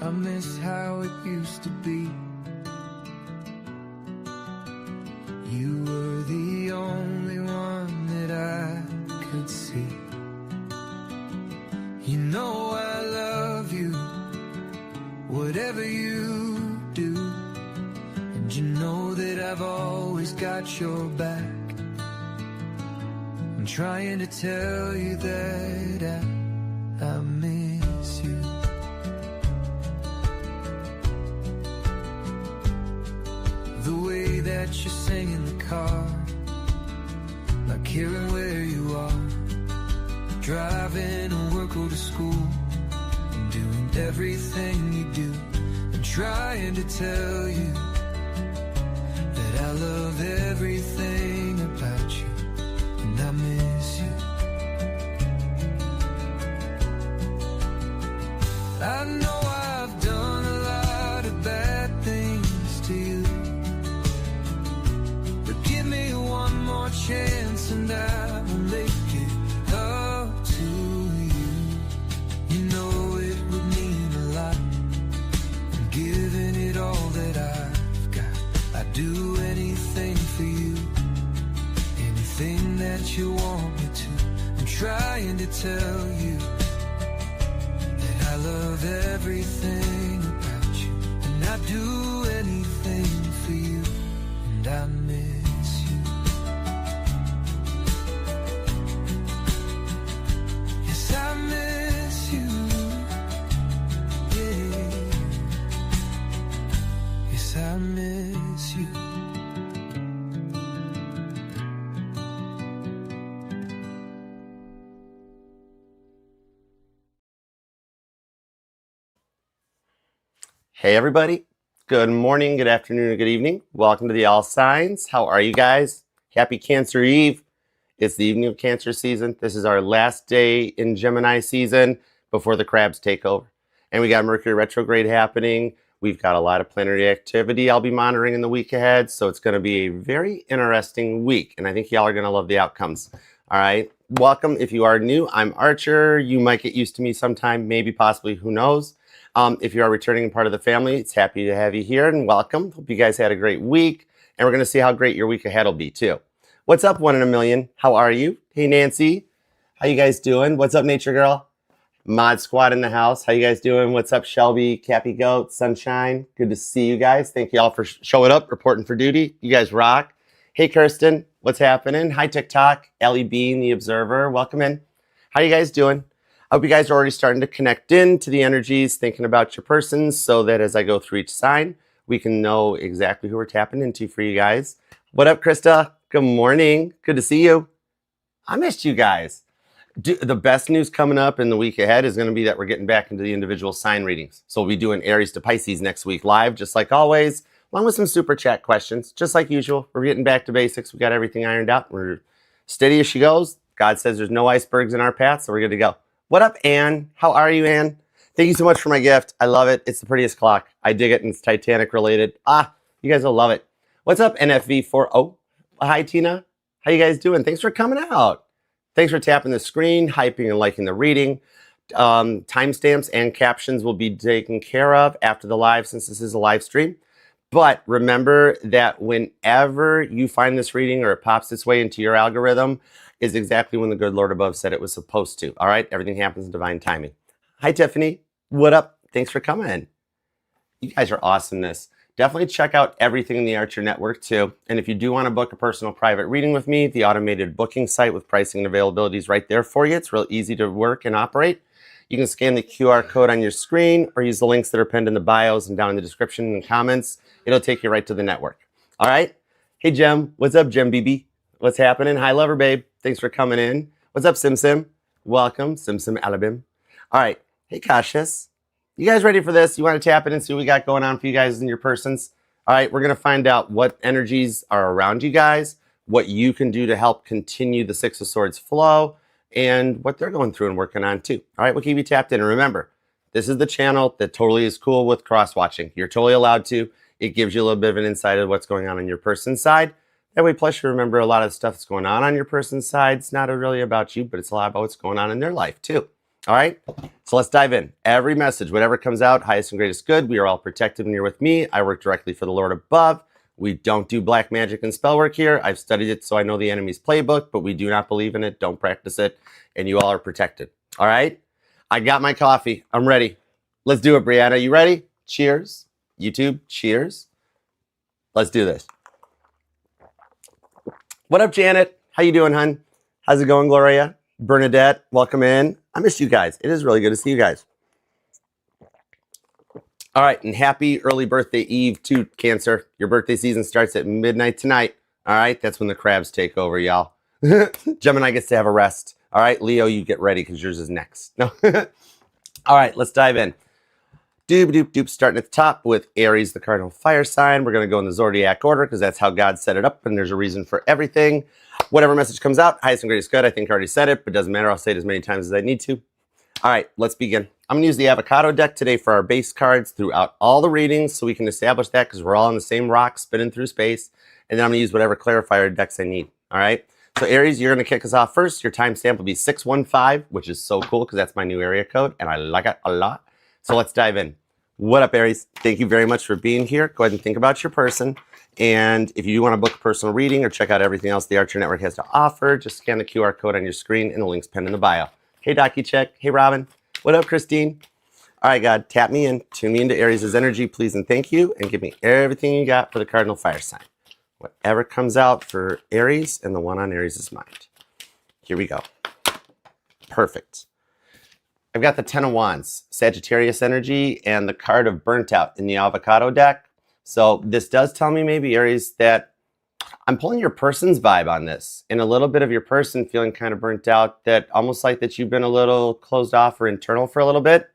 I miss how it used to be. You were the only one that I could see. You know I love you, whatever you do. And you know that I've always got your back. I'm trying to tell you that I miss you. The way that you sing in the car, not caring where you are, driving to work or to school, and doing everything you do. I'm trying to tell you that I love everything about you, and I miss you. I know I've done a lot of bad things to you, but give me one more chance and I will make it up to you. You know it would mean a lot. I'm giving it all that I've got. I'd do anything for you, anything that you want me to. I'm trying to tell you that I love everything about you, and I'd do anything for you, and I miss you. Yes, I miss you. Yeah. Yes, I miss you. Hey everybody, good morning, good afternoon, or good evening. Welcome to the All Signs. How are you guys? Happy Cancer Eve. It's the evening of Cancer season. This is our last day in Gemini season before the crabs take over. And we got Mercury retrograde happening. We've got a lot of planetary activity I'll be monitoring in the week ahead. So it's going to be a very interesting week. And I think y'all are going to love the outcomes. All right. Welcome. If you are new, I'm Archer. You might get used to me sometime, maybe, possibly, who knows. If you are returning part of the family, it's happy to have you here and welcome. Hope you guys had a great week, and we're going to see how great your week ahead will be too. What's up, 1 in a million? How are you? Hey, Nancy. How you guys doing? What's up, Nature Girl? Mod Squad in the house. How you guys doing? What's up, Shelby, Cappy Goat, Sunshine? Good to see you guys. Thank you all for showing up, reporting for duty. You guys rock. Hey, Kirsten. What's happening? Hi, TikTok. Ellie Bean, the Observer. Welcome in. How you guys doing? I hope you guys are already starting to connect in to the energies, thinking about your persons, so that as I go through each sign, we can know exactly who we're tapping into for you guys. What up, Krista? Good morning. Good to see you. I missed you guys. The best news coming up in the week ahead is going to be that we're getting back into the individual sign readings. So we'll be doing Aries to Pisces next week live, just like always, along with some super chat questions, just like usual. We're getting back to basics. We got everything ironed out. We're steady as she goes. God says there's no icebergs in our path, so we're good to go. What up, Anne? How are you, Anne? Thank you so much for my gift. I love it. It's the prettiest clock. I dig it, and it's Titanic related. You guys will love it. What's up, NFV40? Hi, Tina. How you guys doing? Thanks for coming out. Thanks for tapping the screen, hyping and liking the reading. Timestamps and captions will be taken care of after the live, since this is a live stream. But remember that whenever you find this reading or it pops its way into your algorithm, is exactly when the good Lord above said it was supposed to. All right? Everything happens in divine timing. Hi, Tiffany. What up? Thanks for coming. You guys are awesomeness. Definitely check out everything in the Archer Network, too. And if you do want to book a personal private reading with me, the automated booking site with pricing and availability is right there for you. It's real easy to work and operate. You can scan the QR code on your screen or use the links that are pinned in the bios and down in the description and comments. It'll take you right to the network. All right? Hey, Jem. What's up, Jem BB? What's happening? Hi, lover babe. Thanks for coming in. What's up, Sim Sim? Welcome, Sim Sim Alabim. All right. Hey, Cautious. You guys ready for this? You want to tap in and see what we got going on for you guys and your persons? All right. We're going to find out what energies are around you guys, what you can do to help continue the Six of Swords flow, and what they're going through and working on too. All right. We'll keep you tapped in. And remember, this is the channel that totally is cool with cross-watching. You're totally allowed to. It gives you a little bit of an insight of what's going on your person's side. That way, plus you remember a lot of the stuff that's going on your person's side. It's not really about you, but it's a lot about what's going on in their life too. All right, so let's dive in. Every message, whatever comes out, highest and greatest good. We are all protected when you're with me. I work directly for the Lord above. We don't do black magic and spell work here. I've studied it, so I know the enemy's playbook, but we do not believe in it. Don't practice it, and you all are protected. All right, I got my coffee. I'm ready. Let's do it, Brianna. You ready? Cheers. YouTube, cheers. Let's do this. What up, Janet? How you doing, hun? How's it going, Gloria? Bernadette, welcome in. I missed you guys. It is really good to see you guys. All right, and happy early birthday eve to Cancer. Your birthday season starts at midnight tonight. All right, that's when the crabs take over, y'all. Gemini gets to have a rest. All right, Leo, you get ready because yours is next. No. All right, let's dive in. Doop, doop, doop, starting at the top with Aries, the cardinal fire sign. We're going to go in the zodiac order because that's how God set it up, and there's a reason for everything. Whatever message comes out, highest and greatest good. I think I already said it, but doesn't matter. I'll say it as many times as I need to. All right, let's begin. I'm going to use the avocado deck today for our base cards throughout all the readings so we can establish that because we're all on the same rock spinning through space. And then I'm going to use whatever clarifier decks I need. All right, so Aries, you're going to kick us off first. Your timestamp will be 615, which is so cool because that's my new area code, and I like it a lot. So let's dive in. What up, Aries? Thank you very much for being here. Go ahead and think about your person. And if you do want to book a personal reading or check out everything else the Archer Network has to offer, just scan the QR code on your screen and the link's pinned in the bio. Hey, DocuCheck. Hey, Robin. What up, Christine? All right, God, tap me in. Tune me into Aries' energy, please, and thank you. And give me everything you got for the cardinal fire sign. Whatever comes out for Aries and the one on Aries' mind. Here we go. Perfect. I've got the 10 of Wands, Sagittarius energy, and the card of Burnt Out in the avocado deck. So this does tell me maybe, Aries, that I'm pulling your person's vibe on this, and a little bit of your person feeling kind of burnt out, that almost like that you've been a little closed off or internal for a little bit.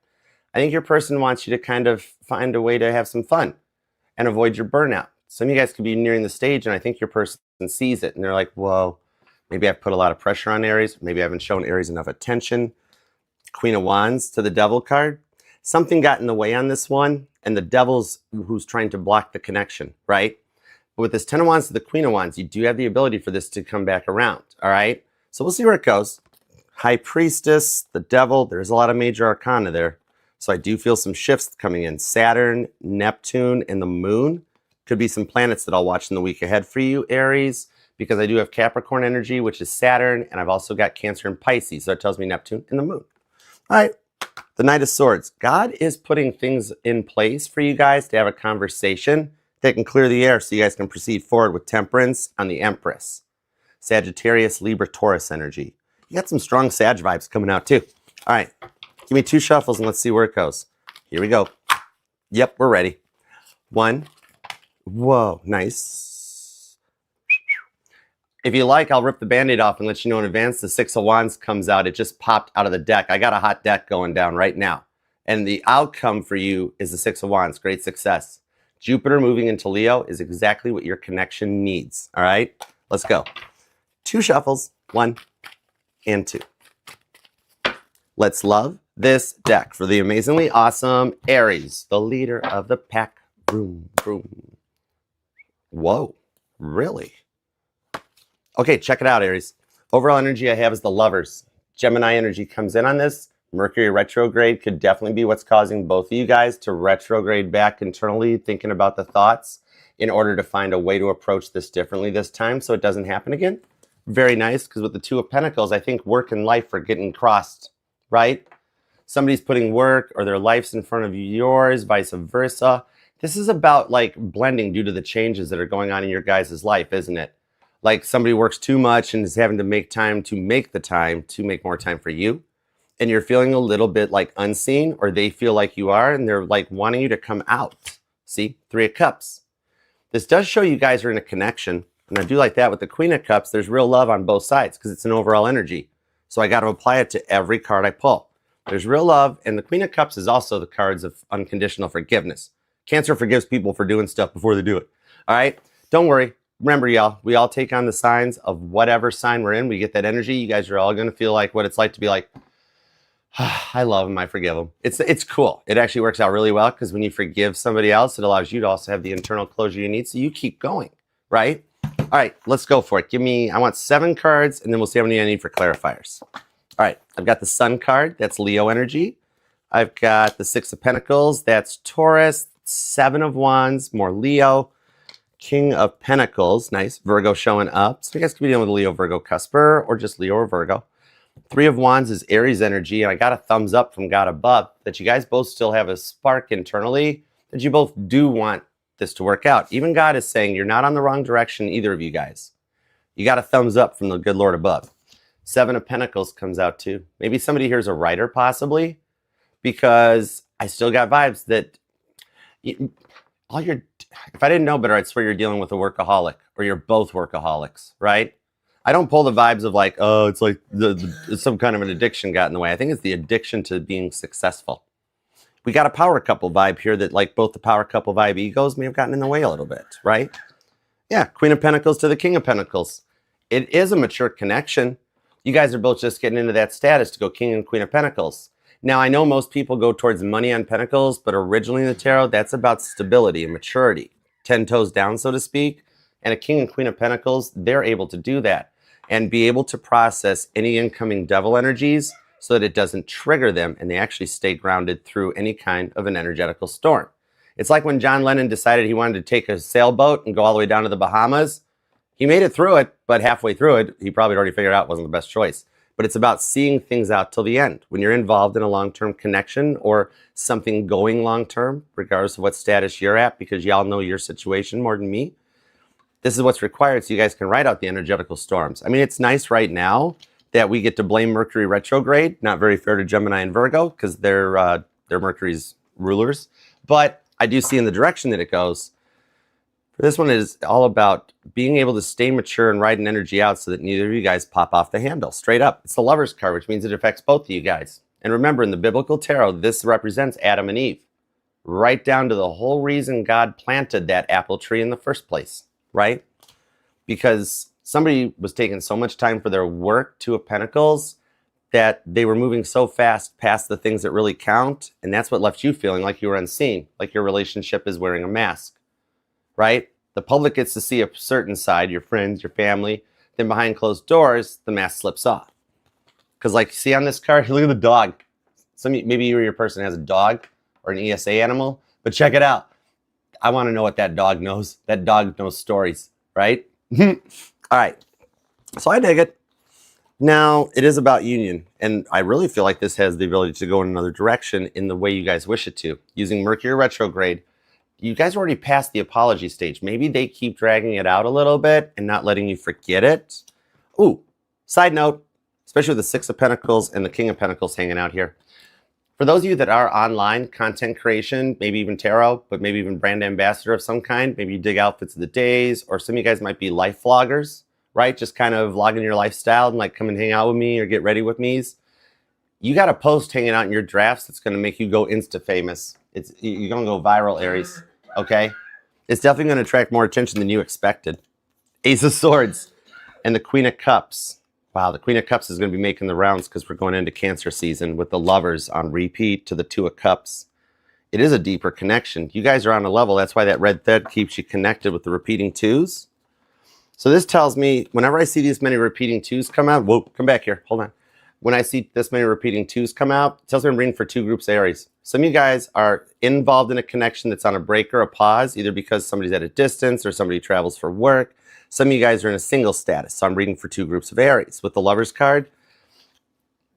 I think your person wants you to kind of find a way to have some fun and avoid your burnout. Some of you guys could be nearing the stage, and I think your person sees it, and they're like, whoa, maybe I've put a lot of pressure on Aries. Maybe I haven't shown Aries enough attention. Queen of Wands to the Devil card. Something got in the way on this one, and the Devil's who's trying to block the connection, right? But with this 10 of Wands to the Queen of Wands, you do have the ability for this to come back around, all right? So we'll see where it goes. High Priestess, the Devil, there's a lot of major arcana there. So I do feel some shifts coming in. Saturn, Neptune, and the Moon. Could be some planets that I'll watch in the week ahead for you, Aries, because I do have Capricorn energy, which is Saturn, and I've also got Cancer and Pisces. So it tells me Neptune and the Moon. All right, the Knight of Swords. God is putting things in place for you guys to have a conversation that can clear the air so you guys can proceed forward with Temperance on the Empress. Sagittarius, Libra, Taurus energy. You got some strong Sag vibes coming out too. All right, give me 2 shuffles and let's see where it goes. Here we go. Yep, we're ready. 1. Whoa, nice. If you like, I'll rip the Band-Aid off and let you know in advance. The 6 of Wands comes out. It just popped out of the deck. I got a hot deck going down right now. And the outcome for you is the 6 of Wands. Great success. Jupiter moving into Leo is exactly what your connection needs. All right, let's go. 2 shuffles, 1 and 2. Let's love this deck for the amazingly awesome Aries, the leader of the pack. Boom, boom. Whoa, really? Okay, check it out, Aries. Overall energy I have is the Lovers. Gemini energy comes in on this. Mercury retrograde could definitely be what's causing both of you guys to retrograde back internally, thinking about the thoughts in order to find a way to approach this differently this time so it doesn't happen again. Very nice, because with the 2 of Pentacles, I think work and life are getting crossed, right? Somebody's putting work or their life's in front of yours, vice versa. This is about like blending due to the changes that are going on in your guys' life, isn't it? Like somebody works too much and is having to make time to make more time for you. And you're feeling a little bit like unseen, or they feel like you are, and they're like wanting you to come out. See, 3 of Cups. This does show you guys are in a connection. And I do like that with the Queen of Cups. There's real love on both sides because it's an overall energy. So I got to apply it to every card I pull. There's real love. And the Queen of Cups is also the cards of unconditional forgiveness. Cancer forgives people for doing stuff before they do it. All right, don't worry. Remember, y'all, we all take on the signs of whatever sign we're in. We get that energy. You guys are all going to feel like what it's like to be like, I love them, I forgive them. It's cool. It actually works out really well because when you forgive somebody else, it allows you to also have the internal closure you need. So you keep going, right? All right, let's go for it. I want 7 cards and then we'll see how many I need for clarifiers. All right, I've got the Sun card. That's Leo energy. I've got the Six of Pentacles. That's Taurus. Seven of Wands, more Leo. King of Pentacles, nice. Virgo showing up. So you guys could be dealing with a Leo, Virgo cusper, or just Leo or Virgo. Three of Wands is Aries energy, and I got a thumbs up from God above that you guys both still have a spark internally, that you both do want this to work out. Even God is saying you're not on the wrong direction, either of you guys. You got a thumbs up from the good Lord above. Seven of Pentacles comes out too. Maybe somebody here is a writer, possibly, because I still got vibes that if I didn't know better, I'd swear you're dealing with a workaholic, or you're both workaholics, right? I don't pull the vibes of like, oh, it's like some kind of an addiction got in the way. I think it's the addiction to being successful. We got a power couple vibe here that like both the power couple vibe egos may have gotten in the way a little bit, right? Yeah, Queen of Pentacles to the King of Pentacles. It is a mature connection. You guys are both just getting into that status to go King and Queen of Pentacles. Now, I know most people go towards money on Pentacles, but originally in the tarot, that's about stability and maturity. 10 toes down, so to speak. And a King and Queen of Pentacles, they're able to do that and be able to process any incoming devil energies so that it doesn't trigger them and they actually stay grounded through any kind of an energetical storm. It's like when John Lennon decided he wanted to take a sailboat and go all the way down to the Bahamas. He made it through it, but halfway through it, he probably already figured out it wasn't the best choice. But it's about seeing things out till the end. When you're involved in a long-term connection or something going long-term, regardless of what status you're at, because y'all know your situation more than me, this is what's required so you guys can ride out the energetical storms. I mean, it's nice right now that we get to blame Mercury retrograde. Not very fair to Gemini and Virgo because they're Mercury's rulers. But I do see in the direction that it goes. This one is all about being able to stay mature and ride an energy out so that neither of you guys pop off the handle. Straight up. It's the Lover's card, which means it affects both of you guys. And remember, in the biblical tarot, this represents Adam and Eve. Right down to the whole reason God planted that apple tree in the first place. Right? Because somebody was taking so much time for their work, Two of Pentacles, that they were moving so fast past the things that really count. And that's what left you feeling like you were unseen, like your relationship is wearing a mask. Right? The public gets to see a certain side, your friends, your family. Then behind closed doors, the mask slips off. Because like, see on this card, look at the dog. Maybe you or your person has a dog or an ESA animal, but check it out. I want to know what that dog knows. That dog knows stories, right? All right. So I dig it. Now, it is about union. And I really feel like this has the ability to go in another direction in the way you guys wish it to. Using Mercury retrograde, you guys already passed the apology stage. Maybe they keep dragging it out a little bit and not letting you forget it. Ooh, side note, especially with the Six of Pentacles and the King of Pentacles hanging out here. For those of you that are online, content creation, maybe even tarot, but maybe even brand ambassador of some kind, maybe you dig outfits of the days, or some of you guys might be life vloggers, right? Just kind of vlogging your lifestyle and like come and hang out with me or get ready with me's. You got a post hanging out in your drafts that's going to make you go insta famous. You're going to go viral, Aries. Okay? It's definitely going to attract more attention than you expected. Ace of Swords and the Queen of Cups. Wow, the Queen of Cups is going to be making the rounds because we're going into Cancer season with the Lovers on repeat to the Two of Cups. It is a deeper connection. You guys are on a level. That's why that red thread keeps you connected with the repeating twos. So this tells me whenever I see these many repeating twos come out, whoa, come back here. Hold on. When I see this many repeating twos come out, it tells me I'm reading for two groups of Aries. Some of you guys are involved in a connection that's on a break or a pause, either because somebody's at a distance or somebody travels for work. Some of you guys are in a single status, so I'm reading for two groups of Aries. With the Lover's card,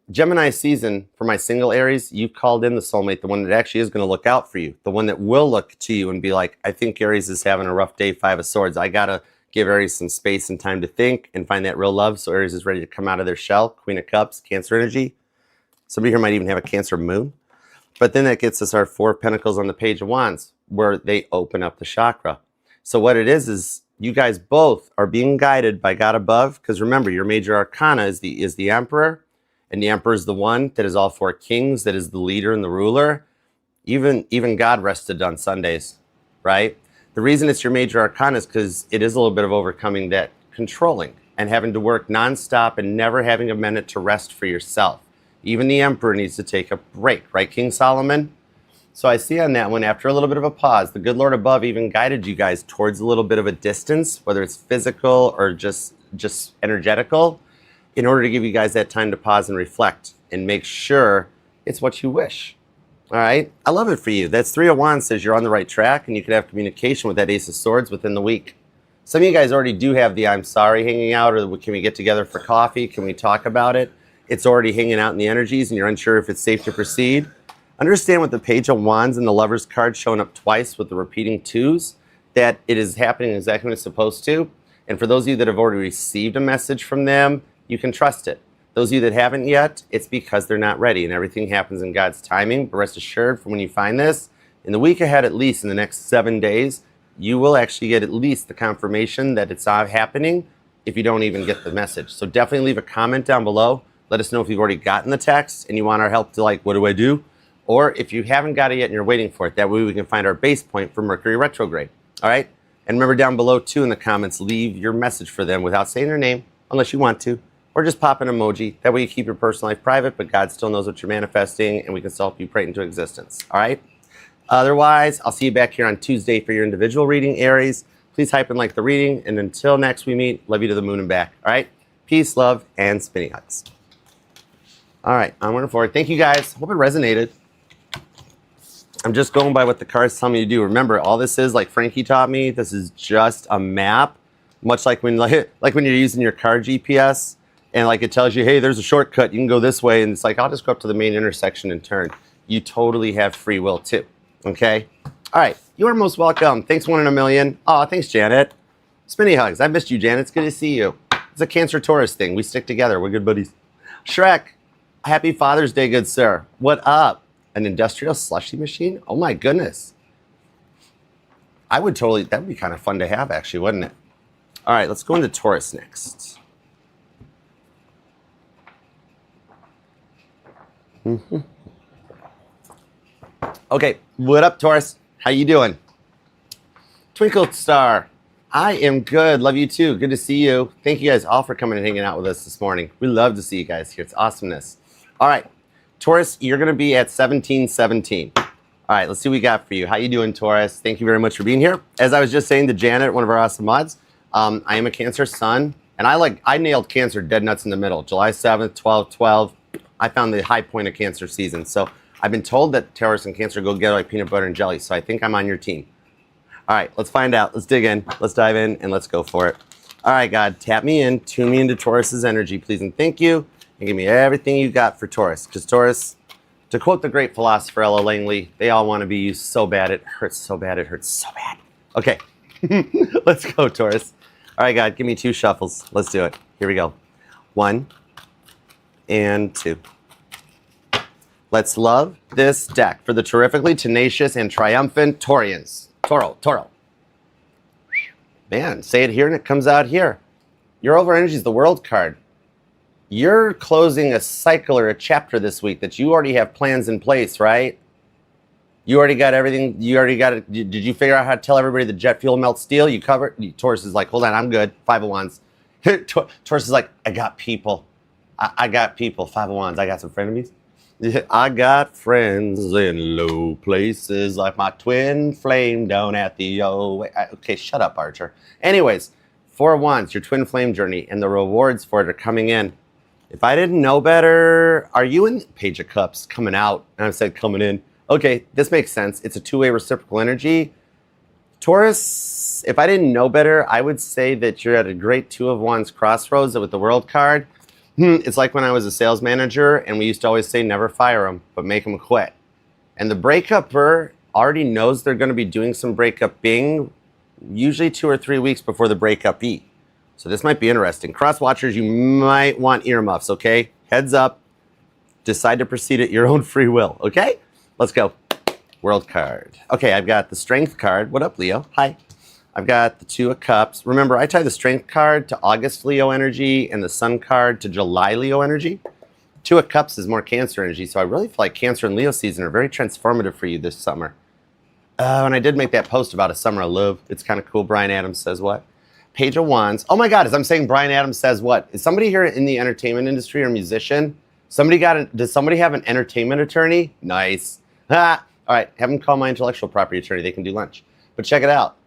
Gemini season, for my single Aries, you called in the soulmate, the one that actually is going to look out for you, the one that will look to you and be like, I think Aries is having a rough day, Five of Swords. I got to give Aries some space and time to think and find that real love, so Aries is ready to come out of their shell. Queen of Cups, Cancer energy. Somebody here might even have a Cancer moon. But then that gets us our Four of Pentacles on the Page of Wands, where they open up the chakra. So what it is you guys both are being guided by God above, because remember, your major arcana is the Emperor, and the Emperor is the one that is all four kings, that is the leader and the ruler. Even God rested on Sundays, right? The reason it's your major arcana is because it is a little bit of overcoming that controlling and having to work nonstop and never having a minute to rest for yourself. Even the Emperor needs to take a break, right, King Solomon? So I see on that one, after a little bit of a pause, the good Lord above even guided you guys towards a little bit of a distance, whether it's physical or just energetical, in order to give you guys that time to pause and reflect and make sure it's what you wish. All right? I love it for you. That's 3 of Wands says you're on the right track and you could have communication with that Ace of Swords within the week. Some of you guys already do have the I'm sorry hanging out, or can we get together for coffee? Can we talk about it? It's already hanging out in the energies and you're unsure if it's safe to proceed. Understand with the Page of Wands and the Lover's card showing up twice with the repeating 2s, that it is happening exactly when it's supposed to. And for those of you that have already received a message from them, you can trust it. Those of you that haven't yet, it's because they're not ready, and everything happens in God's timing. But rest assured, from when you find this, in the week ahead, at least in the next 7 days, you will actually get at least the confirmation that it's happening if you don't even get the message. So definitely leave a comment down below. Let us know if you've already gotten the text and you want our help to, like, what do I do? Or if you haven't got it yet and you're waiting for it, that way we can find our base point for Mercury retrograde. All right? And remember down below, too, in the comments, leave your message for them without saying their name, unless you want to, or just pop an emoji. That way you keep your personal life private, but God still knows what you're manifesting, and we can still help you pray it into existence. All right? Otherwise, I'll see you back here on Tuesday for your individual reading, Aries. Please hype and like the reading, and until next we meet, love you to the moon and back. All right? Peace, love, and spinny hugs. All right, onward and forward. Thank you, guys. Hope it resonated. I'm just going by what the cards tell me to do. Remember, all this is, like Frankie taught me, this is just a map, much like when when you're using your car GPS and like it tells you, hey, there's a shortcut, you can go this way, and it's like, I'll just go up to the main intersection and turn. You totally have free will too, okay? All right, you are most welcome. Thanks, 1 in a million. Oh, thanks, Janet. Spinny hugs. I missed you, Janet. It's good to see you. It's a Cancer Taurus thing. We stick together. We're good buddies. Shrek, happy Father's Day, good sir. What up? An industrial slushy machine? Oh my goodness. That would be kind of fun to have actually, wouldn't it? All right, let's go into Taurus next. Okay, what up, Taurus? How you doing? Twinkle Star, I am good. Love you too. Good to see you. Thank you guys all for coming and hanging out with us this morning. We love to see you guys here. It's awesomeness. All right. Taurus, you're going to be at 1717. All right, let's see what we got for you. How you doing, Taurus? Thank you very much for being here. As I was just saying to Janet, one of our awesome mods, I am a Cancer sun, and I nailed Cancer dead nuts in the middle. July 7th, 12/12. I found the high point of Cancer season. So I've been told that Taurus and Cancer go together like peanut butter and jelly. So I think I'm on your team. All right, let's find out. Let's dig in. Let's dive in, and let's go for it. All right, God, tap me in. Tune me into Taurus's energy, please, and thank you. And give me everything you got for Taurus. Because Taurus, to quote the great philosopher Ella Langley, they all want to be used so bad, it hurts so bad, it hurts so bad. Okay, let's go, Taurus. All right, God, give me 2 shuffles. Let's do it. Here we go. 1 and 2. Let's love this deck for the terrifically tenacious and triumphant Taurians. Toro. Man, say it here and it comes out here. Your over energy is the World card. You're closing a cycle or a chapter this week that you already have plans in place, right? You already got everything. You already got it. Did you figure out how to tell everybody that jet fuel melts steel? You covered. Taurus is like, hold on, I'm good. 5 of Wands. Taurus is like, I got people. I got people. 5 of Wands. I got some frenemies. I got friends in low places like my twin flame down at the okay, shut up, Archer. Anyways, 4 of Wands, your twin flame journey, and the rewards for it are coming in. If I didn't know better, are you in Page of Cups coming out? And I said coming in. Okay, this makes sense. It's a 2-way reciprocal energy. Taurus, if I didn't know better, I would say that you're at a great 2 of Wands crossroads with the World card. It's like when I was a sales manager and we used to always say never fire them, but make them quit. And the breakupper already knows they're going to be doing some breakup-ing usually 2 or 3 weeks before the breakup-y. So this might be interesting. Cross watchers, you might want earmuffs, okay? Heads up. Decide to proceed at your own free will, okay? Let's go. World card. Okay, I've got the Strength card. What up, Leo? Hi. I've got the 2 of Cups. Remember, I tie the Strength card to August Leo energy and the Sun card to July Leo energy. 2 of Cups is more Cancer energy, so I really feel like Cancer and Leo season are very transformative for you this summer. And I did make that post about a summer of love. It's kind of cool. Brian Adams says what? Page of Wands. Oh my God, as I'm saying Brian Adams says what? Is somebody here in the entertainment industry or musician? Does somebody have an entertainment attorney? Nice. All right, have them call my intellectual property attorney. They can do lunch. But check it out.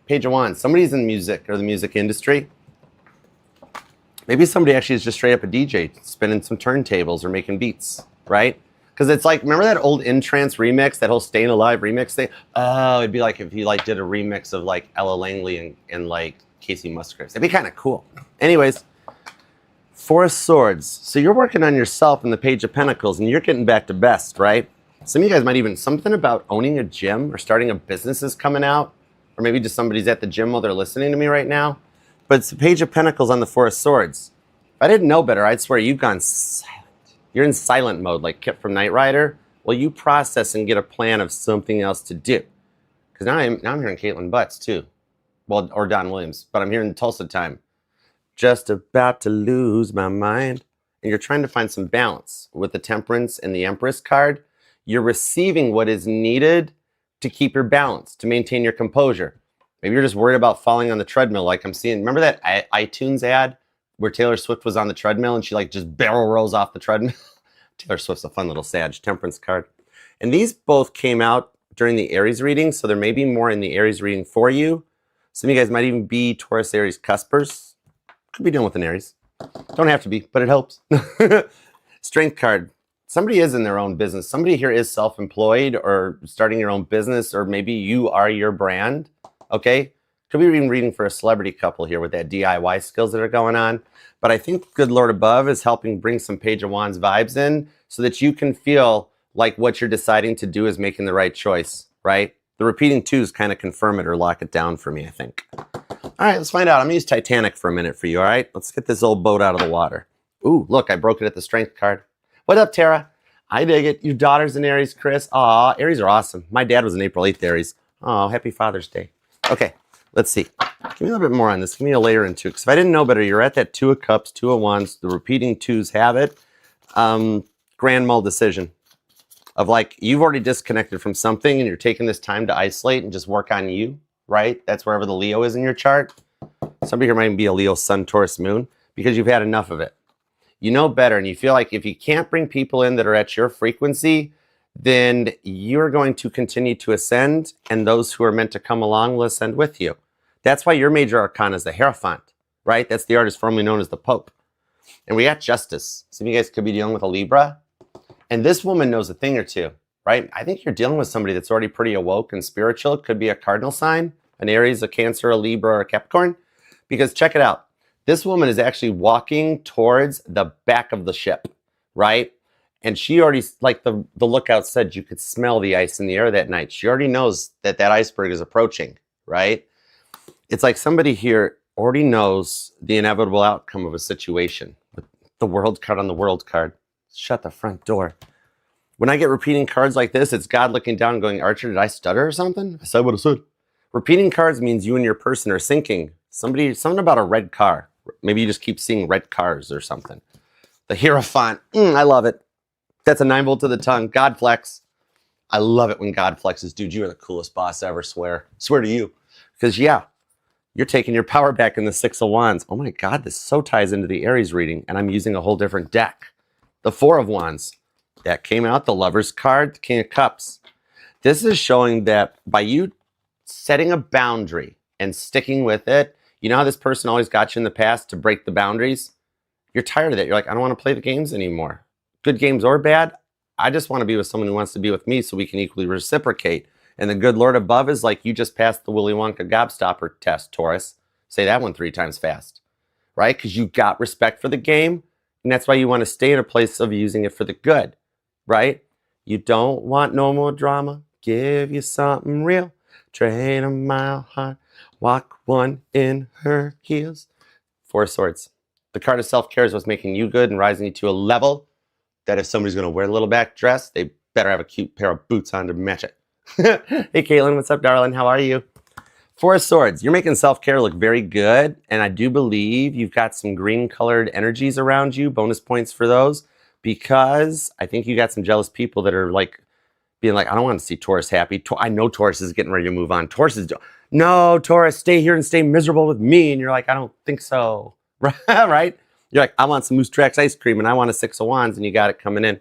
Page of Wands. Somebody's in music or the music industry. Maybe somebody actually is just straight up a DJ, spinning some turntables or making beats, right? Because it's like, remember that old In Trance remix, that whole Staying Alive remix thing? Oh, it'd be like if you like did a remix of like Ella Langley and like Casey Musgraves. That'd be kind of cool. Anyways, Four of Swords. So you're working on yourself in the Page of Pentacles and you're getting back to best, right? Some of you guys might even, something about owning a gym or starting a business is coming out. Or maybe just somebody's at the gym while they're listening to me right now. But it's the Page of Pentacles on the Four of Swords. If I didn't know better, I'd swear you've gone silent. You're in silent mode, like Kip from Knight Rider. Well, you process and get a plan of something else to do. Because now I'm hearing Caitlin Butts too. Well, or Don Williams, but I'm hearing Tulsa Time. Just about to lose my mind. And you're trying to find some balance. With the Temperance and the Empress card, you're receiving what is needed to keep your balance, to maintain your composure. Maybe you're just worried about falling on the treadmill like I'm seeing. Remember that iTunes ad where Taylor Swift was on the treadmill and she like just barrel rolls off the treadmill? Taylor Swift's a fun little Sag, Temperance card. And these both came out during the Aries reading, so there may be more in the Aries reading for you. Some of you guys might even be Taurus, Aries, Cuspers. Could be dealing with an Aries. Don't have to be, but it helps. Strength card. Somebody is in their own business. Somebody here is self-employed or starting your own business, or maybe you are your brand, okay? Could be even reading for a celebrity couple here with that DIY skills that are going on. But I think good Lord above is helping bring some Page of Wands vibes in so that you can feel like what you're deciding to do is making the right choice, right? The repeating twos kind of confirm it or lock it down for me, I think. All right, let's find out. I'm going to use Titanic for a minute for you, all right? Let's get this old boat out of the water. Ooh, look, I broke it at the Strength card. What up, Tara? I dig it. Your daughter's an Aries, Chris. Aw, Aries are awesome. My dad was an April 8th Aries. Oh, happy Father's Day. Okay, let's see. Give me a little bit more on this. Give me a layer into it. Because if I didn't know better, you're at that Two of Cups, Two of Wands. The repeating twos have it. Grand mal decision. Of like, you've already disconnected from something and you're taking this time to isolate and just work on you, right? That's wherever the Leo is in your chart. Somebody here might be a Leo Sun, Taurus, Moon, because you've had enough of it. You know better, and you feel like if you can't bring people in that are at your frequency, then you're going to continue to ascend, and those who are meant to come along will ascend with you. That's why your major arcana is the Hierophant, right? That's the artist formerly known as the Pope. And we got Justice. Some of you guys could be dealing with a Libra, and this woman knows a thing or two, right? I think you're dealing with somebody that's already pretty awoke and spiritual. It could be a cardinal sign, an Aries, a Cancer, a Libra, or a Capricorn. Because check it out. This woman is actually walking towards the back of the ship, right? And she already, like the lookout said, you could smell the ice in the air that night. She already knows that that iceberg is approaching, right? It's like somebody here already knows the inevitable outcome of a situation. With the World card on the World card. Shut the front door. When I get repeating cards like this, it's God looking down and going, Archer, did I stutter or something? I said what I said. Repeating cards means you and your person are syncing. Something about a red car. Maybe you just keep seeing red cars or something. The Hierophant. I love it. That's a 9-volt to the tongue. God flex. I love it when God flexes. Dude, you are the coolest boss ever, swear. Swear to you. Because, yeah, you're taking your power back in the Six of Wands. Oh, my God, this so ties into the Aries reading, and I'm using a whole different deck. The Four of Wands. That came out. The Lover's card. The King of Cups. This is showing that by you setting a boundary and sticking with it, you know how this person always got you in the past to break the boundaries? You're tired of that. You're like, I don't want to play the games anymore. Good games or bad, I just want to be with someone who wants to be with me so we can equally reciprocate. And the good Lord above is like, you just passed the Willy Wonka gobstopper test, Taurus. Say that one 3 times fast, right? Because you got respect for the game, and that's why you want to stay in a place of using it for the good, right? You don't want no more drama. Give you something real. Train a mile high. Walk one in her heels. Four of Swords. The card of self-care is what's making you good and rising you to a level that if somebody's going to wear a little back dress, they better have a cute pair of boots on to match it. Hey, Caitlin, what's up, darling? How are you? Four of Swords. You're making self-care look very good, and I do believe you've got some green-colored energies around you. Bonus points for those, because I think you got some jealous people that are like being like, I don't want to see Taurus happy. I know Taurus is getting ready to move on. Taurus is... No, Taurus, stay here and stay miserable with me. And you're like, I don't think so. Right? You're like, I want some Moose Tracks ice cream and I want a Six of Wands, and you got it coming in.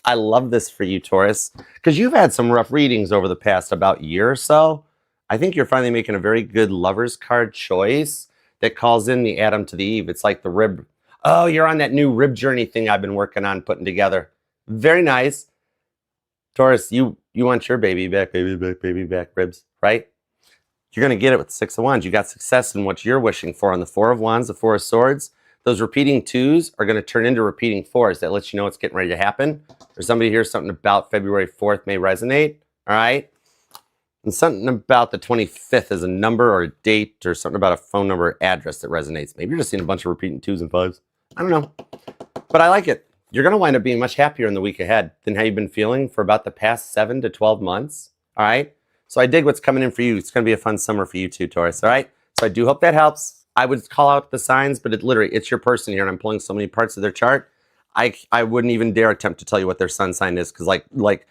I love this for you, Taurus, because you've had some rough readings over the past about year or so. I think you're finally making a very good Lover's card choice that calls in the Adam to the Eve. It's like the rib. Oh, you're on that new rib journey thing I've been working on putting together. Very nice. Taurus, you want your baby back ribs, right? You're going to get it with the Six of Wands. You got success in what you're wishing for on the Four of Wands, the Four of Swords. Those repeating twos are going to turn into repeating fours. That lets you know it's getting ready to happen. There's somebody here, something about February 4th may resonate, all right? And something about the 25th is a number or a date or something about a phone number or address that resonates. Maybe you're just seeing a bunch of repeating twos and fives. I don't know. But I like it. You're going to wind up being much happier in the week ahead than how you've been feeling for about the past 7 to 12 months, all right? So I dig what's coming in for you. It's going to be a fun summer for you too, Taurus, all right? So I do hope that helps. I would call out the signs, but it's your person here, and I'm pulling so many parts of their chart. I wouldn't even dare attempt to tell you what their sun sign is, because like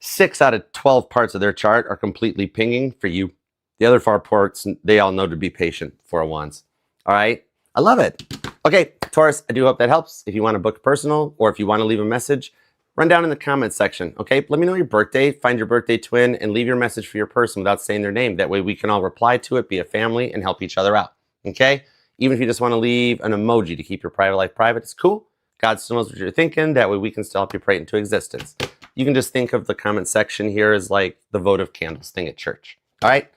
6 out of 12 parts of their chart are completely pinging for you. The other 4 parts, they all know to be patient. Four of Wands. All right? I love it. Okay, Taurus, I do hope that helps. If you want to book personal or if you want to leave a message, run down in the comments section, okay? Let me know your birthday, find your birthday twin, and leave your message for your person without saying their name. That way we can all reply to it, be a family, and help each other out, okay? Even if you just want to leave an emoji to keep your private life private, it's cool. God still knows what you're thinking. That way we can still help you pray it into existence. You can just think of the comment section here as like the votive candles thing at church, all right?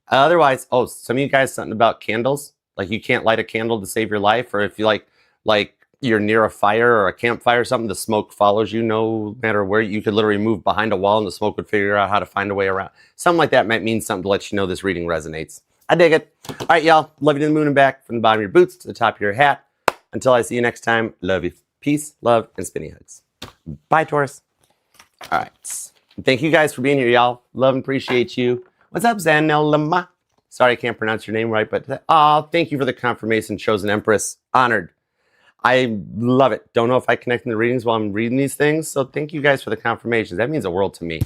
Otherwise, oh, some of you guys, something about candles. Like you can't light a candle to save your life, or if you like you're near a fire or a campfire or something, the smoke follows you no matter where. You could literally move behind a wall and the smoke would figure out how to find a way around. Something like that might mean something to let you know this reading resonates. I dig it. All right, y'all. Love you to the moon and back, from the bottom of your boots to the top of your hat. Until I see you next time, love you. Peace, love, and spinny hugs. Bye, Taurus. All right. Thank you guys for being here, y'all. Love and appreciate you. What's up, Zanelama? Sorry I can't pronounce your name right, but thank you for the confirmation, Chosen Empress. Honored. I love it. Don't know if I connect in the readings while I'm reading these things, so thank you guys for the confirmations. That means the world to me.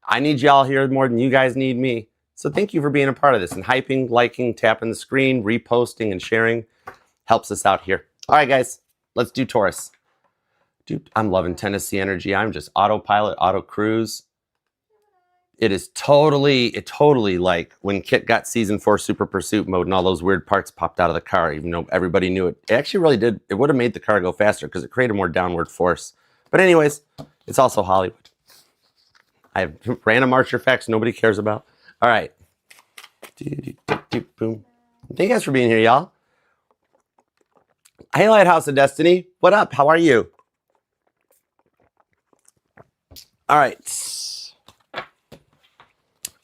I need y'all here more than you guys need me. So thank you for being a part of this and hyping, liking, tapping the screen, reposting, and sharing. Helps us out here. All right, guys, let's do Taurus. Dude, I'm loving Tennessee energy. I'm just autopilot, auto cruise. It totally like when Kit got season 4 Super Pursuit mode and all those weird parts popped out of the car, even though everybody knew it. It actually really did. It would have made the car go faster because it created more downward force. But anyways, it's also Hollywood. I have random Archer facts nobody cares about. All right. Boom. Thank you guys for being here, y'all. Hey, Lighthouse of Destiny. What up? How are you? All right.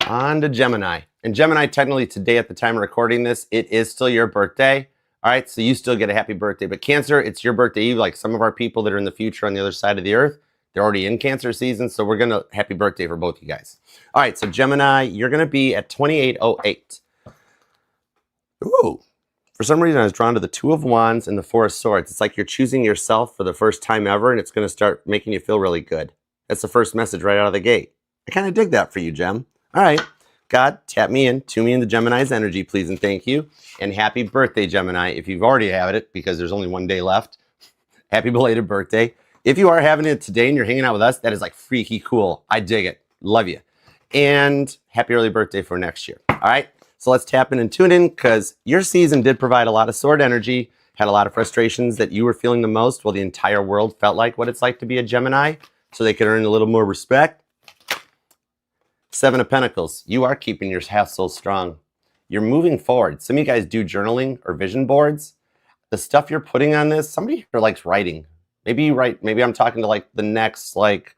On to Gemini. And Gemini, technically today at the time of recording this, it is still your birthday. All right, so you still get a happy birthday. But Cancer, it's your birthday eve. Like some of our people that are in the future on the other side of the earth, they're already in Cancer season. So we're going to happy birthday for both you guys. All right, so Gemini, you're going to be at 2808. Ooh. For some reason, I was drawn to the Two of Wands and the Four of Swords. It's like you're choosing yourself for the first time ever, and it's going to start making you feel really good. That's the first message right out of the gate. I kind of dig that for you, Gem. All right. God, tap me in, tune me in the Gemini's energy, please, and thank you. And happy birthday, Gemini. If you've already had it, because there's only one day left, happy belated birthday. If you are having it today and you're hanging out with us, that is like freaky cool. I dig it. Love you. And happy early birthday for next year. All right. So let's tap in and tune in, because your season did provide a lot of sword energy, had a lot of frustrations that you were feeling the most, while the entire world felt like what it's like to be a Gemini, so they could earn a little more respect. 7 of Pentacles. You are keeping your hustle strong. You're moving forward. Some of you guys do journaling or vision boards. The stuff you're putting on this, somebody here likes writing. Maybe you write, maybe I'm talking to like the next, like,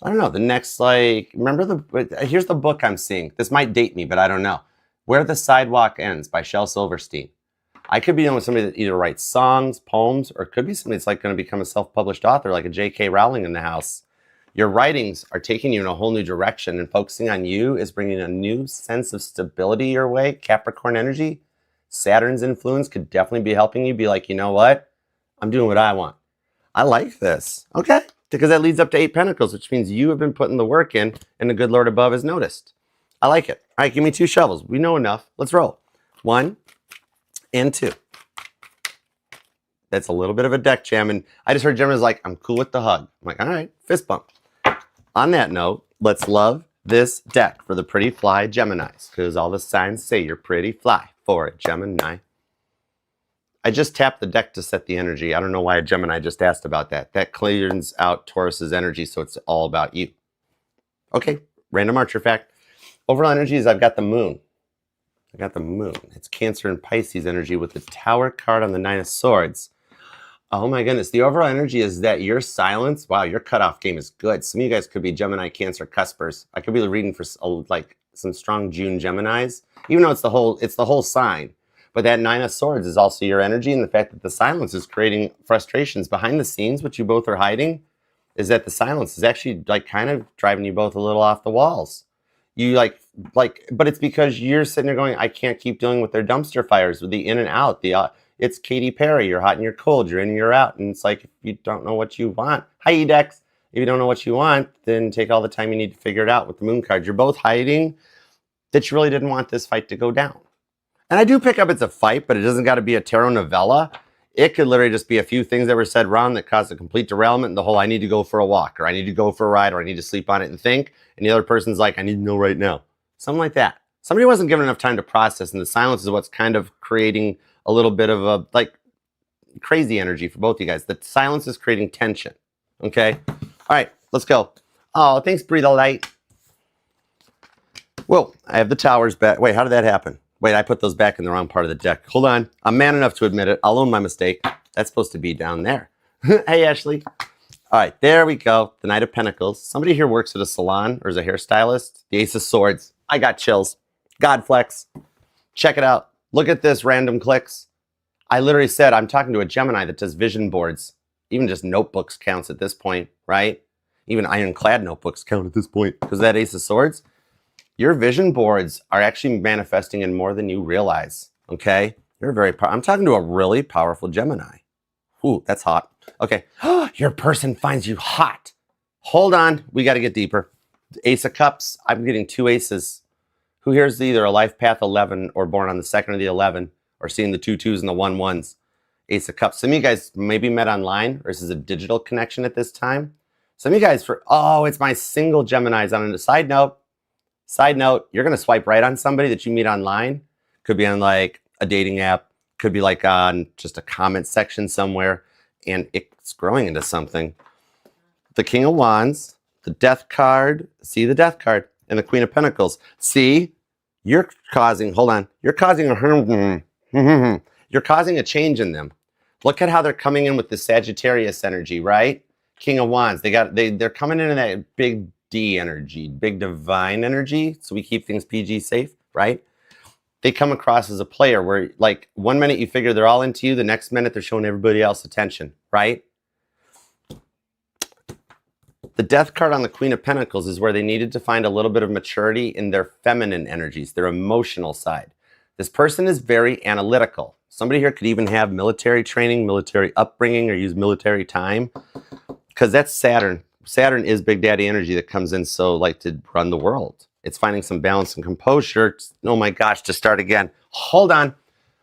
I don't know, the next, like, remember here's the book I'm seeing. This might date me, but I don't know. Where the Sidewalk Ends by Shel Silverstein. I could be dealing with somebody that either writes songs, poems, or it could be somebody that's like going to become a self-published author, like a J.K. Rowling in the house. Your writings are taking you in a whole new direction, and focusing on you is bringing a new sense of stability your way. Capricorn energy, Saturn's influence could definitely be helping you be like, you know what? I'm doing what I want. I like this. Okay. Because that leads up to 8 Pentacles, which means you have been putting the work in, and the good Lord above has noticed. I like it. All right, give me 2 shovels. We know enough. Let's roll. 1 and 2. That's a little bit of a deck jam, and I just heard Gemini's like, I'm cool with the hug. I'm like, all right, fist bump. On that note, let's love this deck for the pretty fly Geminis, because all the signs say you're pretty fly. for a Gemini. I just tapped the deck to set the energy. I don't know why a Gemini just asked about that. That clears out Taurus's energy, so it's all about you. Okay, random archer fact. Overall energy is I've got the moon. I got the moon. It's Cancer and Pisces energy with the Tower card on the Nine of Swords. Oh my goodness. The overall energy is that your silence, wow, your cutoff game is good. Some of you guys could be Gemini, Cancer, cuspers. I could be reading for like some strong June Geminis, even though it's the whole sign. But that Nine of Swords is also your energy, and the fact that the silence is creating frustrations behind the scenes, which you both are hiding, is that the silence is actually like kind of driving you both a little off the walls. You but it's because you're sitting there going, I can't keep dealing with their dumpster fires, with the in and out. It's Katy Perry. You're hot and you're cold. You're in and you're out. And it's like, if you don't know what you want, hi Edex. If you don't know what you want, then take all the time you need to figure it out with the moon card. You're both hiding that you really didn't want this fight to go down. And I do pick up it's a fight, but it doesn't got to be a tarot novella. It could literally just be a few things that were said wrong that caused a complete derailment. And the whole, I need to go for a walk, or I need to go for a ride, or I need to sleep on it and think. And the other person's like, I need to know right now. Something like that. Somebody wasn't given enough time to process, and the silence is what's kind of creating a little bit of a like crazy energy for both of you guys. The silence is creating tension. Okay? All right, let's go. Oh, thanks, Breathe a Light. Whoa, I have the towers back. Wait, how did that happen? Wait, I put those back in the wrong part of the deck. Hold on. I'm man enough to admit it. I'll own my mistake. That's supposed to be down there. Hey, Ashley. All right, there we go. The Knight of Pentacles. Somebody here works at a salon or is a hairstylist. The Ace of Swords. I got chills. God flex. Check it out. Look at this, random clicks. I literally said I'm talking to a Gemini that does vision boards. Even just notebooks counts at this point, right? Even ironclad notebooks count at this point because of that Ace of Swords. Your vision boards are actually manifesting in more than you realize, okay? You're very I'm talking to a really powerful Gemini. Ooh, that's hot. Okay, your person finds you hot. Hold on, we got to get deeper. Ace of Cups, I'm getting two aces. Who here is either a life path 11 or born on the 2nd of the 11 or seeing the 2 2s and the 1 1s? Ace of Cups. Some of you guys maybe met online or this is a digital connection at this time. Some of you guys it's my single Geminis. On a side note, you're going to swipe right on somebody that you meet online. Could be on like a dating app. Could be like on just a comment section somewhere. And it's growing into something. The King of Wands, the Death card. See the Death card. And the Queen of Pentacles. See, you're causing a change in them. Look at how they're coming in with the Sagittarius energy, right? King of Wands. They're coming in that big D energy, big divine energy. So we keep things PG safe, right? They come across as a player where like 1 minute you figure they're all into you, the next minute they're showing everybody else attention, right? The Death card on the Queen of Pentacles is where they needed to find a little bit of maturity in their feminine energies, their emotional side. This person is very analytical. Somebody here could even have military training, military upbringing, or use military time because that's Saturn. Saturn is Big Daddy energy that comes in so like to run the world. It's finding some balance and composure. Oh my gosh, to start again. Hold on.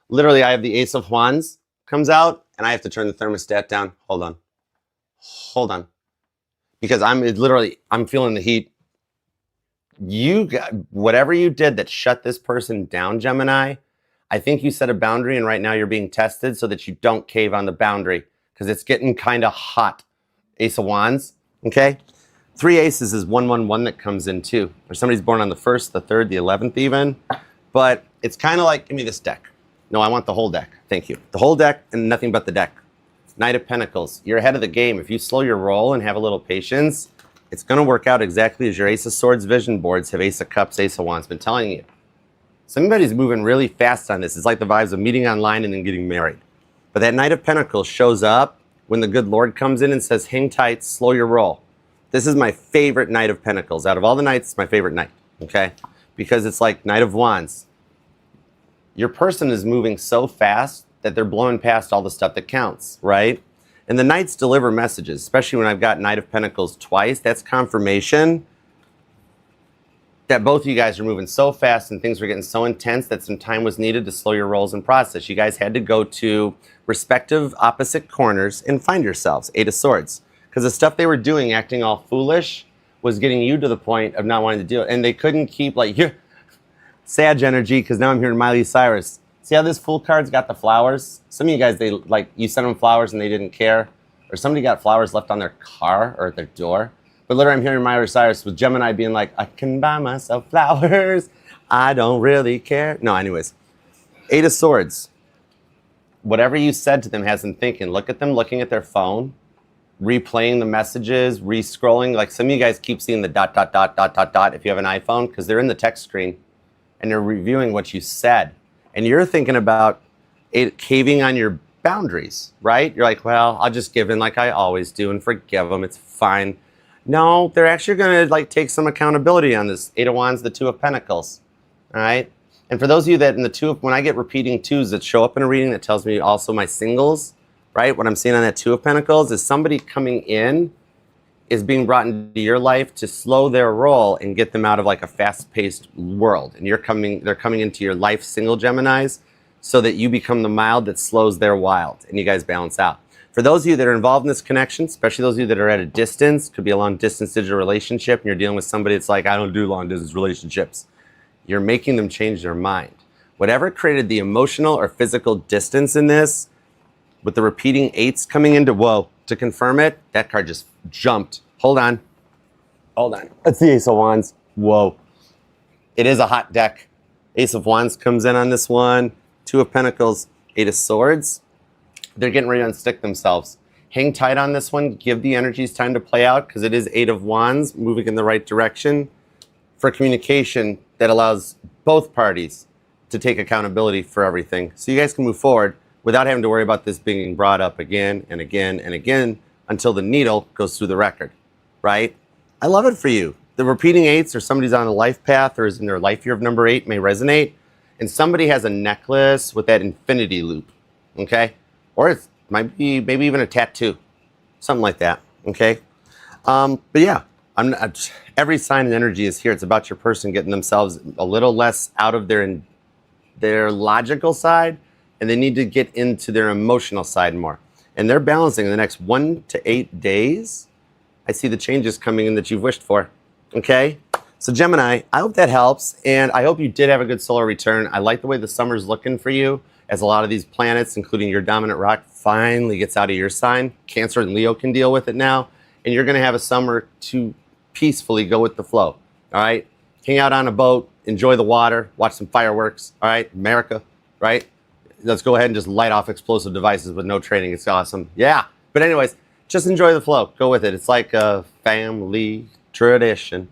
Literally, I have the Ace of Wands comes out and I have to turn the thermostat down. Hold on. Because I'm feeling the heat. You got whatever you did that shut this person down, Gemini. I think you set a boundary and right now you're being tested so that you don't cave on the boundary because it's getting kind of hot. Ace of Wands. Okay, 3 aces is 1 1 1 that comes in too. Or somebody's born on the 1st, the 3rd, the 11th even. But it's kind of like, give me this deck. No, I want the whole deck. Thank you. The whole deck and nothing but the deck. Knight of Pentacles. You're ahead of the game. If you slow your roll and have a little patience, it's going to work out exactly as your Ace of Swords vision boards have Ace of Cups, Ace of Wands been telling you. Somebody's moving really fast on this. It's like the vibes of meeting online and then getting married. But that Knight of Pentacles shows up when the good Lord comes in and says, hang tight, slow your roll. This is my favorite Knight of Pentacles. Out of all the Knights, it's my favorite Knight, okay? Because it's like Knight of Wands. Your person is moving so fast that they're blowing past all the stuff that counts, right? And the Knights deliver messages, especially when I've got Knight of Pentacles twice. That's confirmation that both of you guys are moving so fast and things were getting so intense that some time was needed to slow your rolls and process. You guys had to go to respective opposite corners and find yourselves. 8 of Swords. Because the stuff they were doing, acting all foolish, was getting you to the point of not wanting to do it. And they couldn't keep like, Sag energy, because now I'm hearing Miley Cyrus. See how this Fool card's got the flowers? Some of you guys, you sent them flowers and they didn't care. Or somebody got flowers left on their car or at their door. But literally I'm hearing Miley Cyrus with Gemini being like, I can buy myself flowers. I don't really care. No, anyways. 8 of Swords. Whatever you said to them has them thinking. Look at them looking at their phone, replaying the messages, re-scrolling. Like some of you guys keep seeing the ... if you have an iPhone, because they're in the text screen and they're reviewing what you said. And you're thinking about caving on your boundaries, right? You're like, well, I'll just give in like I always do and forgive them. It's fine. No, they're actually going to take some accountability on this. 8 of Wands, the 2 of Pentacles, all right? And for those of you that in the when I get repeating 2s that show up in a reading that tells me also my singles, right? What I'm seeing on that 2 of Pentacles is somebody coming in is being brought into your life to slow their roll and get them out of like a fast-paced world. And they're coming into your life, single Geminis, so that you become the mild that slows their wild and you guys balance out. For those of you that are involved in this connection, especially those of you that are at a distance, could be a long distance digital relationship, and you're dealing with somebody that's like, I don't do long distance relationships. You're making them change their mind. Whatever created the emotional or physical distance in this, with the repeating 8s coming into, whoa, to confirm it, that card just jumped. Hold on. Hold on. That's the Ace of Wands. Whoa. It is a hot deck. Ace of Wands comes in on this one. 2 of Pentacles, 8 of Swords. They're getting ready to unstick themselves. Hang tight on this one. Give the energies time to play out because it is 8 of Wands moving in the right direction for communication that allows both parties to take accountability for everything. So you guys can move forward without having to worry about this being brought up again and again and again until the needle goes through the record, right? I love it for you. The repeating 8s or somebody's on a life path or is in their life year of number 8 may resonate. And somebody has a necklace with that infinity loop, okay? Or it might be maybe even a tattoo, something like that, okay? But yeah, every sign and energy is here. It's about your person getting themselves a little less out of their logical side, and they need to get into their emotional side more. And they're balancing in the next 1 to 8 days. I see the changes coming in that you've wished for, okay? So Gemini, I hope that helps, and I hope you did have a good solar return. I like the way the summer's looking for you, as a lot of these planets, including your dominant rock, finally gets out of your sign. Cancer and Leo can deal with it now, and you're gonna have a summer to peacefully go with the flow, all right? Hang out on a boat, enjoy the water, watch some fireworks, all right? America, right? Let's go ahead and just light off explosive devices with no training. It's awesome, yeah. But anyways, just enjoy the flow, go with it. It's like a family tradition.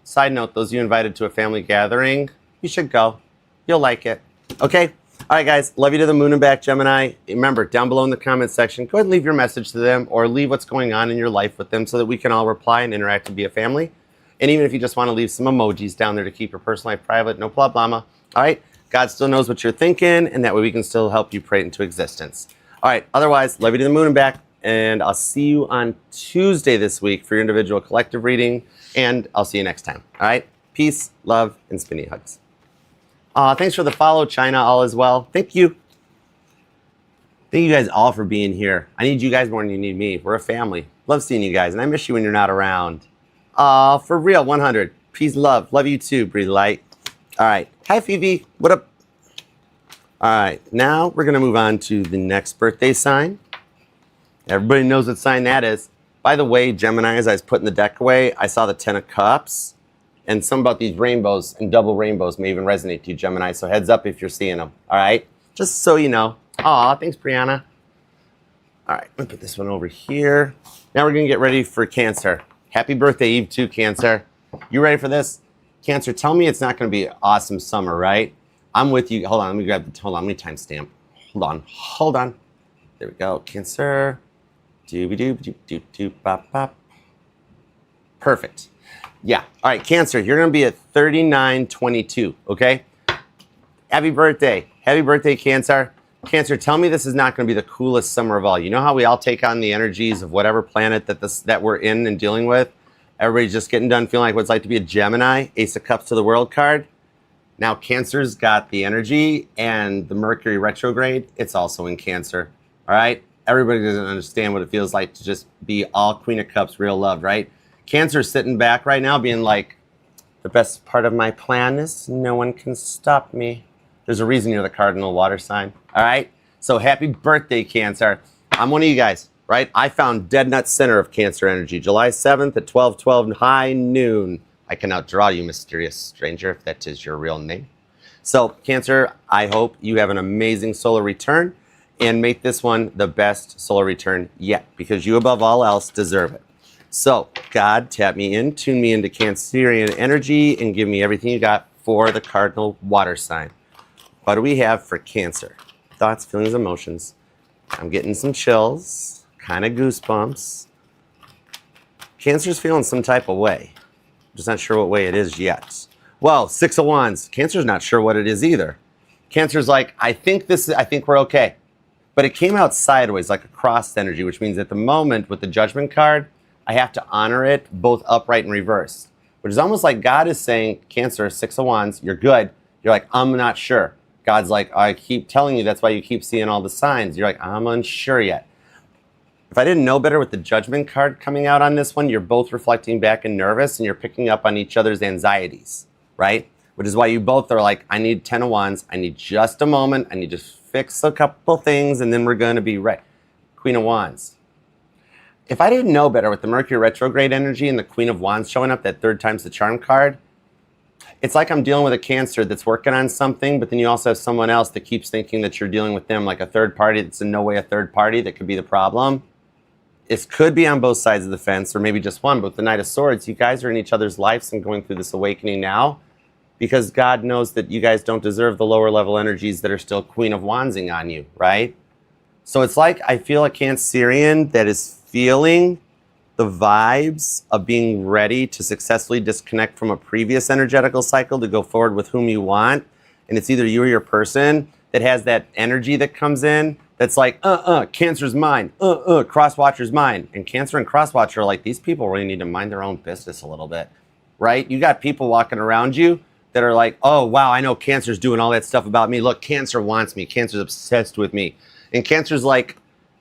Side note, those of you invited to a family gathering, you should go. You'll like it. Okay? All right, guys. Love you to the moon and back, Gemini. Remember, down below in the comment section, go ahead and leave your message to them or leave what's going on in your life with them so that we can all reply and interact and be a family. And even if you just want to leave some emojis down there to keep your personal life private, no problema. All right? God still knows what you're thinking, and that way we can still help you pray it into existence. All right. Otherwise, love you to the moon and back. And I'll see you on Tuesday this week for your individual collective reading. And I'll see you next time. All right? Peace, love, and spinny hugs. Thanks for the follow, China, all as well. Thank you. Thank you guys all for being here. I need you guys more than you need me. We're a family. Love seeing you guys, and I miss you when you're not around. For real, 100. Peace, love. Love you too, breathe light. All right. Hi, Phoebe. What up? All right. Now we're going to move on to the next birthday sign. Everybody knows what sign that is. By the way, Gemini, as I was putting the deck away, I saw the 10 of Cups. And some about these rainbows and double rainbows may even resonate to you, Gemini. So heads up if you're seeing them. All right? Just so you know. Aw, thanks, Brianna. All right, let me put this one over here. Now we're going to get ready for Cancer. Happy birthday, Eve, too, Cancer. You ready for this? Cancer, tell me it's not going to be an awesome summer, right? I'm with you. Hold on, let me let me timestamp. Hold on. There we go. Cancer. Dooby-doo-doo-doo-doo-bop-bop. Perfect. Yeah. All right, Cancer, you're going to be at 3922, okay? Happy birthday. Happy birthday, Cancer. Cancer, tell me this is not going to be the coolest summer of all. You know how we all take on the energies of whatever planet that we're in and dealing with? Everybody's just getting done feeling like what it's like to be a Gemini, Ace of Cups to the World card. Now Cancer's got the energy and the Mercury retrograde. It's also in Cancer, all right? Everybody doesn't understand what it feels like to just be all Queen of Cups, real love, right? Cancer's sitting back right now being like, the best part of my plan is no one can stop me. There's a reason you're the cardinal water sign. All right. So happy birthday, Cancer. I'm one of you guys, right? I found dead nut center of Cancer energy, July 7th at 12:12 high noon. I can outdraw you, mysterious stranger, if that is your real name. So Cancer, I hope you have an amazing solar return and make this one the best solar return yet, because you above all else deserve it. So God, tap me in, tune me into Cancerian energy, and give me everything you got for the cardinal water sign. What do we have for Cancer? Thoughts, feelings, emotions. I'm getting some chills, kind of goosebumps. Cancer's feeling some type of way. Just not sure what way it is yet. Well, Six of Wands. Cancer's not sure what it is either. Cancer's like, I think we're okay. But it came out sideways, like a crossed energy, which means at the moment with the Judgment card, I have to honor it both upright and reverse, which is almost like God is saying, Cancer, Six of Wands, you're good. You're like, I'm not sure. God's like, I keep telling you, that's why you keep seeing all the signs. You're like, I'm unsure yet. If I didn't know better with the Judgment card coming out on this one, you're both reflecting back and nervous, and you're picking up on each other's anxieties, right? Which is why you both are like, I need 10 of Wands. I need just a moment. I need to fix a couple things, and then we're going to be right. Queen of Wands. If I didn't know better with the Mercury retrograde energy and the Queen of Wands showing up, that third time's the charm card, it's like I'm dealing with a Cancer that's working on something, but then you also have someone else that keeps thinking that you're dealing with them, like a third party that's in no way a third party that could be the problem. It could be on both sides of the fence, or maybe just one, but with the Knight of Swords, you guys are in each other's lives and going through this awakening now, because God knows that you guys don't deserve the lower level energies that are still Queen of Wandsing on you, right? So it's like I feel a Cancerian that is feeling the vibes of being ready to successfully disconnect from a previous energetical cycle to go forward with whom you want. And it's either you or your person that has that energy that comes in that's like, Cancer's mine, Crosswatcher's mine. And Cancer and Crosswatcher are like, these people really need to mind their own business a little bit, right? You got people walking around you that are like, oh, wow, I know Cancer's doing all that stuff about me. Look, Cancer wants me. Cancer's obsessed with me. And Cancer's like,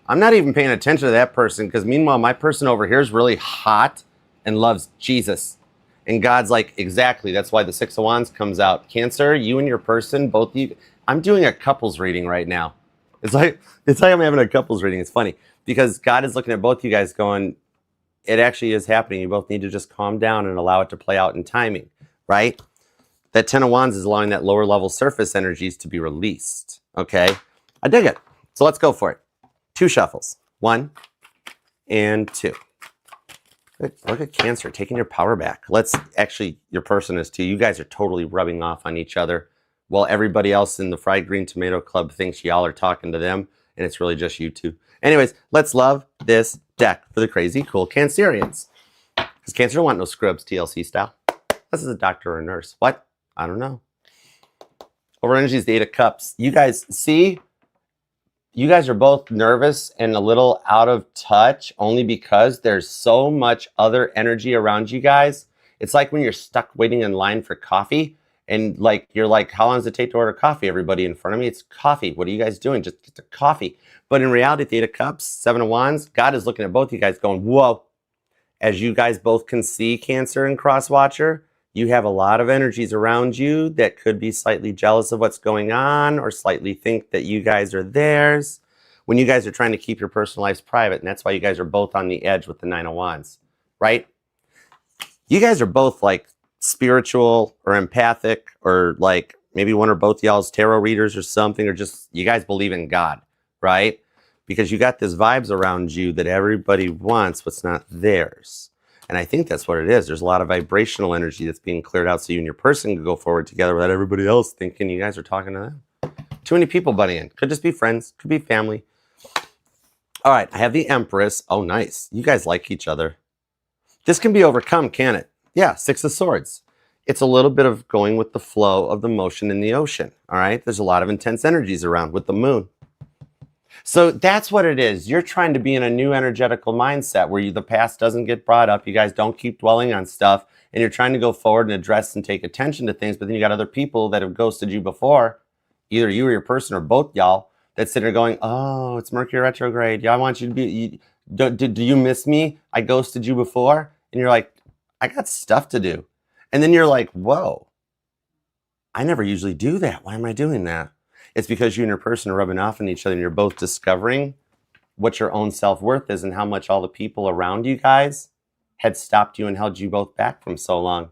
I'm not even paying attention to that person, because meanwhile, my person over here is really hot and loves Jesus. And God's like, exactly. That's why the Six of Wands comes out. Cancer, you and your person, both you. I'm doing a couples reading right now. It's like I'm having a couples reading. It's funny because God is looking at both you guys going, it actually is happening. You both need to just calm down and allow it to play out in timing, right? That 10 of Wands is allowing that lower level surface energies to be released. Okay. I dig it. So let's go for it. 2 shuffles, 1 and 2. Look at Cancer taking your power back. Actually, your person is too. You guys are totally rubbing off on each other while everybody else in the Fried Green Tomato Club thinks y'all are talking to them, and it's really just you two. Anyways, let's love this deck for the crazy cool Cancerians. Because Cancer don't want no scrubs, TLC style. This is a doctor or a nurse. What? I don't know. Over energy is the 8 of Cups. You guys see? You guys are both nervous and a little out of touch only because there's so much other energy around you guys. It's like when you're stuck waiting in line for coffee and like you're like, how long does it take to order coffee? Everybody in front of me, it's coffee. What are you guys doing? Just get the coffee. But in reality, the 8 of Cups, 7 of Wands, God is looking at both you guys going, whoa. As you guys both can see, Cancer and Crosswatcher, you have a lot of energies around you that could be slightly jealous of what's going on or slightly think that you guys are theirs when you guys are trying to keep your personal lives private. And that's why you guys are both on the edge with the 9 of Wands, right? You guys are both like spiritual or empathic, or like maybe one or both y'all's tarot readers or something, or just you guys believe in God, right? Because you got this vibes around you that everybody wants what's not theirs. And I think that's what it is. There's a lot of vibrational energy that's being cleared out so you and your person can go forward together without everybody else thinking you guys are talking to them. Too many people butting in. Could just be friends. Could be family. All right. I have the Empress. Oh, nice. You guys like each other. This can be overcome, can it? Yeah. 6 of Swords. It's a little bit of going with the flow of the motion in the ocean. All right. There's a lot of intense energies around with the moon. So that's what it is. You're trying to be in a new energetical mindset where the past doesn't get brought up. You guys don't keep dwelling on stuff, and you're trying to go forward and address and take attention to things. But then you got other people that have ghosted you before, either you or your person or both y'all, that sit there going, oh, it's Mercury retrograde. Yeah, I want you to be, do you miss me? I ghosted you before. And you're like, I got stuff to do. And then you're like, whoa, I never usually do that. Why am I doing that? It's because you and your person are rubbing off on each other and you're both discovering what your own self-worth is and how much all the people around you guys had stopped you and held you both back from so long.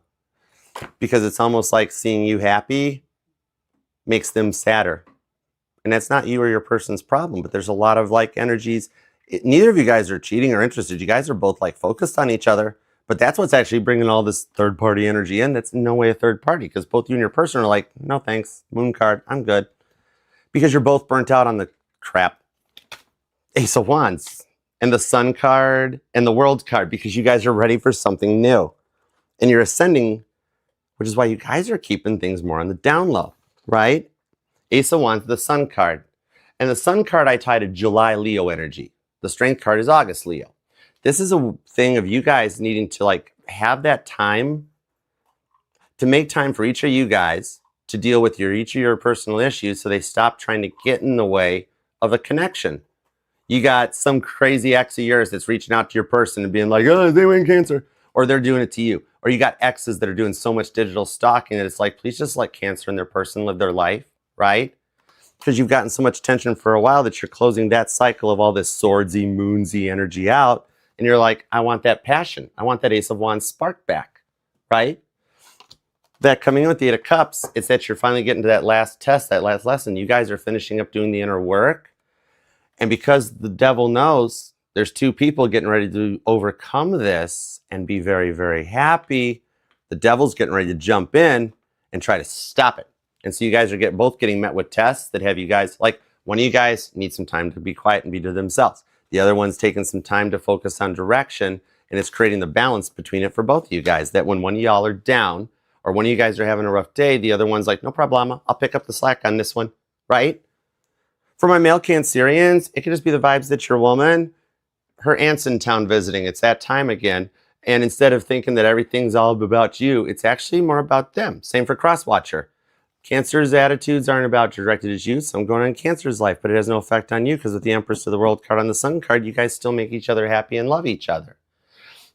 Because it's almost like seeing you happy makes them sadder. And that's not you or your person's problem, but there's a lot of like energies. Neither of you guys are cheating or interested. You guys are both like focused on each other, but that's what's actually bringing all this third party energy in. That's in no way a third party, because both you and your person are like, no thanks, moon card, I'm good. Because you're both burnt out on the crap. Ace of Wands and the Sun card and the World card, because you guys are ready for something new. And you're ascending, which is why you guys are keeping things more on the down low, right? Ace of Wands, the Sun card. And the Sun card I tie to July Leo energy. The Strength card is August Leo. This is a thing of you guys needing to like have that time to make time for each of you guys to deal with each of your personal issues so they stop trying to get in the way of a connection. You got some crazy ex of yours that's reaching out to your person and being like, oh, they win Cancer. Or they're doing it to you. Or you got exes that are doing so much digital stalking that it's like, please just let Cancer and their person live their life, right? Because you've gotten so much tension for a while that you're closing that cycle of all this swordsy, moonsy energy out. And you're like, I want that passion. I want that Ace of Wands spark back, right? That coming in with the Eight of Cups, it's that you're finally getting to that last test, that last lesson. You guys are finishing up doing the inner work. And because the devil knows there's two people getting ready to overcome this and be very, very happy, the devil's getting ready to jump in and try to stop it. And so you guys are both getting met with tests that have you guys, like one of you guys needs some time to be quiet and be to themselves. The other one's taking some time to focus on direction, and it's creating the balance between it for both of you guys, that when one of y'all are down or one of you guys are having a rough day, the other one's like, no problema, I'll pick up the slack on this one, right? For my male Cancerians, it could just be the vibes that your woman, her aunt's in town visiting. It's that time again. And instead of thinking that everything's all about you, it's actually more about them. Same for Crosswatcher. Cancer's attitudes aren't about directed at you, so I'm going on Cancer's life, but it has no effect on you because with the Empress of the World card on the Sun card, you guys still make each other happy and love each other.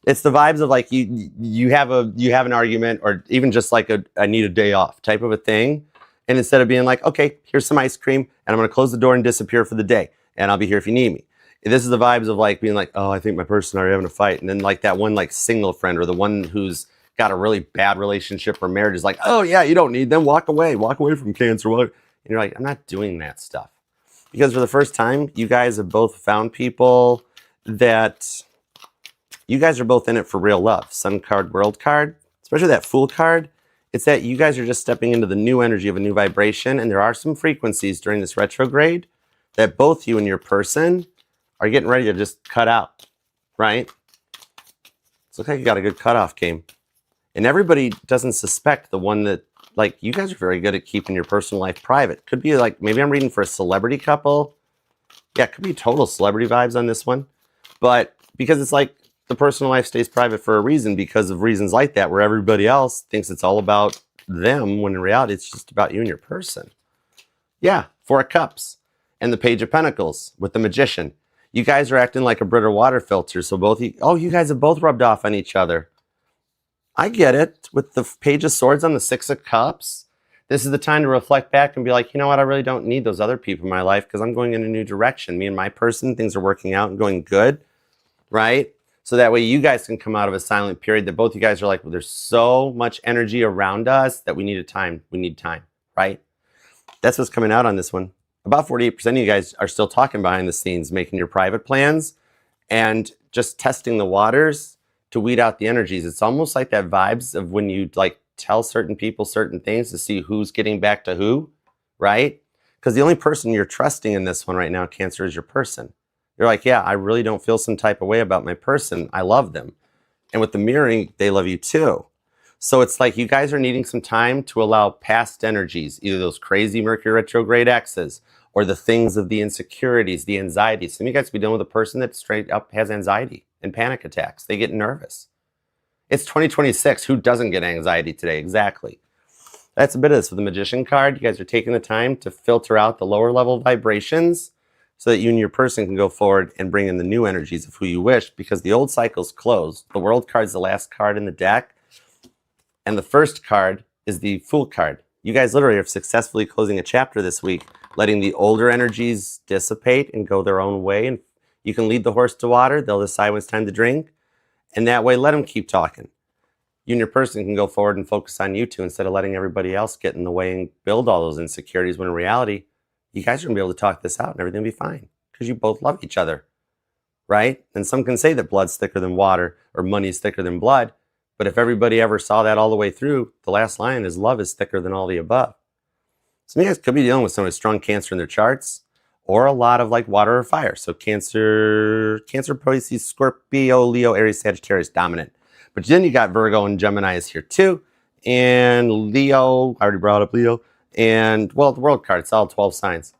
It's the vibes of like you have an argument, or even just like I need a day off type of a thing. And instead of being like, okay, here's some ice cream, and I'm going to close the door and disappear for the day, and I'll be here if you need me. This is the vibes of like being like, oh, I think my person are having a fight, and then like that one like single friend or the one who's got a really bad relationship or marriage is like, oh yeah, you don't need them, walk away from Cancer. And you're like, I'm not doing that stuff. Because for the first time, you guys have both found people that you guys are both in it for real love. Sun card, World card, especially that Fool card. It's that you guys are just stepping into the new energy of a new vibration, and there are some frequencies during this retrograde that both you and your person are getting ready to just cut out, right? It looks like you got a good cutoff game. And everybody doesn't suspect the one that, like, you guys are very good at keeping your personal life private. Could be like, maybe I'm reading for a celebrity couple. Yeah, it could be total celebrity vibes on this one. But because it's like the personal life stays private for a reason, because of reasons like that, where everybody else thinks it's all about them, when in reality, it's just about you and your person. Yeah, Four of Cups and the Page of Pentacles with the Magician. You guys are acting like a Brita water filter. So both you guys have both rubbed off on each other. I get it. With the Page of Swords on the Six of Cups, this is the time to reflect back and be like, you know what, I really don't need those other people in my life because I'm going in a new direction. Me and my person, things are working out and going good, right? So that way you guys can come out of a silent period that both you guys are like, well, there's so much energy around us that we need time, right? That's what's coming out on this one. About 48% of you guys are still talking behind the scenes, making your private plans and just testing the waters to weed out the energies. It's almost like that vibes of when you like tell certain people certain things to see who's getting back to who, right? Because the only person you're trusting in this one right now, Cancer, is your person. You're like, yeah, I really don't feel some type of way about my person. I love them. And with the mirroring, they love you too. So it's like you guys are needing some time to allow past energies, either those crazy Mercury retrograde exes or the things of the insecurities, the anxieties. Some of you guys be dealing with a person that straight up has anxiety and panic attacks. They get nervous. It's 2026. Who doesn't get anxiety today? Exactly. That's a bit of this with the Magician card. You guys are taking the time to filter out the lower level vibrations so that you and your person can go forward and bring in the new energies of who you wish, because the old cycle's closed. The World card's the last card in the deck, and the first card is the Fool card. You guys literally are successfully closing a chapter this week, letting the older energies dissipate and go their own way. And you can lead the horse to water. They'll decide when it's time to drink. And that way, let them keep talking. You and your person can go forward and focus on you two instead of letting everybody else get in the way and build all those insecurities, when in reality, you guys are going to be able to talk this out and everything will be fine because you both love each other, right? And some can say that blood's thicker than water or money's thicker than blood. But if everybody ever saw that all the way through, the last line is love is thicker than all the above. Some of you guys could be dealing with some with strong Cancer in their charts or a lot of like water or fire. So Cancer, Pisces, Scorpio, Leo, Aries, Sagittarius, dominant. But then you got Virgo and Gemini is here too. And Leo, I already brought up Leo. And well, the world card, it's all 12 signs.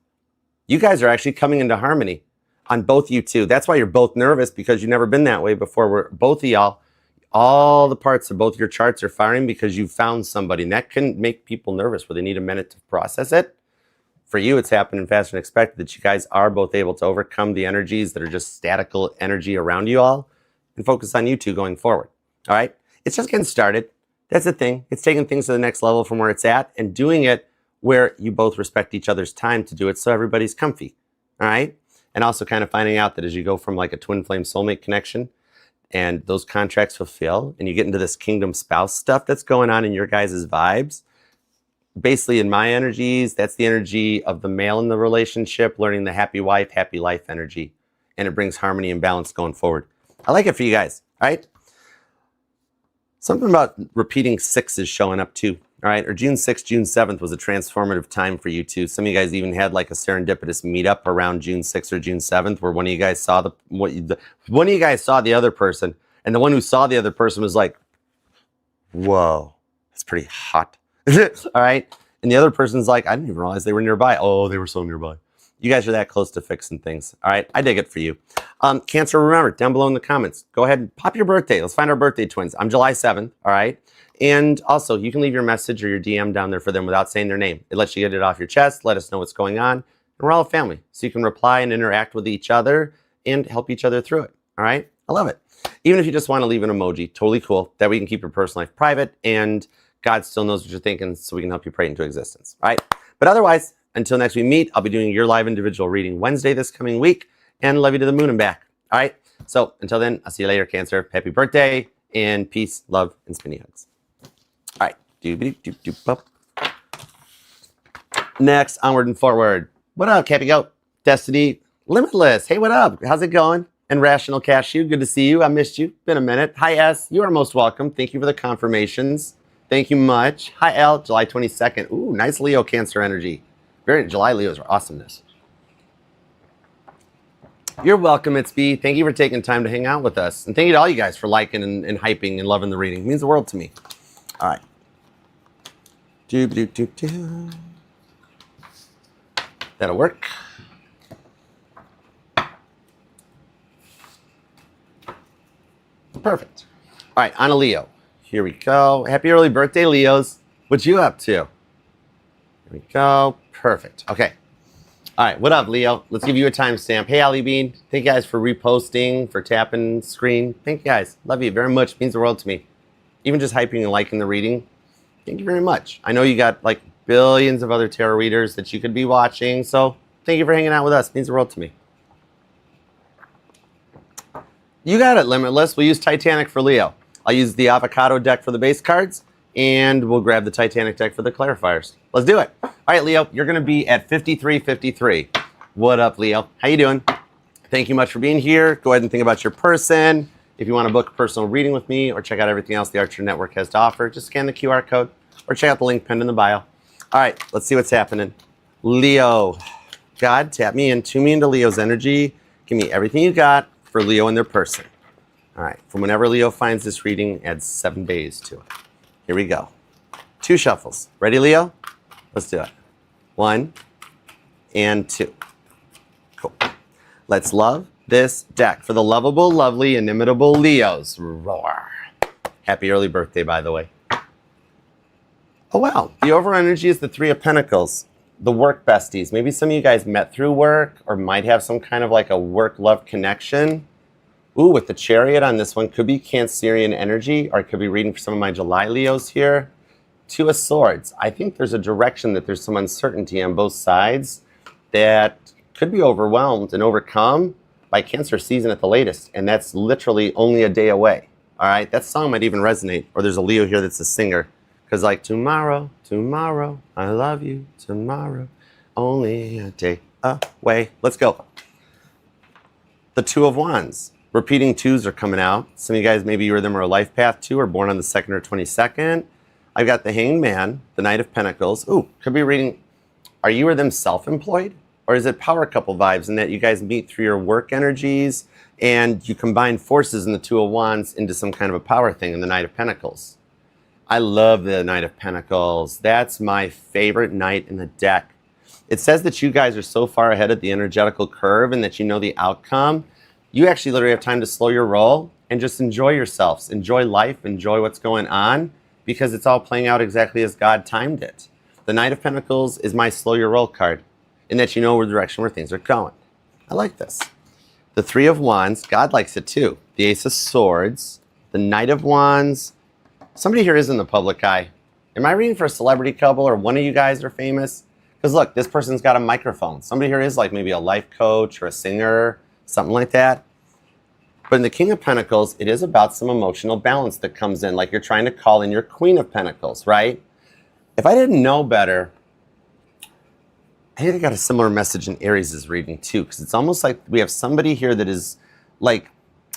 You guys are actually coming into harmony on both you two. That's why you're both nervous, because you've never been that way before. Where both of y'all, all the parts of both your charts are firing because you found somebody. And that can make people nervous where they need a minute to process it. For you, it's happening faster than expected that you guys are both able to overcome the energies that are just statical energy around you all and focus on you two going forward. All right? It's just getting started. That's the thing. It's taking things to the next level from where it's at and doing it where you both respect each other's time to do it so everybody's comfy. All right? And also kind of finding out that as you go from like a twin flame soulmate connection and those contracts fulfill and you get into this kingdom spouse stuff that's going on in your guys' vibes, basically in my energies, that's the energy of the male in the relationship, learning the happy wife, happy life energy. And it brings harmony and balance going forward. I like it for you guys, all right? Something about repeating sixes showing up too, all right? Or June 6th, June 7th was a transformative time for you two. Some of you guys even had like a serendipitous meetup around June 6th or June 7th where one of you guys saw one of you guys saw the other person, and the one who saw the other person was like, whoa, that's pretty hot. All right? And the other person's like, I didn't even realize they were nearby. Oh, they were so nearby. You guys are that close to fixing things. All right? I dig it for you. Cancer, remember, down below in the comments, go ahead and pop your birthday. Let's find our birthday twins. I'm July 7th, all right? And also, you can leave your message or your DM down there for them without saying their name. It lets you get it off your chest, let us know what's going on. And we're all a family, so you can reply and interact with each other and help each other through it, all right? I love it. Even if you just want to leave an emoji, totally cool. That way you can keep your personal life private and God still knows what you're thinking, so we can help you pray into existence, all right? But otherwise, until next we meet, I'll be doing your live individual reading Wednesday this coming week, and love you to the moon and back, all right? So until then, I'll see you later, Cancer. Happy birthday, and peace, love, and spinny hugs. All right. Doop-a-doop-doop-doop-up. Next, onward and forward. What up, Cappy Goat? Destiny Limitless. Hey, what up? How's it going? And Rational Cashew, good to see you. I missed you. Been a minute. Hi, S. You are most welcome. Thank you for the confirmations. Thank you much. Hi, L. July 22nd. Ooh, nice Leo Cancer energy. Very July Leos are awesomeness. You're welcome, It's B. Thank you for taking time to hang out with us. And thank you to all you guys for liking and hyping and loving the reading. It means the world to me. All right. That'll work. Perfect. All right, on a Leo. Here we go. Happy early birthday, Leos. What you up to? Here we go. Perfect. Okay. All right, what up, Leo? Let's give you a timestamp. Hey, Ali Bean. Thank you guys for reposting, for tapping screen. Thank you guys. Love you very much. Means the world to me. Even just hyping and liking the reading. Thank you very much. I know you got like billions of other tarot readers that you could be watching, so thank you for hanging out with us. Means the world to me. You got it, Limitless. We'll use Titanic for Leo. I'll use the avocado deck for the base cards, and we'll grab the Titanic deck for the clarifiers. Let's do it. All right, Leo, you're going to be at 5353. What up, Leo? How you doing? Thank you much for being here. Go ahead and think about your person. If you want to book a personal reading with me or check out everything else the Archer Network has to offer, just scan the QR code or check out the link pinned in the bio. All right, let's see what's happening. Leo, God, tap me in, tune me into Leo's energy. Give me everything you got for Leo and their person. All right, from whenever Leo finds this reading, add 7 days to it. Here we go. 2 shuffles. Ready, Leo? Let's do it. 1 and 2. Cool. Let's love this deck for the lovable, lovely, inimitable Leos. Roar. Happy early birthday, by the way. Oh, wow. The over energy is the 3 of Pentacles. The work besties. Maybe some of you guys met through work or might have some kind of like a work-love connection. Ooh, with the Chariot on this one, could be Cancerian energy, or it could be reading for some of my July Leos here. Two of Swords. I think there's a direction that there's some uncertainty on both sides that could be overwhelmed and overcome by Cancer season at the latest. And that's literally only a day away. All right, that song might even resonate. Or there's a Leo here that's a singer. Because like tomorrow, I love you, tomorrow, only a day away. Let's go. The Two of Wands. Repeating twos are coming out. Some of you guys, maybe you or them are a life path two or born on the 2nd or 22nd. I've got the Hanged Man, the Knight of Pentacles. Ooh, could be reading, are you or them self-employed? Or is it power couple vibes in that you guys meet through your work energies and you combine forces in the Two of Wands into some kind of a power thing in the Knight of Pentacles? I love the Knight of Pentacles. That's my favorite knight in the deck. It says that you guys are so far ahead of the energetical curve and that you know the outcome. You actually literally have time to slow your roll and just enjoy yourselves. Enjoy life, enjoy what's going on, because it's all playing out exactly as God timed it. The Knight of Pentacles is my slow your roll card, in that you know where the direction where things are going. I like this. The Three of Wands, God likes it too. The Ace of Swords, the Knight of Wands. Somebody here is in the public eye. Am I reading for a celebrity couple or one of you guys are famous? Because look, this person's got a microphone. Somebody here is like maybe a life coach or a singer, something like that. But in the King of Pentacles, it is about some emotional balance that comes in, like you're trying to call in your Queen of Pentacles, right? If I didn't know better, I think I got a similar message in Aries' reading too, because it's almost like we have somebody here that is like,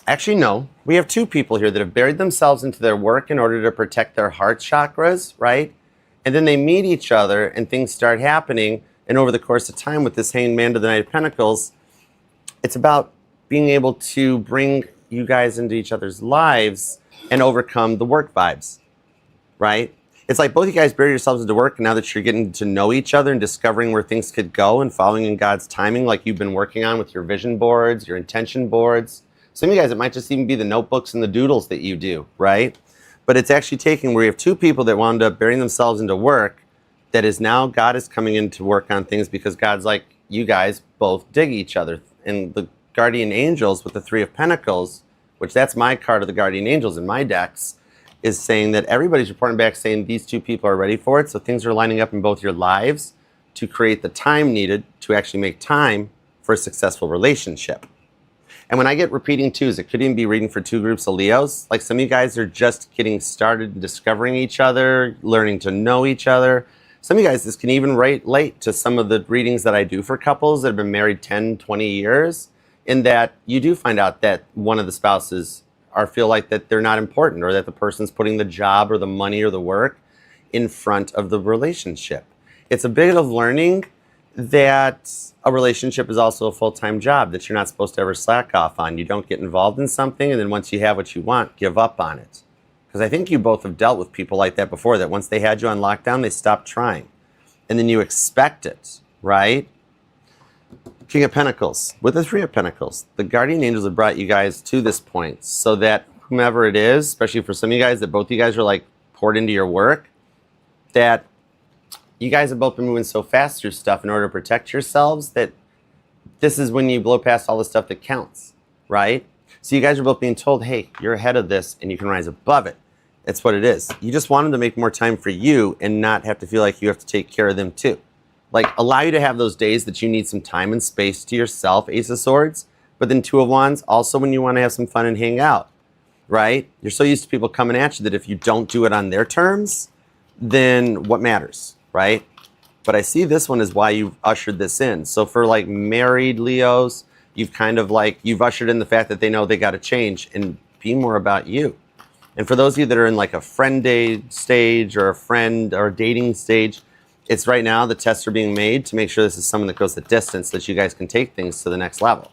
actually no, we have two people here that have buried themselves into their work in order to protect their heart chakras, right? And then they meet each other and things start happening. And over the course of time with this Hanged Man to the Knight of Pentacles, it's about being able to bring you guys into each other's lives and overcome the work vibes, right? It's like both you guys bury yourselves into work, and now that you're getting to know each other and discovering where things could go and following in God's timing, like you've been working on with your vision boards, your intention boards. Some of you guys, it might just even be the notebooks and the doodles that you do, right? But it's actually taking where you have two people that wound up burying themselves into work that is now God is coming in to work on things because God's like, you guys both dig each other. And the Guardian Angels with the Three of Pentacles, which that's my card of the Guardian Angels in my decks, is saying that everybody's reporting back saying these two people are ready for it. So things are lining up in both your lives to create the time needed to actually make time for a successful relationship. And when I get repeating twos, it could even be reading for two groups of Leos. Like some of you guys are just getting started and discovering each other, learning to know each other. Some of you guys, this can even relate to some of the readings that I do for couples that have been married 10, 20 years, in that you do find out that one of the spouses feel like that they're not important, or that the person's putting the job or the money or the work in front of the relationship. It's a bit of learning that a relationship is also a full-time job that you're not supposed to ever slack off on. You don't get involved in something and then once you have what you want, give up on it. Because I think you both have dealt with people like that before, that once they had you on lockdown, they stopped trying. And then you expect it, right? King of Pentacles with the Three of Pentacles. The Guardian Angels have brought you guys to this point so that whomever it is, especially for some of you guys, that both of you guys are like poured into your work, that you guys have both been moving so fast through stuff in order to protect yourselves that this is when you blow past all the stuff that counts, right? So you guys are both being told, hey, you're ahead of this and you can rise above it. That's what it is. You just want them to make more time for you and not have to feel like you have to take care of them too. Like, allow you to have those days that you need some time and space to yourself, Ace of Swords, but then Two of Wands, also when you want to have some fun and hang out, right? You're so used to people coming at you that if you don't do it on their terms, then what matters, right? But I see this one is why you've ushered this in. So for like married Leos, you've kind of like, you've ushered in the fact that they know they got to change and be more about you. And for those of you that are in like a friend date stage or a friend or a dating stage, it's right now the tests are being made to make sure this is someone that goes the distance so that you guys can take things to the next level.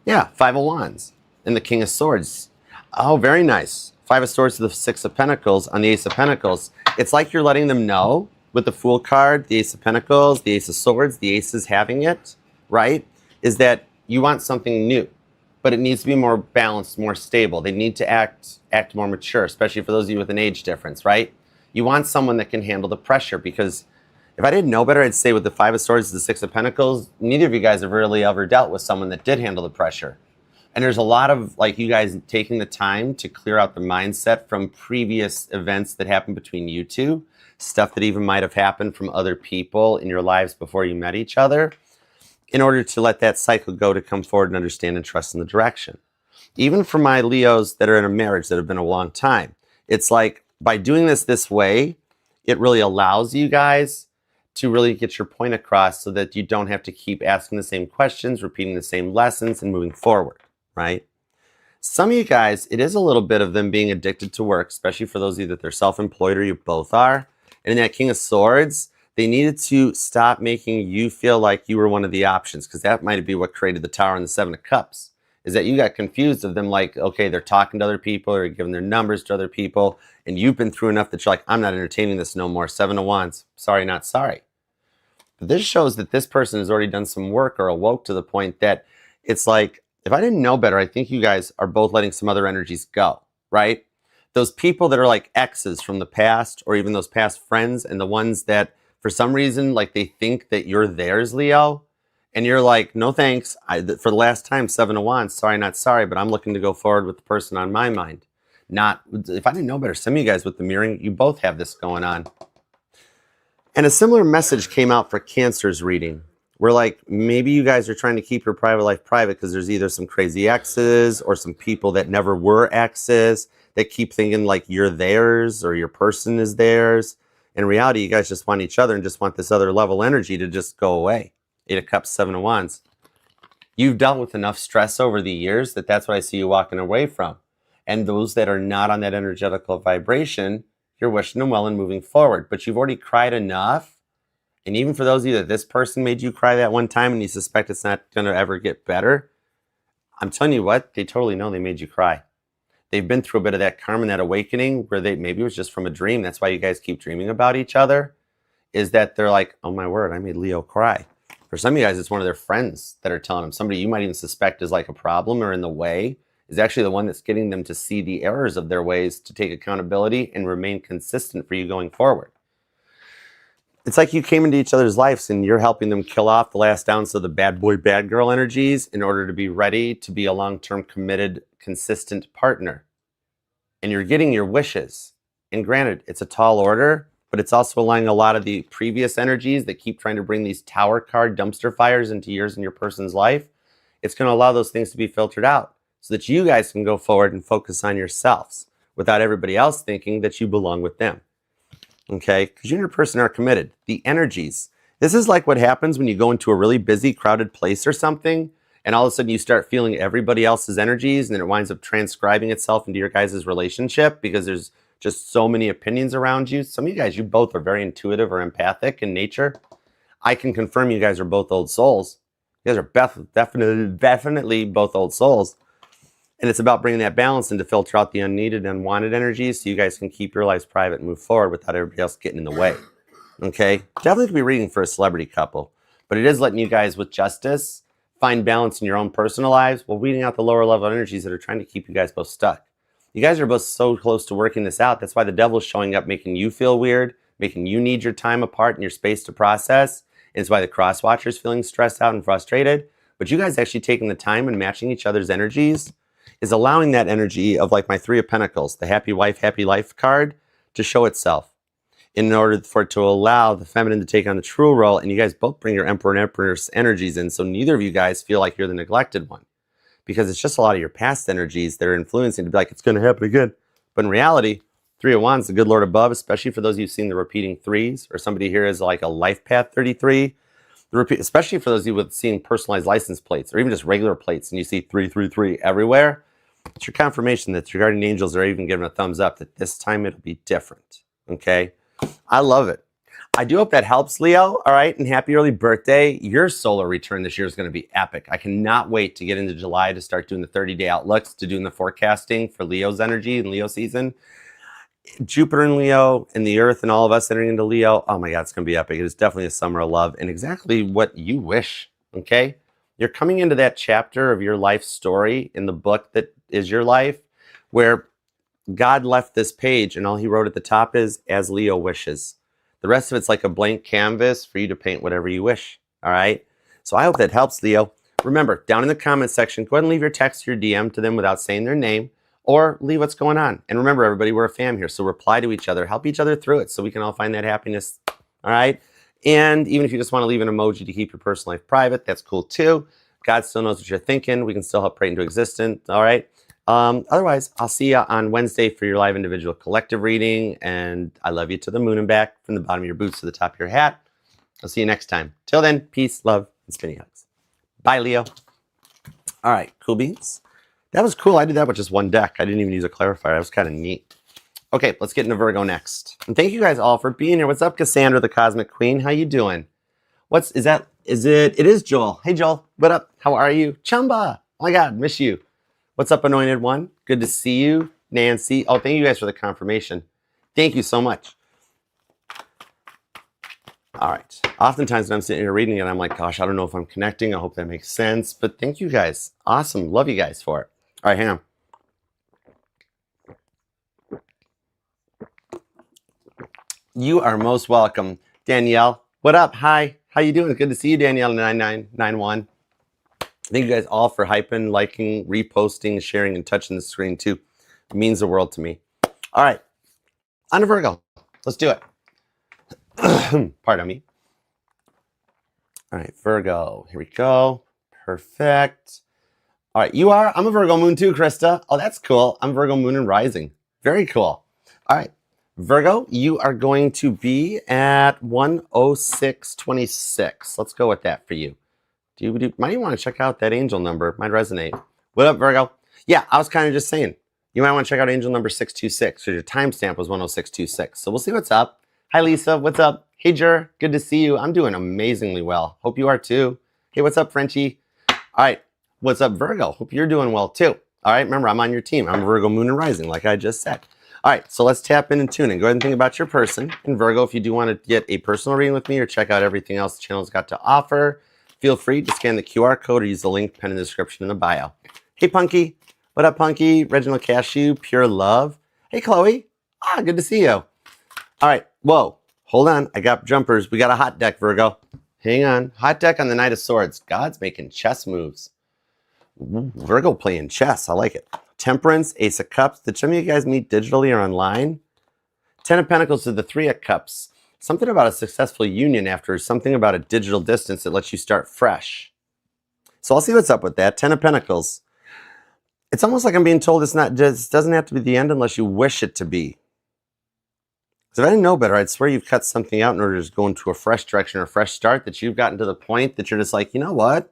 Yeah, Five of Wands and the King of Swords. Oh, very nice. Five of Swords to the Six of Pentacles on the Ace of Pentacles. It's like you're letting them know with the Fool card, the Ace of Pentacles, the Ace of Swords, the Aces having it, right? Is that you want something new, but it needs to be more balanced, more stable. They need to act more mature, especially for those of you with an age difference, right? You want someone that can handle the pressure, because if I didn't know better, I'd say with the Five of Swords, the Six of Pentacles, neither of you guys have really ever dealt with someone that did handle the pressure. And there's a lot of like you guys taking the time to clear out the mindset from previous events that happened between you two, stuff that even might have happened from other people in your lives before you met each other, in order to let that cycle go to come forward and understand and trust in the direction. Even for my Leos that are in a marriage that have been a long time, it's like by doing this way, it really allows you guys to really get your point across so that you don't have to keep asking the same questions, repeating the same lessons, and moving forward, right? Some of you guys, it is a little bit of them being addicted to work, especially for those of you that they're self-employed or you both are. And in that King of Swords, they needed to stop making you feel like you were one of the options, because that might be what created the Tower and the Seven of Cups, is that you got confused of them like, okay, they're talking to other people or giving their numbers to other people, and you've been through enough that you're like, I'm not entertaining this no more. Seven of Wands, sorry, not sorry. But this shows that this person has already done some work or awoke to the point that it's like, if I didn't know better, I think you guys are both letting some other energies go, right? Those people that are like exes from the past, or even those past friends, and the ones that for some reason, like they think that you're theirs, Leo, and you're like, no thanks. For the last time, Seven of Wands, sorry, not sorry, but I'm looking to go forward with the person on my mind. Not, if I didn't know better, some of you guys with the mirroring, you both have this going on. And a similar message came out for Cancer's reading, where like maybe you guys are trying to keep your private life private because there's either some crazy exes or some people that never were exes that keep thinking like you're theirs or your person is theirs. In reality, you guys just want each other and just want this other level energy to just go away. Eight of Cups, Seven of Wands. You've dealt with enough stress over the years that that's what I see you walking away from. And those that are not on that energetical vibration, you're wishing them well and moving forward. But you've already cried enough. And even for those of you that this person made you cry that one time and you suspect it's not going to ever get better, I'm telling you what, they totally know they made you cry. They've been through a bit of that karma and that awakening where maybe it was just from a dream. That's why you guys keep dreaming about each other, is that they're like, oh my word, I made Leo cry. For some of you guys, it's one of their friends that are telling them. Somebody you might even suspect is like a problem or in the way is actually the one that's getting them to see the errors of their ways, to take accountability and remain consistent for you going forward. It's like you came into each other's lives and you're helping them kill off the last ounce of the bad boy, bad girl energies in order to be ready to be a long-term committed, consistent partner. And you're getting your wishes. And granted, it's a tall order, but it's also allowing a lot of the previous energies that keep trying to bring these tower card dumpster fires into yours and your person's life. It's going to allow those things to be filtered out so that you guys can go forward and focus on yourselves without everybody else thinking that you belong with them. Okay? Because you and your person are committed. The energies. This is like what happens when you go into a really busy, crowded place or something, and all of a sudden you start feeling everybody else's energies, and then it winds up transcribing itself into your guys' relationship because there's just so many opinions around you. Some of you guys, you both are very intuitive or empathic in nature. I can confirm you guys are both old souls. You guys are definitely both old souls. And it's about bringing that balance and to filter out the unneeded and unwanted energies so you guys can keep your lives private and move forward without everybody else getting in the way. Okay? Definitely could be reading for a celebrity couple, but it is letting you guys with justice find balance in your own personal lives while weeding out the lower level energies that are trying to keep you guys both stuck. You guys are both so close to working this out. That's why the devil's showing up, making you feel weird, making you need your time apart and your space to process. And it's why the cross watcher's feeling stressed out and frustrated. But you guys actually taking the time and matching each other's energies is allowing that energy of like my Three of Pentacles, the happy wife, happy life card, to show itself in order for it to allow the feminine to take on the true role. And you guys both bring your Emperor and Empress energies in. So neither of you guys feel like you're the neglected one, because it's just a lot of your past energies that are influencing to be like, it's going to happen again. But in reality, Three of Wands, the good Lord above, especially for those of you who've seen the repeating threes, or somebody here is like a life path 33, especially for those of you with seeing personalized license plates or even just regular plates and you see 333 everywhere, it's your confirmation that your guardian angels are even giving a thumbs up that this time it'll be different. Okay? I love it. I do hope that helps, Leo. All right, and happy early birthday. Your solar return this year is going to be epic. I cannot wait to get into July to start doing the 30-day outlooks, to doing the forecasting for Leo's energy and Leo season. Jupiter and Leo and the Earth and all of us entering into Leo. Oh my God, it's going to be epic. It is definitely a summer of love and exactly what you wish, okay? You're coming into that chapter of your life story in the book that is your life, where God left this page and all he wrote at the top is, as Leo wishes. The rest of it's like a blank canvas for you to paint whatever you wish, all right? So I hope that helps, Leo. remember, down in the comments section, go ahead and leave your text or your DM to them without saying their name, or leave what's going on. And remember, everybody, we're a fam here, so reply to each other, help each other through it so we can all find that happiness, all right? And even if you just want to leave an emoji to keep your personal life private, that's cool too. God still knows what you're thinking. We can still help pray into existence, all right? Otherwise, I'll see you on Wednesday for your live individual collective reading, and I love you to the moon and back, from the bottom of your boots to the top of your hat. I'll see you next time. Till then, peace, love, and spinny hugs. Bye, Leo. All right, cool beans. That was cool. I did that with just one deck. I didn't even use a clarifier. That was kind of neat. Okay, let's get into Virgo next. And thank you guys all for being here. What's up, Cassandra, the Cosmic Queen? How you doing? It is Joel. Hey, Joel. What up? How are you? Chumba. Oh my God, miss you. What's up, Anointed One? Good to see you. Nancy. Oh, thank you guys for the confirmation. Thank you so much. All right. Oftentimes when I'm sitting here reading it, I'm like, gosh, I don't know if I'm connecting. I hope that makes sense. But thank you guys. Awesome. Love you guys for it. All right, hang on. You are most welcome, Danielle. What up? Hi. How you doing? Good to see you, Danielle 9991. Thank you guys all for hyping, liking, reposting, sharing, and touching the screen too. It means the world to me. All right. On to Virgo. Let's do it. Pardon me. All right, Virgo. Here we go. Perfect. All right, you are? I'm a Virgo moon too, Krista. Oh, that's cool. I'm Virgo moon and rising. Very cool. All right, Virgo, you are going to be at 106.26. Let's go with that for you. Might you want to check out that angel number? It might resonate. What up, Virgo? Yeah, I was kind of just saying. You might want to check out angel number 626. So your timestamp was 106.26. So we'll see what's up. Hi, Lisa. What's up? Hey, Jer. Good to see you. I'm doing amazingly well. Hope you are too. Hey, what's up, Frenchie? All right. What's up, Virgo? Hope you're doing well too. All right. Remember, I'm on your team. I'm Virgo, moon, and rising, like I just said. All right. So let's tap in and tune in. Go ahead and think about your person. And Virgo, if you do want to get a personal reading with me or check out everything else the channel's got to offer, feel free to scan the QR code or use the link pinned in the description in the bio. Hey, Punky. What up, Punky? Reginald Cashew, Pure Love. Hey, Chloe. Good to see you. All right. Whoa. Hold on. I got jumpers. We got a hot deck, Virgo. Hang on. Hot deck on the Knight of Swords. God's making chess moves. Ooh, Virgo playing chess. I like it. Temperance, Ace of Cups. Did some of you guys meet digitally or online? Ten of Pentacles to the Three of Cups. Something about a successful union after something about a digital distance that lets you start fresh. So I'll see what's up with that. Ten of Pentacles. It's almost like I'm being told it doesn't have to be the end unless you wish it to be. Because if I didn't know better, I'd swear you've cut something out in order to just go into a fresh direction or a fresh start, that you've gotten to the point that you're just like, you know what?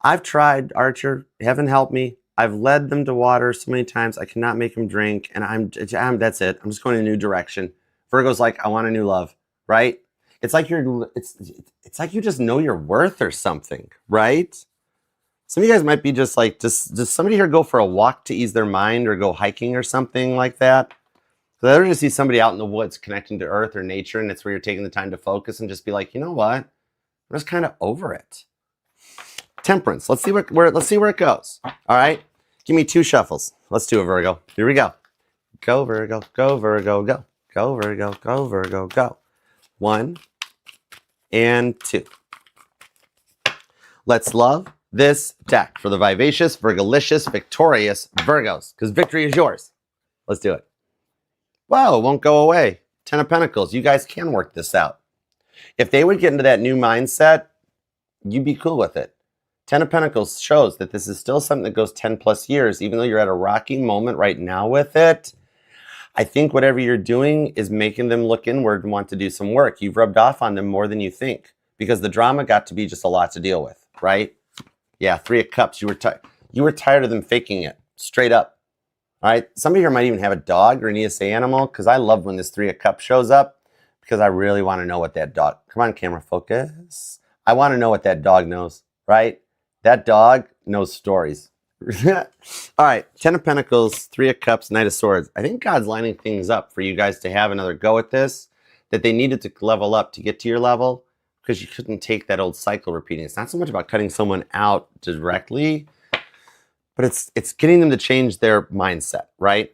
I've tried, Archer. Heaven help me. I've led them to water so many times. I cannot make them drink. And that's it. I'm just going in a new direction. Virgo's like, I want a new love, right? It's like it's like you just know your worth or something, right? Some of you guys might be just like, does somebody here go for a walk to ease their mind or go hiking or something like that? So they're going to see somebody out in the woods connecting to earth or nature, and it's where you're taking the time to focus and just be like, you know what? I'm just kind of over it. Temperance. Let's see where it goes. All right. Give me two shuffles. Let's do it, Virgo. Here we go. Go, Virgo. Go, Virgo. Go. Go, Virgo. Go, Virgo. Go. 1 and 2. Let's love this deck for the vivacious, Virgolicious, victorious Virgos, because victory is yours. Let's do it. Wow, it won't go away. 10 of Pentacles. You guys can work this out. If they would get into that new mindset, you'd be cool with it. 10 of Pentacles shows that this is still something that goes 10 plus years, even though you're at a rocky moment right now with it. I think whatever you're doing is making them look inward and want to do some work. You've rubbed off on them more than you think, because the drama got to be just a lot to deal with, right? Yeah, 3 of Cups. You were tired of them faking it, straight up. All right, somebody here might even have a dog or an ESA animal, because I love when this 3 of Cups shows up, because I really want to know what that dog, come on camera, focus. I want to know what that dog knows, right? That dog knows stories. All right, 10 of Pentacles, 3 of Cups, Knight of Swords. I think God's lining things up for you guys to have another go at this, that they needed to level up to get to your level, because you couldn't take that old cycle repeating. It's not so much about cutting someone out directly, but it's getting them to change their mindset, right?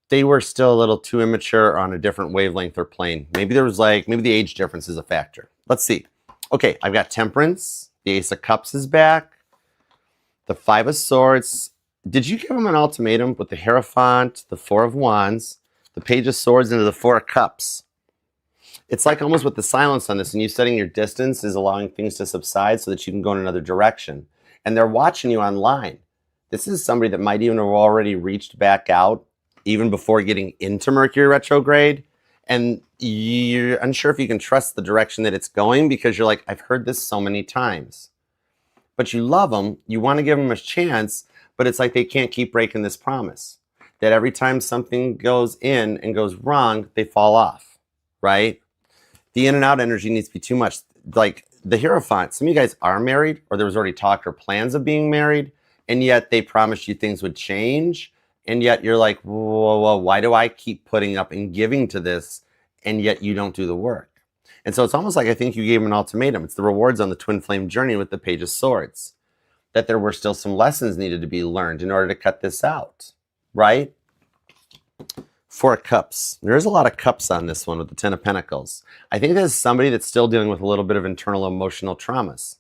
They were still a little too immature or on a different wavelength or plane. Maybe maybe the age difference is a factor. Let's see. Okay, I've got Temperance. The Ace of Cups is back. The Five of Swords. Did you give them an ultimatum with the Hierophant, the Four of Wands, the Page of Swords, and the Four of Cups? It's like almost with the silence on this, and you setting your distance is allowing things to subside so that you can go in another direction. And they're watching you online. This is somebody that might even have already reached back out even before getting into Mercury retrograde. And you're unsure if you can trust the direction that it's going because you're like, I've heard this so many times. But you love them. You want to give them a chance, but it's like they can't keep breaking this promise. That every time something goes in and goes wrong, they fall off, right? The in and out energy needs to be too much. Like the Hierophant, some of you guys are married or there was already talk or plans of being married, and yet they promised you things would change. And yet you're like, whoa, why do I keep putting up and giving to this? And yet you don't do the work. And so it's almost like I think you gave them an ultimatum. It's the rewards on the twin flame journey with the Page of Swords. That there were still some lessons needed to be learned in order to cut this out, right? Four of Cups. There is a lot of cups on this one with the Ten of Pentacles. I think there's somebody that's still dealing with a little bit of internal emotional traumas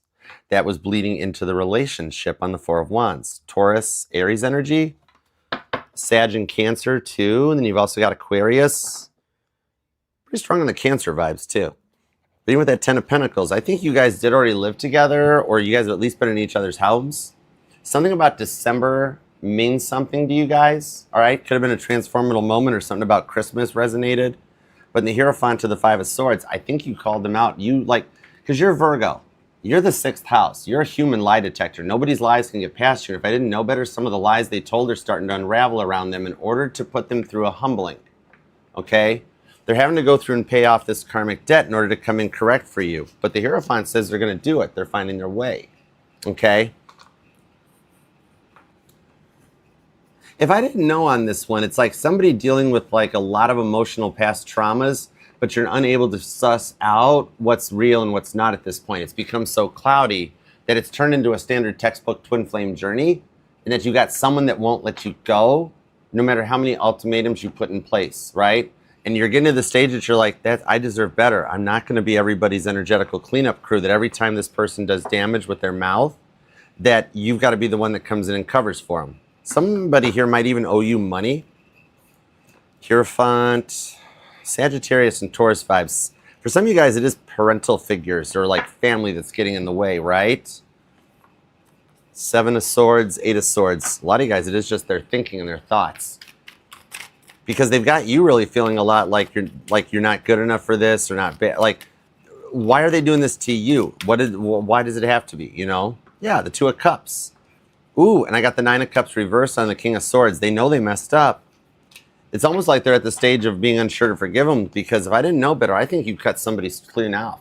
that was bleeding into the relationship on the Four of Wands. Taurus, Aries energy. Sag and Cancer too. And then you've also got Aquarius. Pretty strong on the Cancer vibes too. But even with that Ten of Pentacles, I think you guys did already live together, or you guys have at least been in each other's homes. Something about December means something to you guys, all right? Could have been a transformational moment or something about Christmas resonated. But in the Hierophant to the Five of Swords, I think you called them out. You like, because you're Virgo. You're the 6th house. You're a human lie detector. Nobody's lies can get past you. If I didn't know better, some of the lies they told are starting to unravel around them in order to put them through a humbling, okay? They're having to go through and pay off this karmic debt in order to come in correct for you. But the Hierophant says they're going to do it. They're finding their way, okay? If I didn't know on this one, it's like somebody dealing with like a lot of emotional past traumas, but you're unable to suss out what's real and what's not at this point. It's become so cloudy that it's turned into a standard textbook twin flame journey, and that you got someone that won't let you go no matter how many ultimatums you put in place, right? And you're getting to the stage that you're like, that I deserve better. I'm not going to be everybody's energetical cleanup crew that every time this person does damage with their mouth, that you've got to be the one that comes in and covers for them. Somebody here might even owe you money. Hierophant, Sagittarius and Taurus vibes. For some of you guys, it is parental figures or like family that's getting in the way, right? Seven of Swords, Eight of Swords. A lot of you guys, it is just their thinking and their thoughts. Because they've got you really feeling a lot like you're not good enough for this or not bad. Like, why are they doing this to you? Why does it have to be, you know? Yeah, the Two of Cups. Ooh, and I got the Nine of Cups reversed on the King of Swords. They know they messed up. It's almost like they're at the stage of being unsure to forgive them, because if I didn't know better, I think you cut somebody clean out.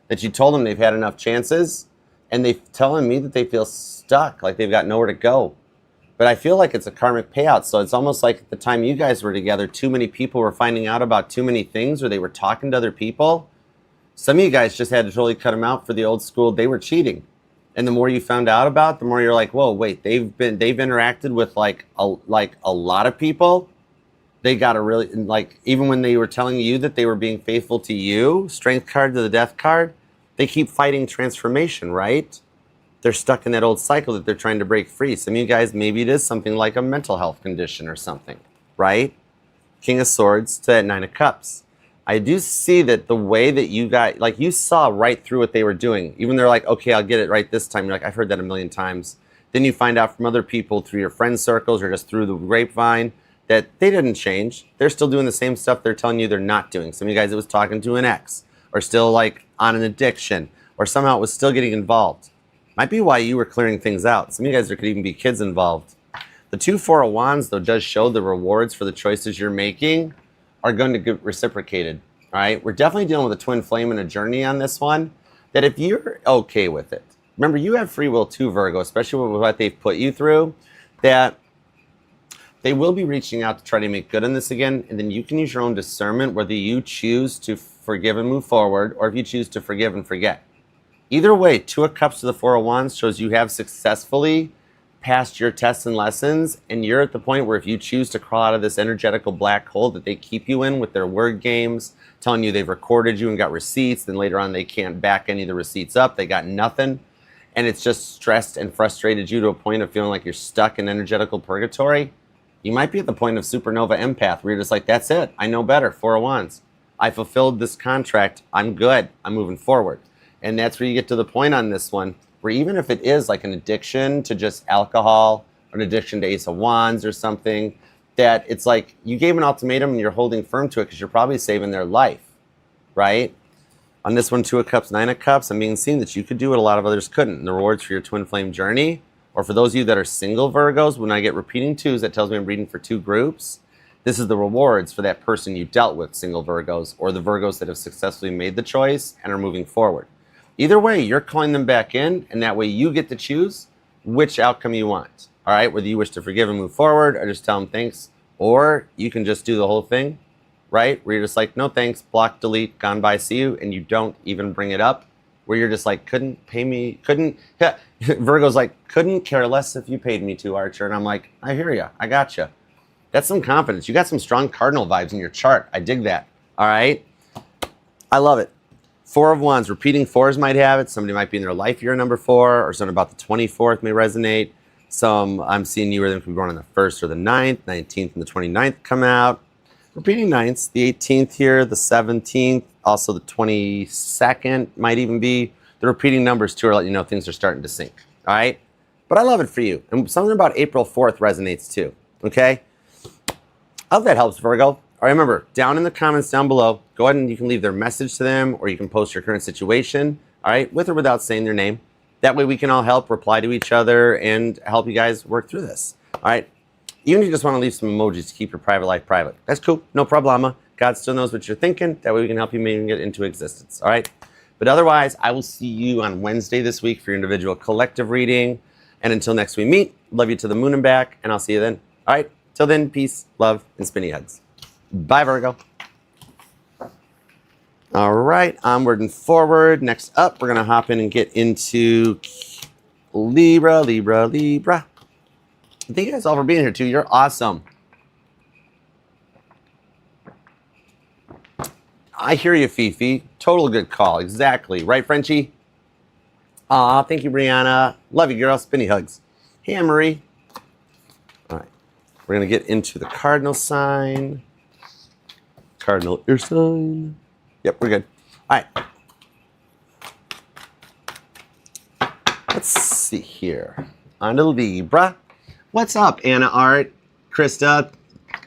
That you told them they've had enough chances, and they're telling me that they feel stuck, like they've got nowhere to go. But I feel like it's a karmic payout, so it's almost like at the time you guys were together, too many people were finding out about too many things, or they were talking to other people. Some of you guys just had to totally cut them out for the old school, they were cheating. And the more you found out about, the more you're like, whoa, wait, they've interacted with like a lot of people. They got to really, like, even when they were telling you that they were being faithful to you, strength card to the death card, they keep fighting transformation, right? They're stuck in that old cycle that they're trying to break free. Some of you guys, maybe it is something like a mental health condition or something, right? King of Swords to that Nine of Cups. I do see that the way that you got, like, you saw right through what they were doing. Even they're like, okay, I'll get it right this time. You're like, I've heard that a million times. Then you find out from other people through your friend circles or just through the grapevine that they didn't change. They're still doing the same stuff they're telling you they're not doing. Some of you guys, it was talking to an ex, or still like on an addiction, or somehow it was still getting involved. Might be why you were clearing things out. Some of you guys, there could even be kids involved. The 2 Four of Wands, though, does show the rewards for the choices you're making are going to get reciprocated. All right, we're definitely dealing with a twin flame and a journey on this one, that if you're okay with it, remember you have free will too, Virgo, especially with what they've put you through, that they will be reaching out to try to make good on this again, and then you can use your own discernment whether you choose to forgive and move forward, or if you choose to forgive and forget. Either way, 2 of Cups to the 4 of Wands shows you have successfully passed your tests and lessons, and you're at the point where if you choose to crawl out of this energetical black hole that they keep you in with their word games, telling you they've recorded you and got receipts, then later on they can't back any of the receipts up, they got nothing, and it's just stressed and frustrated you to a point of feeling like you're stuck in energetical purgatory, you might be at the point of supernova empath where you're just like, that's it. I know better. Four of Wands. I fulfilled this contract. I'm good. I'm moving forward. And that's where you get to the point on this one where even if it is like an addiction to just alcohol or an addiction to Ace of Wands or something, that it's like you gave an ultimatum and you're holding firm to it because you're probably saving their life, right? On this one, 2 of Cups, 9 of Cups, I'm being seen that you could do what a lot of others couldn't. And the rewards for your twin flame journey, or for those of you that are single Virgos, when I get repeating 2s, that tells me I'm reading for 2 groups. This is the rewards for that person you dealt with, single Virgos, or the Virgos that have successfully made the choice and are moving forward. Either way, you're calling them back in, and that way you get to choose which outcome you want. All right, whether you wish to forgive and move forward, or just tell them thanks, or you can just do the whole thing, right? Where you're just like, no thanks, block, delete, gone by, see you, and you don't even bring it up. Where you're just like, couldn't pay me, couldn't, yeah. Virgo's like, couldn't care less if you paid me to, Archer. And I'm like, I hear you, I got you. That's some confidence. You got some strong cardinal vibes in your chart. I dig that. All right. I love it. 4 of Wands, repeating 4s might have it. Somebody might be in their life year number 4, or something about the 24th may resonate. Some I'm seeing you where they could be born on the 1st or the 9th, 19th and the 29th come out. Repeating 9ths, the 18th here, the 17th, also the 22nd might even be. The repeating numbers too are letting you know things are starting to sync. All right. But I love it for you. And something about April 4th resonates too. Okay. I hope that helps, Virgo. All right, remember, down in the comments down below, go ahead and you can leave their message to them, or you can post your current situation, all right, with or without saying their name. That way we can all help reply to each other and help you guys work through this. All right. Even if you just want to leave some emojis to keep your private life private, that's cool. No problema. God still knows what you're thinking. That way we can help you maybe get into existence. All right. But otherwise, I will see you on Wednesday this week for your individual collective reading. And until next we meet, love you to the moon and back, and I'll see you then. All right. Till then, peace, love, and spinny heads. Bye, Virgo. All right, onward and forward. Next up, we're going to hop in and get into Libra. Thank you guys all for being here, too. You're awesome. I hear you, Fifi. Total good call. Exactly. Right, Frenchie? Aw, thank you, Brianna. Love you, girl. Spinny hugs. Hey, Marie. All right. We're going to get into the cardinal sign. Cardinal air sign. Yep, we're good. All right. Let's see here. On to Libra. What's up, Anna Art? Krista.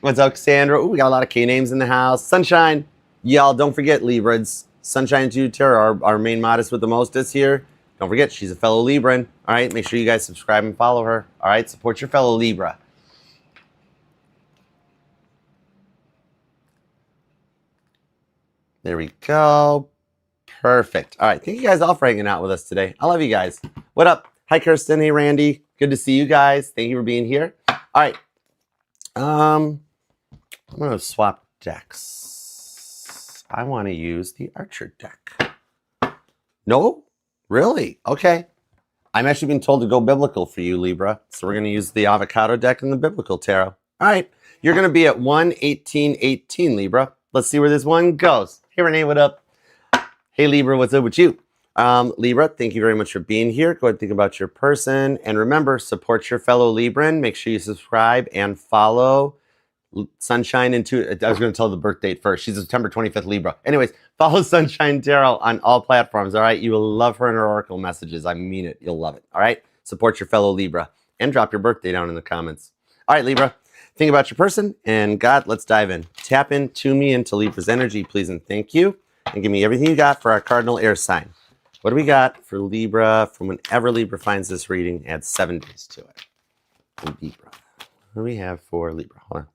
What's up, Cassandra? Ooh, we got a lot of K names in the house. Sunshine. Y'all, don't forget, Librans. Sunshine and Jupiter, our main modest with the mostest here. Don't forget, she's a fellow Libran. All right, make sure you guys subscribe and follow her. All right, support your fellow Libra. There we go. Perfect. All right. Thank you guys all for hanging out with us today. I love you guys. What up? Hi, Kirsten. Hey, Randy. Good to see you guys. Thank you for being here. All right. I'm going to swap decks. I want to use the Archer deck. No? Really? Okay. I'm actually being told to go biblical for you, Libra. So we're going to use the avocado deck and the biblical tarot. All right. You're going to be at 11818, Libra. Let's see where this one goes. Hey, Renee, what up? Hey, Libra, what's up with you? Libra, thank you very much for being here. Go ahead and think about your person. And remember, support your fellow Libran. Make sure you subscribe and follow Sunshine into... I was going to tell the birth date first. She's September 25th Libra. Anyways, follow Sunshine Tarot on all platforms, all right? You will love her and her oracle messages. I mean it. You'll love it, all right? Support your fellow Libra. And drop your birthday down in the comments. All right, Libra. Think about your person, and God, let's dive in. Tap into me, into Libra's energy, please, and thank you. And give me everything you got for our cardinal air sign. What do we got for Libra from whenever Libra finds this reading? Add 7 days to it. Libra. What do we have for Libra? Hold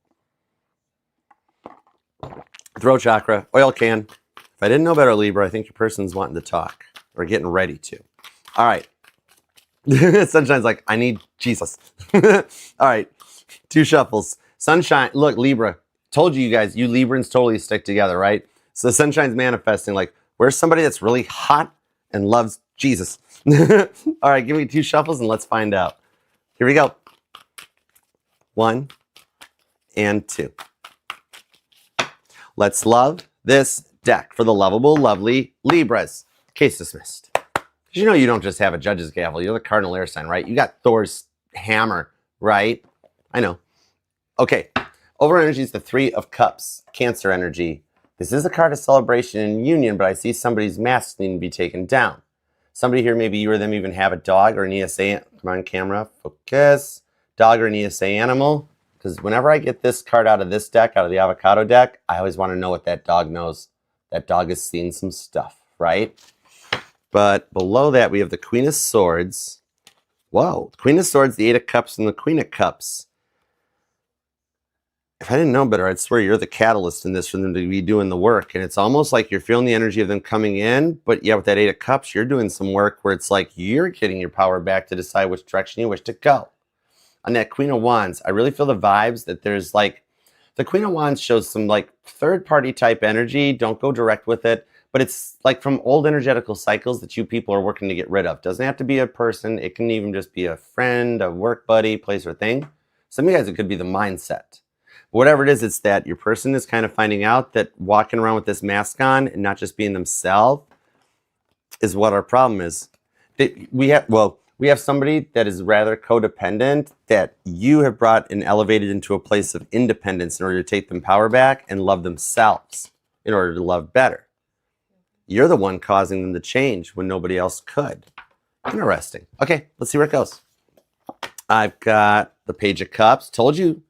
on. Throat chakra, oil can. If I didn't know better, Libra, I think your person's wanting to talk or getting ready to. All right. Sunshine's like, I need Jesus. All right. 2 shuffles. Sunshine, look, Libra, told you guys, you Librans totally stick together, right? So Sunshine's manifesting, like, where's somebody that's really hot and loves Jesus? All right, give me 2 shuffles and let's find out. Here we go. 1 and 2. Let's love this deck for the lovable, lovely Libras. Case dismissed. You know you don't just have a judge's gavel. You're the cardinal air sign, right? You got Thor's hammer, right? I know. Okay. Overall energy is the Three of Cups, Cancer energy. This is a card of celebration and union, but I see somebody's masks needing to be taken down. Somebody here, maybe you or them even have a dog or an ESA. Come on, camera, focus. Dog or an ESA animal. Because whenever I get this card out of this deck, out of the avocado deck, I always want to know what that dog knows. That dog has seen some stuff, right? But below that, we have the Queen of Swords. Whoa, the Queen of Swords, the Eight of Cups, and the Queen of Cups. If I didn't know better, I'd swear you're the catalyst in this for them to be doing the work. And it's almost like you're feeling the energy of them coming in, but yeah, with that Eight of Cups, you're doing some work where it's like you're getting your power back to decide which direction you wish to go. On that Queen of Wands, I really feel the vibes that there's like, the Queen of Wands shows some like third-party type energy. Don't go direct with it. But it's like from old energetical cycles that you people are working to get rid of. Doesn't have to be a person. It can even just be a friend, a work buddy, place or thing. Some of you guys, it could be the mindset. Whatever it is, it's that your person is kind of finding out that walking around with this mask on and not just being themselves is what our problem is. We have somebody that is rather codependent that you have brought and elevated into a place of independence in order to take them power back and love themselves in order to love better. You're the one causing them to change when nobody else could. Interesting. Okay, let's see where it goes. I've got the Page of Cups. Told you.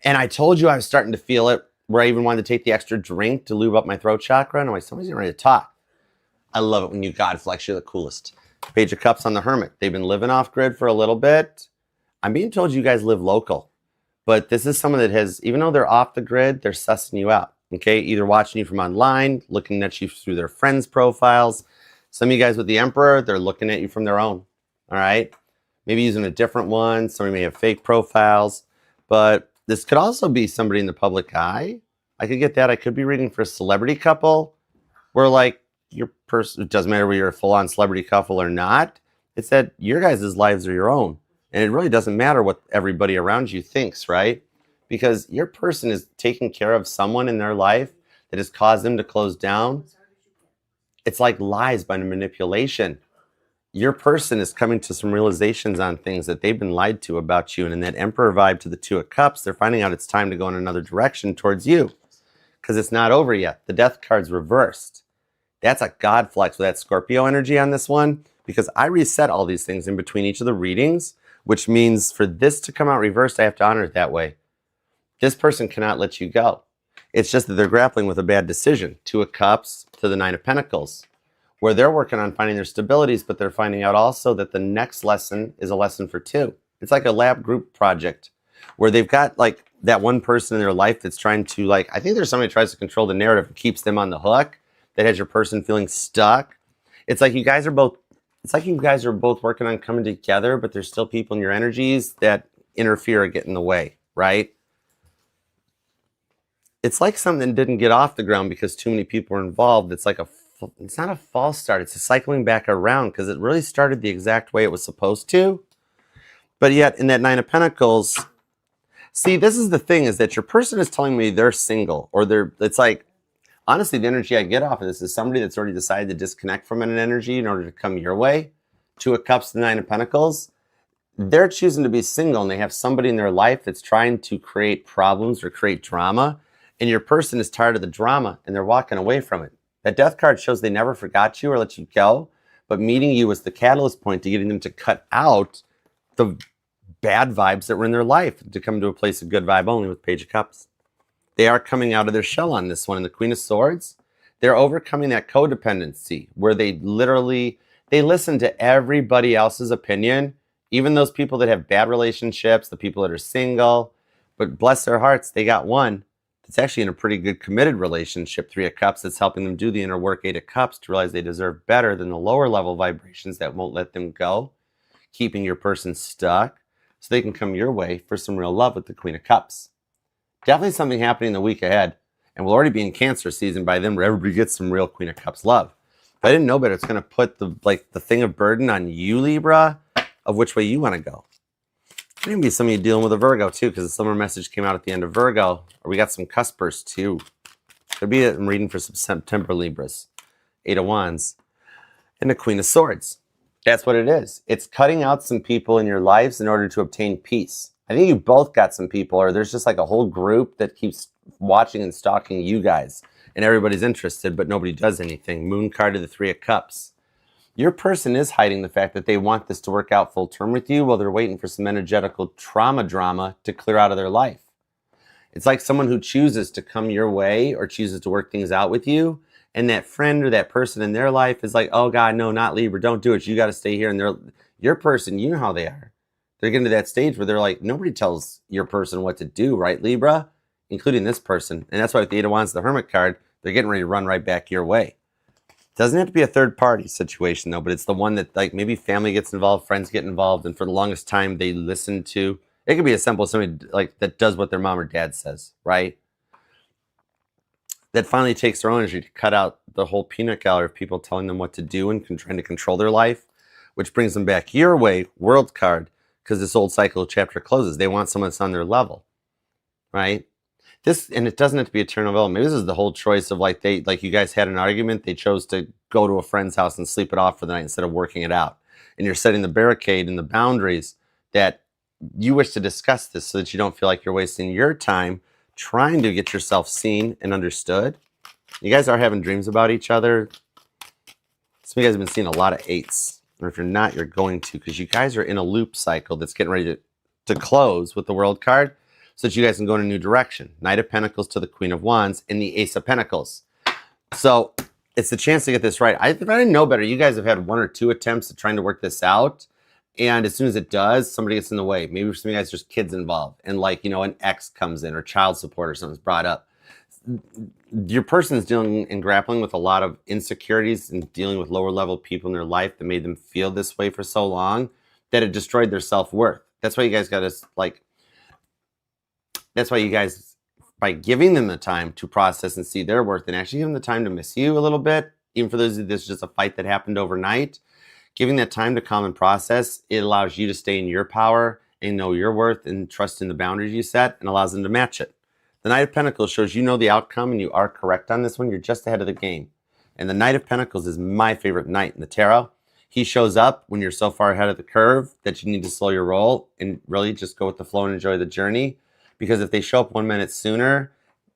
And I told you I was starting to feel it where I even wanted to take the extra drink to lube up my throat chakra. And I'm like, somebody's getting ready to talk. I love it when you God flex. You're the coolest. Page of Cups on the Hermit. They've been living off grid for a little bit. I'm being told you guys live local. But this is someone that has, even though they're off the grid, they're sussing you out. Okay, either watching you from online, looking at you through their friends' profiles. Some of you guys with the Emperor, they're looking at you from their own. All right, maybe using a different one. Somebody may have fake profiles, but this could also be somebody in the public eye. I could get that. I could be reading for a celebrity couple where like your person, it doesn't matter whether you're a full-on celebrity couple or not. It's that your guys' lives are your own. And it really doesn't matter what everybody around you thinks, right? Because your person is taking care of someone in their life that has caused them to close down. It's like lies by manipulation. Your person is coming to some realizations on things that they've been lied to about you. And in that Emperor vibe to the Two of Cups, they're finding out it's time to go in another direction towards you because it's not over yet. The Death card's reversed. That's a God flex with that Scorpio energy on this one because I reset all these things in between each of the readings, which means for this to come out reversed, I have to honor it that way. This person cannot let you go. It's just that they're grappling with a bad decision. Two of Cups to the Nine of Pentacles, where they're working on finding their stabilities, but they're finding out also that the next lesson is a lesson for two. It's like a lab group project where they've got like that one person in their life that's trying to like, I think there's somebody who tries to control the narrative and keeps them on the hook that has your person feeling stuck. It's like you guys are both working on coming together, but there's still people in your energies that interfere or get in the way, right? It's like something didn't get off the ground because too many people were involved. It's not a false start. It's a cycling back around because it really started the exact way it was supposed to. But yet in that Nine of Pentacles, see, this is the thing is that your person is telling me they're single or it's like, honestly, the energy I get off of this is somebody that's already decided to disconnect from an energy in order to come your way. Two of Cups, the Nine of Pentacles. They're choosing to be single and they have somebody in their life that's trying to create problems or create drama. And your person is tired of the drama and they're walking away from it. That Death card shows they never forgot you or let you go, but meeting you was the catalyst point to getting them to cut out the bad vibes that were in their life to come to a place of good vibe only with Page of Cups. They are coming out of their shell on this one. And the Queen of Swords, they're overcoming that codependency where they listen to everybody else's opinion, even those people that have bad relationships, the people that are single, but bless their hearts, they got one. It's actually in a pretty good committed relationship, Three of Cups, that's helping them do the inner work, Eight of Cups, to realize they deserve better than the lower level vibrations that won't let them go, keeping your person stuck so they can come your way for some real love with the Queen of Cups. Definitely something happening in the week ahead, and we'll already be in Cancer season by then where everybody gets some real Queen of Cups love. If I didn't know better, it's going to put the thing of burden on you, Libra, of which way you want to go. There may be some of you dealing with a Virgo too, because the summer message came out at the end of Virgo, or we got some cuspers too. Could be I'm reading for some September Libras. Eight of Wands. And the Queen of Swords. That's what it is. It's cutting out some people in your lives in order to obtain peace. I think you both got some people, or there's just like a whole group that keeps watching and stalking you guys, and everybody's interested, but nobody does anything. Moon card to the Three of Cups. Your person is hiding the fact that they want this to work out full term with you while they're waiting for some energetical trauma drama to clear out of their life. It's like someone who chooses to come your way or chooses to work things out with you, and that friend or that person in their life is like, oh God, no, not Libra, don't do it. You got to stay here. And your person, you know how they are. They're getting to that stage where they're like, nobody tells your person what to do, right, Libra? Including this person. And that's why with the Eight of Wands, the Hermit card, they're getting ready to run right back your way. Doesn't have to be a third party situation though, but it's the one that like maybe family gets involved, friends get involved, and for the longest time they listen to. It could be as simple as somebody like that does what their mom or dad says, right? That finally takes their own energy to cut out the whole peanut gallery of people telling them what to do and trying to control their life, which brings them back your way, World card, because this old cycle chapter closes. They want someone that's on their level, right? This, and it doesn't have to be eternal development. Maybe this is the whole choice of like you guys had an argument. They chose to go to a friend's house and sleep it off for the night instead of working it out. And you're setting the barricade and the boundaries that you wish to discuss this so that you don't feel like you're wasting your time trying to get yourself seen and understood. You guys are having dreams about each other. Some of you guys have been seeing a lot of eights. Or if you're not, you're going to, because you guys are in a loop cycle that's getting ready to close with the World card so that you guys can go in a new direction. Knight of Pentacles to the Queen of Wands and the Ace of Pentacles. So it's the chance to get this right. If I didn't know better, you guys have had 1 or 2 attempts at trying to work this out. And as soon as it does, somebody gets in the way. Maybe for some of you guys, there's kids involved. And like, you know, an ex comes in or child support or something's brought up. Your person is dealing and grappling with a lot of insecurities and dealing with lower level people in their life that made them feel this way for so long that it destroyed their self-worth. That's why you guys got to like, that's why you guys, by giving them the time to process and see their worth and actually give them the time to miss you a little bit, even for those of you this is just a fight that happened overnight, giving that time to calm and process, it allows you to stay in your power and know your worth and trust in the boundaries you set and allows them to match it. The Knight of Pentacles shows you know the outcome and you are correct on this one. You're just ahead of the game. And the Knight of Pentacles is my favorite knight in the tarot. He shows up when you're so far ahead of the curve that you need to slow your roll and really just go with the flow and enjoy the journey. Because if they show up 1 minute sooner,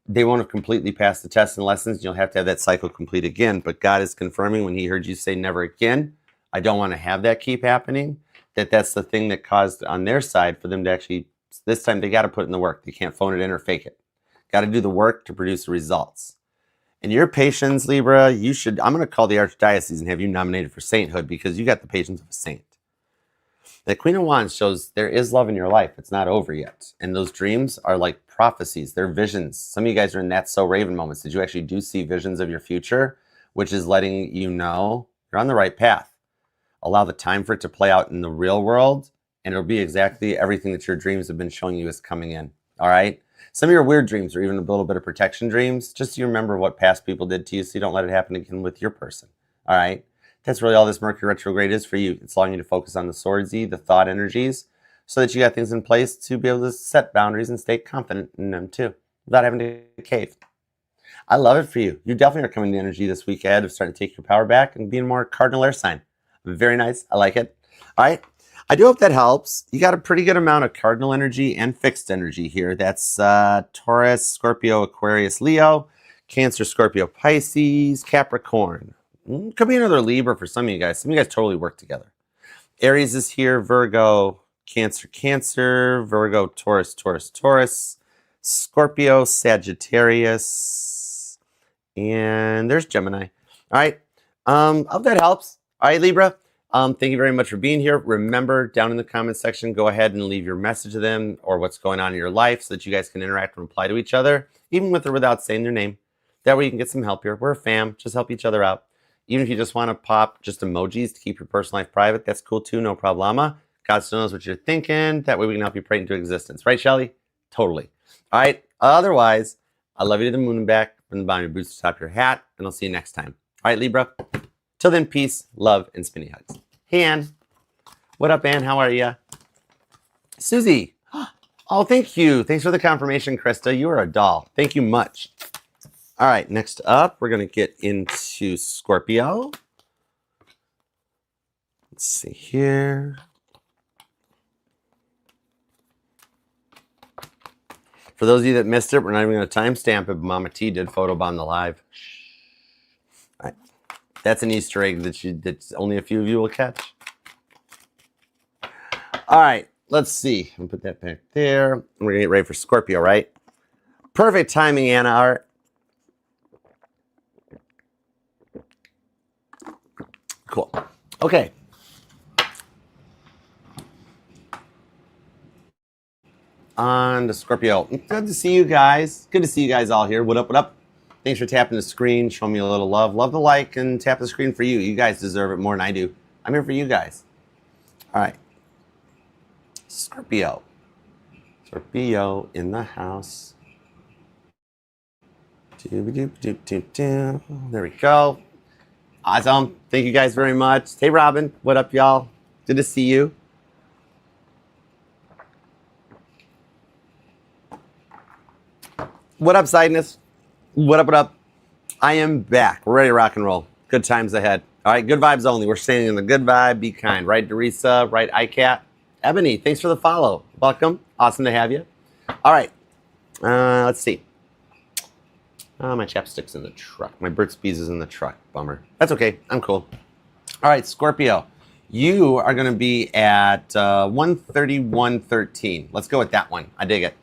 they won't have completely passed the tests and lessons. You'll have to have that cycle complete again. But God is confirming when he heard you say never again, I don't want to have that keep happening, that's the thing that caused on their side for them to actually, this time they got to put in the work. They can't phone it in or fake it. Got to do the work to produce the results. And your patience, Libra, I'm going to call the Archdiocese and have you nominated for sainthood because you got the patience of a saint. The Queen of Wands shows there is love in your life. It's not over yet. And those dreams are like prophecies. They're visions. Some of you guys are in that so Raven moments. Did you actually do see visions of your future, which is letting you know you're on the right path? Allow the time for it to play out in the real world, and it'll be exactly everything that your dreams have been showing you is coming in. All right? Some of your weird dreams or even a little bit of protection dreams, just so you remember what past people did to you so you don't let it happen again with your person. All right? That's really all this Mercury retrograde is for you. It's allowing you to focus on the swordsy, the thought energies, so that you got things in place to be able to set boundaries and stay confident in them too, without having to cave. I love it for you. You definitely are coming to energy this week ahead of starting to take your power back and being more cardinal air sign. Very nice. I like it. All right. I do hope that helps. You got a pretty good amount of cardinal energy and fixed energy here. That's Taurus, Scorpio, Aquarius, Leo, Cancer, Scorpio, Pisces, Capricorn. Could be another Libra for some of you guys. Some of you guys totally work together. Aries is here. Virgo, Cancer, Cancer, Virgo, Taurus, Taurus, Taurus, Scorpio, Sagittarius, and there's Gemini. All right. Hope that helps. All right, Libra. Thank you very much for being here. Remember, down in the comment section, go ahead and leave your message to them or what's going on in your life so that you guys can interact and reply to each other, even with or without saying their name. That way you can get some help here. We're a fam. Just help each other out. Even if you just want to pop just emojis to keep your personal life private, that's cool too. No problema. God still knows what you're thinking. That way we can help you pray into existence. Right, Shelly? Totally. All right. Otherwise, I love you to the moon and back, from the bottom of your boots to the top of your hat, and I'll see you next time. All right, Libra. Till then, peace, love, and spinny hugs. Hey, Ann. What up, Ann? How are you? Susie. Oh, thank you. Thanks for the confirmation, Krista. You are a doll. Thank you much. All right, next up, we're going to get into Scorpio. Let's see here. For those of you that missed it, we're not even going to timestamp it, but Mama T did photobomb the live. All right. That's an Easter egg that only a few of you will catch. All right, let's see. I'm going to put that back there. We're going to get ready for Scorpio, right? Perfect timing, Anna Art. Cool. Okay. On to Scorpio. Good to see you guys. Good to see you guys all here. What up, what up? Thanks for tapping the screen. Show me a little love. Love the like and tap the screen for you. You guys deserve it more than I do. I'm here for you guys. All right. Scorpio. Scorpio in the house. There we go. Awesome. Thank you guys very much. Hey, Robin. What up, y'all? Good to see you. What up, Sideness? What up, what up? I am back. We're ready to rock and roll. Good times ahead. All right, good vibes only. We're staying in the good vibe. Be kind. Right, Teresa? Right, ICAT? Ebony, thanks for the follow. Welcome. Awesome to have you. All right. Let's see. My chapstick's in the truck. My Burt's Bees is in the truck. Bummer. That's okay. I'm cool. All right, Scorpio. You are going to be at 131.13. Let's go with that one. I dig it.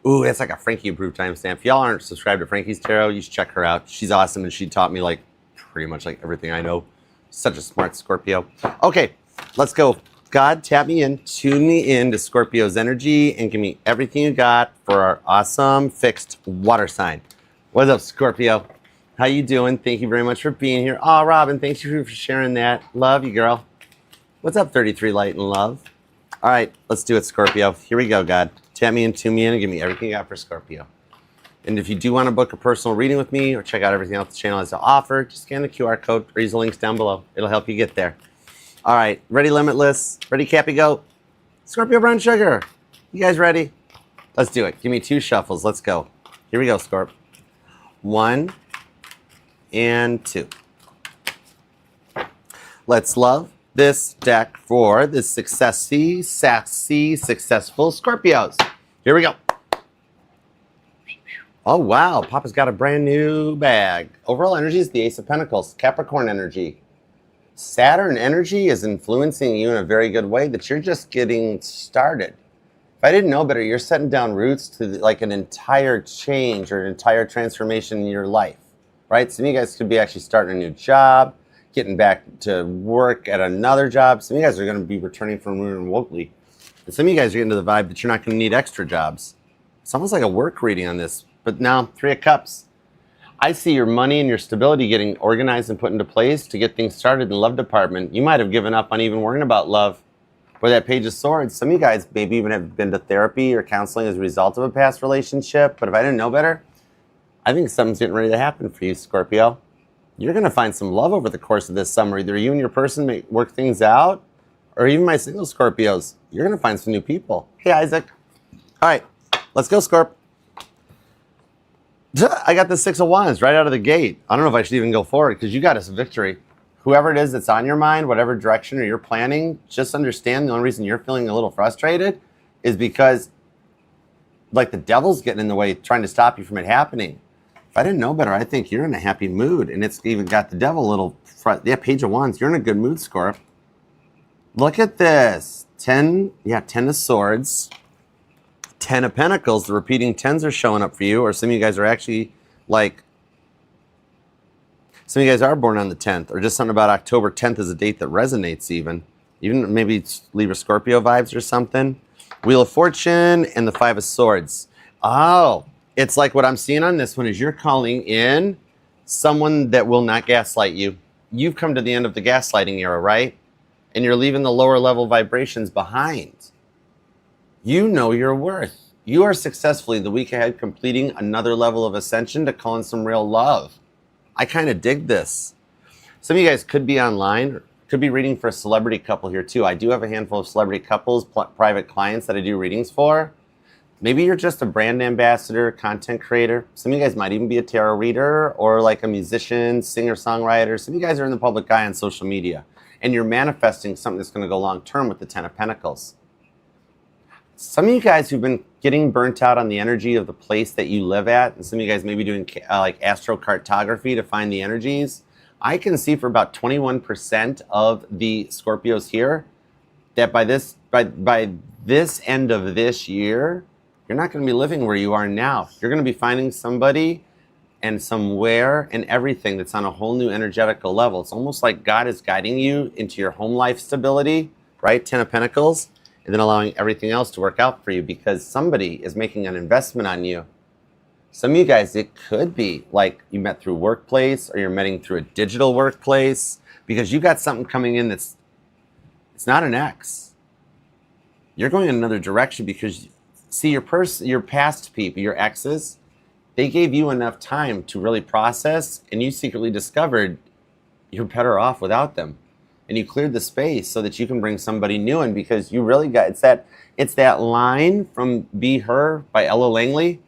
Ooh, that's like a Frankie approved timestamp. If y'all aren't subscribed to Frankie's Tarot, you should check her out. She's awesome, and she taught me like pretty much like everything I know. Such a smart Scorpio. Okay, let's go. God, tap me in, tune me in to Scorpio's energy, and give me everything you got for our awesome fixed water sign. What's up, Scorpio? How you doing? Thank you very much for being here. Oh, Robin, thanks you for sharing that. Love you, girl. What's up, 33 Light and Love? All right, let's do it, Scorpio. Here we go, God. Tap me in, tune me in, and give me everything you got for Scorpio. And if you do want to book a personal reading with me or check out everything else the channel has to offer, just scan the QR code or use the links down below. It'll help you get there. All right, ready, Limitless? Ready, Cappy, go? Scorpio Brown Sugar. You guys ready? Let's do it. Give me 2 shuffles. Let's go. Here we go, Scorp. 1 and 2. Let's love this deck for the sassy, successful Scorpios. Here we go. Oh, wow. Papa's got a brand new bag. Overall energy is the Ace of Pentacles, Capricorn energy. Saturn energy is influencing you in a very good way that you're just getting started. If I didn't know better, you're setting down roots to like an entire change or an entire transformation in your life, right? Some of you guys could be actually starting a new job, getting back to work at another job. Some of you guys are going to be returning from remotely. And some of you guys are getting to the vibe that you're not going to need extra jobs. It's almost like a work reading on this. But now, 3 of Cups. I see your money and your stability getting organized and put into place to get things started in the love department. You might have given up on even worrying about love. Or that Page of Swords. Some of you guys maybe even have been to therapy or counseling as a result of a past relationship. But if I didn't know better, I think something's getting ready to happen for you, Scorpio. You're going to find some love over the course of this summer. Either you and your person may work things out, or even my single Scorpios. You're going to find some new people. Hey, Isaac. All right, let's go, Scorp. I got the 6 of Wands right out of the gate. I don't know if I should even go forward because you got us a victory. Whoever it is that's on your mind, whatever direction or you're planning, just understand the only reason you're feeling a little frustrated is because like the devil's getting in the way trying to stop you from it happening. If I didn't know better, I think you're in a happy mood, and it's even got the devil a little front. Yeah, Page of Wands. You're in a good mood, Scorp. Look at this. 10 of Swords. 10 of Pentacles. The repeating 10s are showing up for you, or some of you guys are actually like, some of you guys are born on the 10th, or just something about October 10th is a date that resonates even maybe it's Libra Scorpio vibes or something. Wheel of Fortune and the 5 of Swords. Oh, it's like what I'm seeing on this one is you're calling in someone that will not gaslight you. You've come to the end of the gaslighting era, right? And you're leaving the lower level vibrations behind. You know your worth. You are successfully the week ahead completing another level of ascension to call in some real love. I kind of dig this. Some of you guys could be online, could be reading for a celebrity couple here too. I do have a handful of celebrity couples, private clients that I do readings for. Maybe you're just a brand ambassador, content creator. Some of you guys might even be a tarot reader or like a musician, singer-songwriter. Some of you guys are in the public eye on social media. and you're manifesting something that's going to go long term with the Ten of Pentacles. Some of you guys who've been getting burnt out on the energy of the place that you live at, and some of you guys may be doing like astrocartography to find the energies, I can see for about 21% of the Scorpios here that by this end of this year, you're not going to be living where you are now. You're going to be finding somebody and somewhere and everything that's on a whole new energetical level. It's almost like God is guiding you into your home life stability, right? Ten of Pentacles, and then allowing everything else to work out for you because somebody is making an investment on you. Some of you guys, it could be like you met through workplace or you're meeting through a digital workplace because you got something coming in it's not an ex. You're going in another direction because, see, your past people, your exes, they gave you enough time to really process, and you secretly discovered you're better off without them. And you cleared the space so that you can bring somebody new in because you really got, it's that line from Be Her by Ella Langley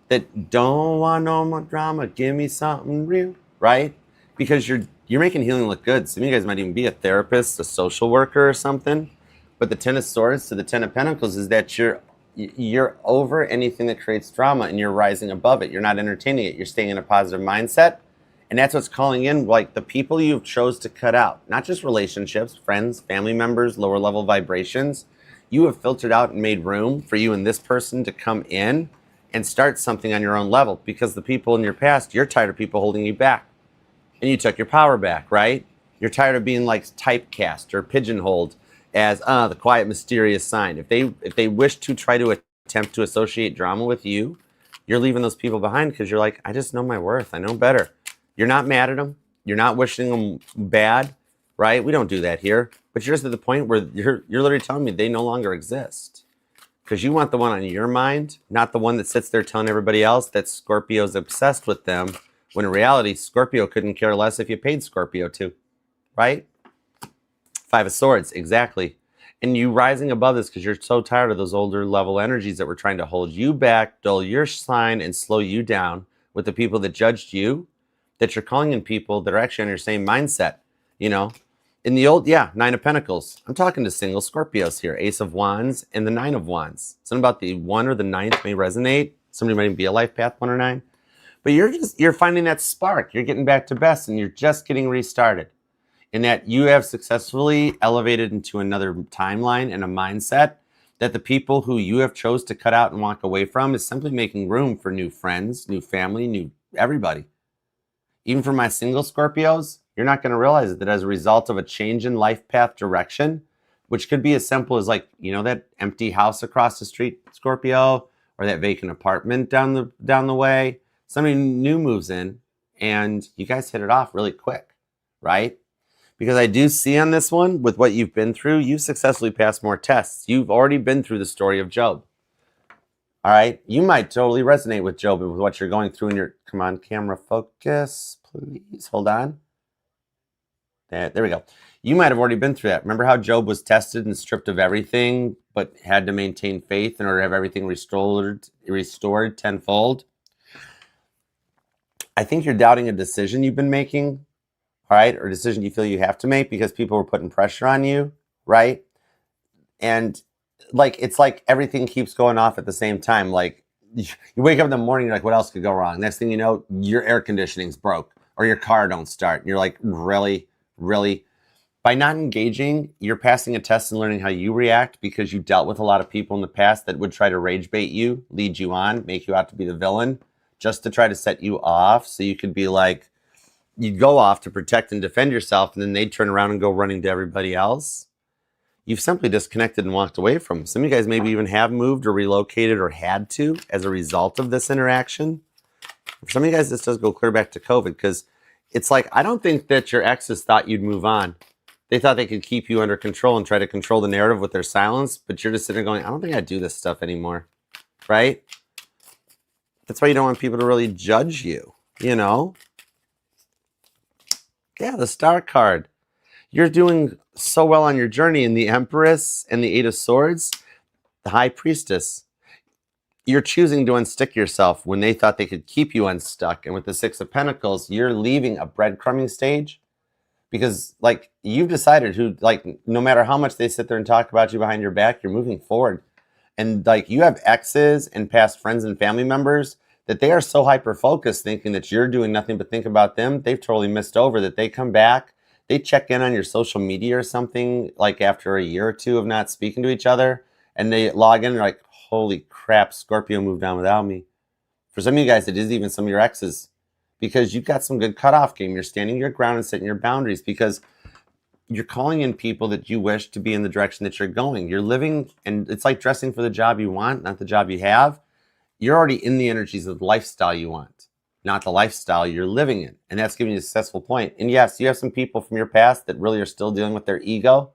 that don't want no more drama, give me something real, right? Because you're making healing look good. Some of you guys might even be a therapist, a social worker or something. But the Ten of Swords to the Ten of Pentacles is that you're over anything that creates drama and you're rising above it. You're not entertaining it. You're staying in a positive mindset. And that's what's calling in like the people you've chose to cut out, not just relationships, friends, family members, lower level vibrations. You have filtered out and made room for you and this person to come in and start something on your own level because the people in your past, you're tired of people holding you back. And you took your power back, right? You're tired of being like typecast or pigeonholed as the quiet, mysterious sign. If they wish to try to attempt to associate drama with you, you're leaving those people behind because you're like, I just know my worth. I know better. You're not mad at them. You're not wishing them bad, right? We don't do that here. But you're just at the point where you're literally telling me they no longer exist. Because you want the one on your mind, not the one that sits there telling everybody else that Scorpio's obsessed with them, when in reality, Scorpio couldn't care less if you paid Scorpio to, right? Five of Swords, exactly. And you rising above this because you're so tired of those older level energies that were trying to hold you back, dull your sign, and slow you down with the people that judged you, that you're calling in people that are actually on your same mindset, you know? In the old, Nine of Pentacles. I'm talking to single Scorpios here. Ace of Wands and the Nine of Wands. Something about the 1 or the 9th may resonate. Somebody might even be a life path 1 or 9. But you're finding that spark. You're getting back to best and you're just getting restarted. In that you have successfully elevated into another timeline and a mindset that the people who you have chose to cut out and walk away from is simply making room for new friends, new family, new everybody. Even for my single Scorpios, you're not going to realize that as a result of a change in life path direction, which could be as simple as like, you know, that empty house across the street, Scorpio, or that vacant apartment down the way. Somebody new moves in and you guys hit it off really quick, right? Because I do see on this one, with what you've been through, you've successfully passed more tests. You've already been through the story of Job. All right? You might totally resonate with Job and with what you're going through in your, come on, camera focus, please. Hold on. There we go. You might have already been through that. Remember how Job was tested and stripped of everything, but had to maintain faith in order to have everything restored tenfold? I think you're doubting a decision you've been making, all right, or a decision you feel you have to make because people were putting pressure on you, right? And like, it's like everything keeps going off at the same time. Like you wake up in the morning, you're like, what else could go wrong? Next thing you know, your air conditioning's broke or your car don't start. And you're like, really? By not engaging, you're passing a test and learning how you react because you dealt with a lot of people in the past that would try to rage bait you, lead you on, make you out to be the villain, just to try to set you off so you could be like, you'd go off to protect and defend yourself, and then they'd turn around and go running to everybody else. You've simply disconnected and walked away from them. Some of you guys maybe even have moved or relocated or had to as a result of this interaction. For some of you guys, this does go clear back to COVID because it's like, I don't think that your exes thought you'd move on. They thought they could keep you under control and try to control the narrative with their silence, but you're just sitting there going, I don't think I do this stuff anymore, right? That's why you don't want people to really judge you, you know? Yeah, the Star card. You're doing so well on your journey in the Empress and the Eight of Swords, the High Priestess. You're choosing to unstick yourself when they thought they could keep you unstuck. And with the Six of Pentacles, you're leaving a breadcrumbing stage because like you've decided who, like, no matter how much they sit there and talk about you behind your back, you're moving forward. And like you have exes and past friends and family members that they are so hyper focused thinking that you're doing nothing but think about them. They've totally missed over that they come back, they check in on your social media or something like after a year or two of not speaking to each other, and they log in and they're like, holy crap, Scorpio moved on without me. For some of you guys, it is even some of your exes, because you've got some good cutoff game. You're standing your ground and setting your boundaries, because you're calling in people that you wish to be in the direction that you're going. You're living, and it's like dressing for the job you want, not the job you have. You're already in the energies of the lifestyle you want, not the lifestyle you're living in. And that's giving you a successful point. And yes, you have some people from your past that really are still dealing with their ego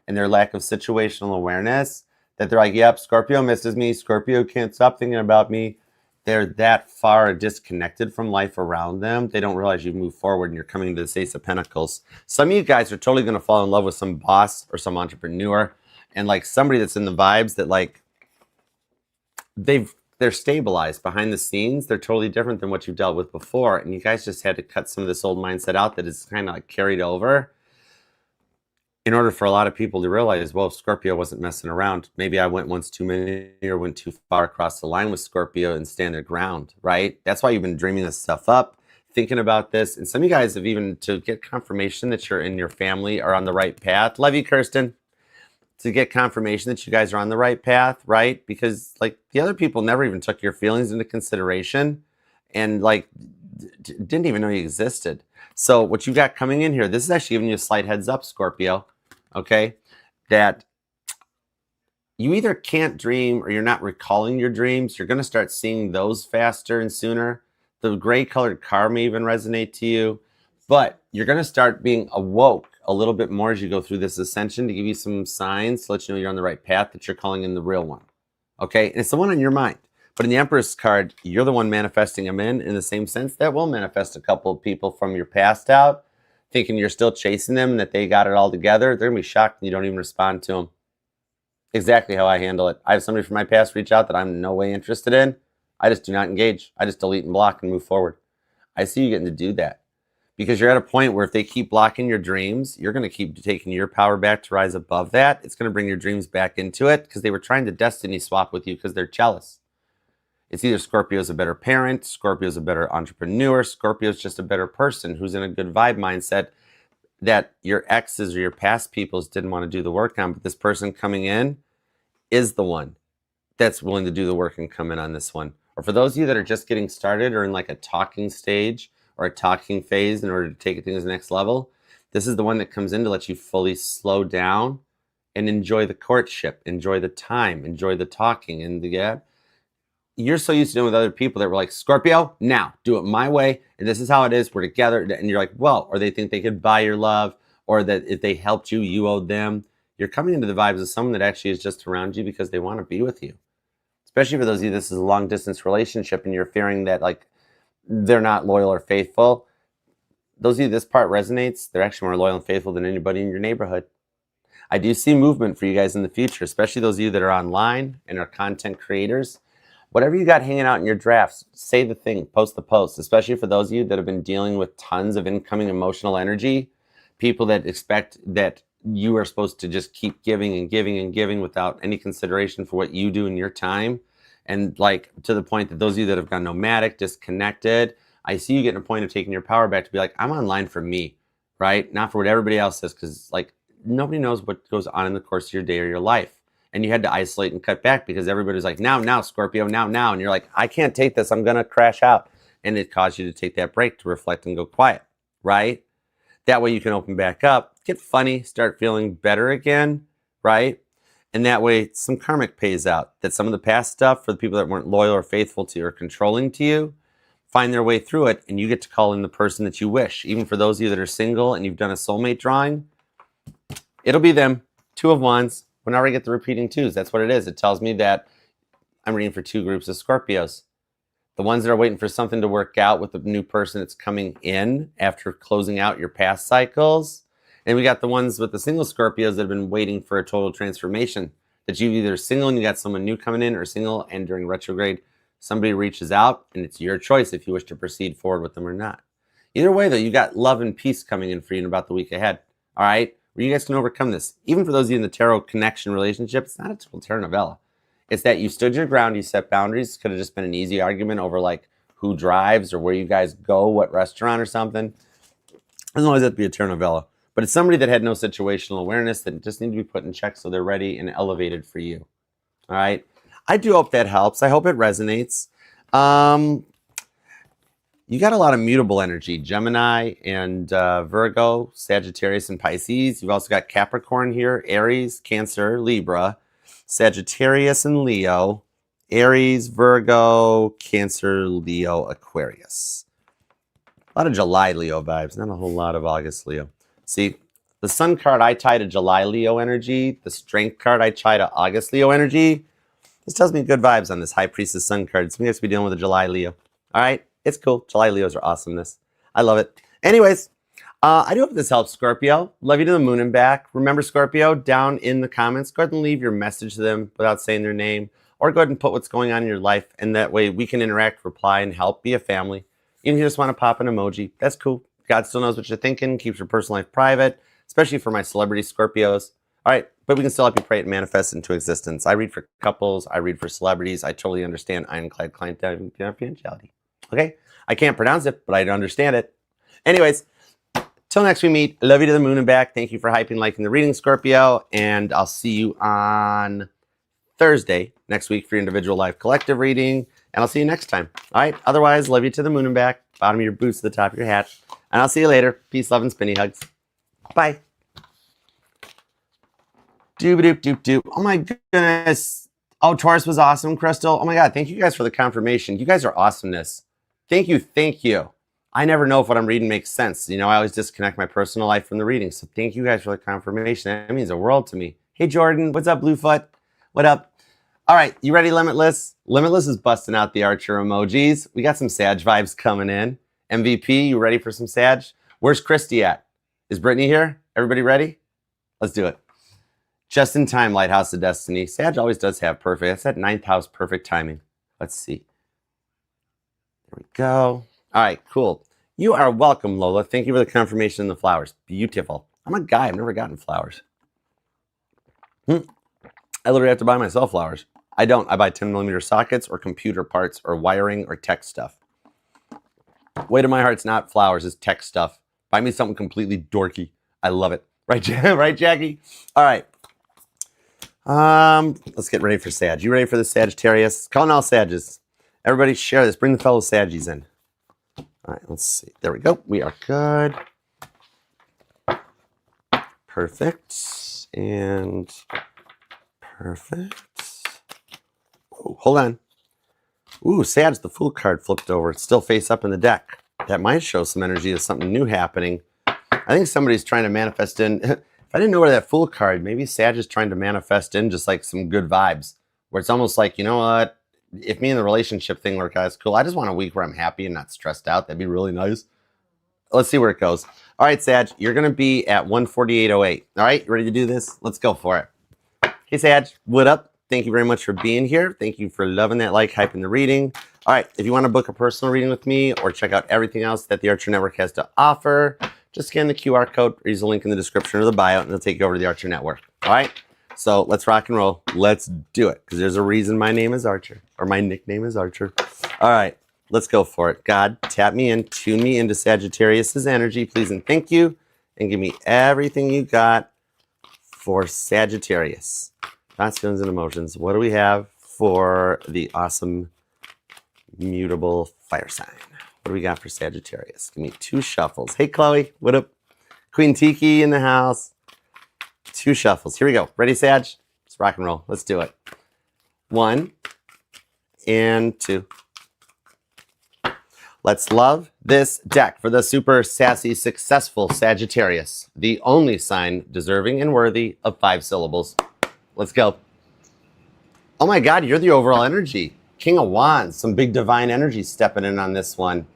and their lack of situational awareness, that they're like, yep, Scorpio misses me. Scorpio can't stop thinking about me. They're that far disconnected from life around them. They don't realize you've moved forward and you're coming to the Ace of Pentacles. Some of you guys are totally going to fall in love with some boss or some entrepreneur, and like somebody that's in the vibes that like they're stabilized behind the scenes. They're totally different than what you've dealt with before. And you guys just had to cut some of this old mindset out that is kind of like carried over, in order for a lot of people to realize, well, Scorpio wasn't messing around. Maybe I went once too many or went too far across the line with Scorpio and stand their ground, right? That's why you've been dreaming this stuff up, thinking about this. And some of you guys have even, to get confirmation that you're in your family are on the right path. Love you, Kirsten. To get confirmation that you guys are on the right path, right? Because like the other people never even took your feelings into consideration and like didn't even know you existed. So what you got coming in here, this is actually giving you a slight heads up, Scorpio. Okay, that you either can't dream or you're not recalling your dreams. You're going to start seeing those faster and sooner. The gray colored car may even resonate to you, but you're going to start being awoke a little bit more as you go through this ascension, to give you some signs to let you know you're on the right path, that you're calling in the real one. Okay, and it's the one on your mind. But in the Empress card, you're the one manifesting them in the same sense that will manifest a couple of people from your past out, thinking you're still chasing them and that they got it all together. They're going to be shocked and you don't even respond to them. Exactly how I handle it. I have somebody from my past reach out that I'm in no way interested in. I just do not engage. I just delete and block and move forward. I see you getting to do that, because you're at a point where if they keep blocking your dreams, you're going to keep taking your power back to rise above that. It's going to bring your dreams back into it, because they were trying to destiny swap with you because they're jealous. It's either Scorpio's a better parent, Scorpio's a better entrepreneur, Scorpio's just a better person who's in a good vibe mindset that your exes or your past peoples didn't want to do the work on. But this person coming in is the one that's willing to do the work and come in on this one. Or for those of you that are just getting started or in like a talking stage or a talking phase in order to take things to the next level, this is the one that comes in to let you fully slow down and enjoy the courtship, enjoy the time, enjoy the talking. And you're so used to doing with other people that were like, Scorpio, now do it my way, and this is how it is, we're together. And you're like, well, or they think they could buy your love, or that if they helped you, you owed them. You're coming into the vibes of someone that actually is just around you because they want to be with you. Especially for those of you, this is a long distance relationship and you're fearing that like they're not loyal or faithful. Those of you, this part resonates. They're actually more loyal and faithful than anybody in your neighborhood. I do see movement for you guys in the future, especially those of you that are online and are content creators. Whatever you got hanging out in your drafts, say the thing, post the post, especially for those of you that have been dealing with tons of incoming emotional energy, people that expect that you are supposed to just keep giving and giving and giving without any consideration for what you do in your time. And like to the point that those of you that have gone nomadic, disconnected, I see you getting a point of taking your power back to be like, I'm online for me, right? Not for what everybody else says, because like nobody knows what goes on in the course of your day or your life. And you had to isolate and cut back because everybody's like, now, Scorpio, now. And you're like, I can't take this. I'm going to crash out. And it caused you to take that break to reflect and go quiet, right? That way you can open back up, get funny, start feeling better again, right? And that way some karmic pays out. That some of the past stuff for the people that weren't loyal or faithful to you or controlling to you, find their way through it, and you get to call in the person that you wish. Even for those of you that are single and you've done a soulmate drawing, it'll be them, 2 of Wands. Whenever I get the repeating 2s, that's what it is. It tells me that I'm reading for 2 groups of Scorpios. The ones that are waiting for something to work out with the new person that's coming in after closing out your past cycles. And we got the ones with the single Scorpios that have been waiting for a total transformation. That you've either single and you got someone new coming in, or single and during retrograde, somebody reaches out and it's your choice if you wish to proceed forward with them or not. Either way, though, you got love and peace coming in for you in about the week ahead. All right? Where you guys can overcome this. Even for those of you in the tarot connection relationship, it's not a typical tarot novella. It's that you stood your ground, you set boundaries. Could have just been an easy argument over like who drives or where you guys go, what restaurant or something. It doesn't always have to be a tarot novella. But it's somebody that had no situational awareness that just need to be put in check so they're ready and elevated for you. All right? I do hope that helps. I hope it resonates. You got a lot of mutable energy, Gemini and Virgo, Sagittarius and Pisces. You've also got Capricorn here, Aries, Cancer, Libra, Sagittarius and Leo, Aries, Virgo, Cancer, Leo, Aquarius. A lot of July Leo vibes, not a whole lot of August Leo. See, the Sun card I tie to July Leo energy, the Strength card I tie to August Leo energy. This tells me good vibes on this High Priestess Sun card. So we have to be dealing with a July Leo. All right? It's cool. July Leos are awesomeness. I love it. Anyways, I do hope this helps, Scorpio. Love you to the moon and back. Remember, Scorpio, down in the comments, go ahead and leave your message to them without saying their name. Or go ahead and put what's going on in your life. And that way we can interact, reply, and help. Be a family. Even if you just want to pop an emoji, that's cool. God still knows what you're thinking. Keeps your personal life private. Especially for my celebrity Scorpios. All right. But we can still help you pray it and manifest into existence. I read for couples. I read for celebrities. I totally understand ironclad client confidentiality. Okay? I can't pronounce it, but I understand it. Anyways, till next we meet, love you to the moon and back. Thank you for hyping, liking the reading, Scorpio. And I'll see you on Thursday next week for your individual life collective reading. And I'll see you next time. All right? Otherwise, love you to the moon and back. Bottom of your boots to the top of your hat. And I'll see you later. Peace, love, and spinny hugs. Bye. Doop-a-doop-doop-doop. Oh, my goodness. Oh, Taurus was awesome, Crystal. Oh, my God. Thank you guys for the confirmation. You guys are awesomeness. Thank you. Thank you. I never know if what I'm reading makes sense. You know, I always disconnect my personal life from the reading. So thank you guys for the confirmation. That means the world to me. Hey, Jordan. What's up, Bluefoot? What up? All right. You ready, Limitless? Limitless is busting out the Archer emojis. We got some Sag vibes coming in. MVP, you ready for some Sag? Where's Christy at? Is Brittany here? Everybody ready? Let's do it. Just in time, Lighthouse of Destiny. Sag always does have perfect. That's that 9th house perfect timing. Let's see. There we go. All right, cool. You are welcome, Lola. Thank you for the confirmation in the flowers. Beautiful. I'm a guy. I've never gotten flowers. I literally have to buy myself flowers. I don't. I buy 10mm sockets or computer parts or wiring or tech stuff. Way to my heart's not flowers. It's tech stuff. Buy me something completely dorky. I love it. Right, right, Jackie? All right. Let's get ready for Sag. You ready for the Sagittarius? Calling all Sages. Everybody share this. Bring the fellow Saggies in. All right, let's see. There we go. We are good. Perfect. And perfect. Oh, hold on. Ooh, Sag, the Fool card flipped over. It's still face up in the deck. That might show some energy of something new happening. I think somebody's trying to manifest in. If I didn't know where that Fool card, maybe Sag is trying to manifest in just like some good vibes. Where it's almost like, you know what? If me and the relationship thing work out, it's cool. I just want a week where I'm happy and not stressed out. That'd be really nice. Let's see where it goes. All right, Sag, you're going to be at 148.08. All right, you ready to do this? Let's go for it. Hey, Sag, what up? Thank you very much for being here. Thank you for loving that like, hype, and the reading. All right, if you want to book a personal reading with me or check out everything else that the Archer Network has to offer, just scan the QR code or use the link in the description or the bio, and it'll take you over to the Archer Network. All right? So let's rock and roll. Let's do it, because there's a reason my name is Archer, or my nickname is Archer. All right, let's go for it. God, tap me in, tune me into Sagittarius's energy, please and thank you, and give me everything you got for Sagittarius. Thoughts, feelings, and emotions. What do we have for the awesome mutable fire sign? What do we got for Sagittarius? Give me 2 shuffles. Hey, Chloe, what up? Queen Tiki in the house. 2 shuffles. Here we go. Ready, Sag? Let's rock and roll. Let's do it. 1 and 2. Let's love this deck for the super sassy, successful Sagittarius, the only sign deserving and worthy of 5 syllables. Let's go. Oh my God, you're the overall energy. King of Wands, some big divine energy stepping in on this one.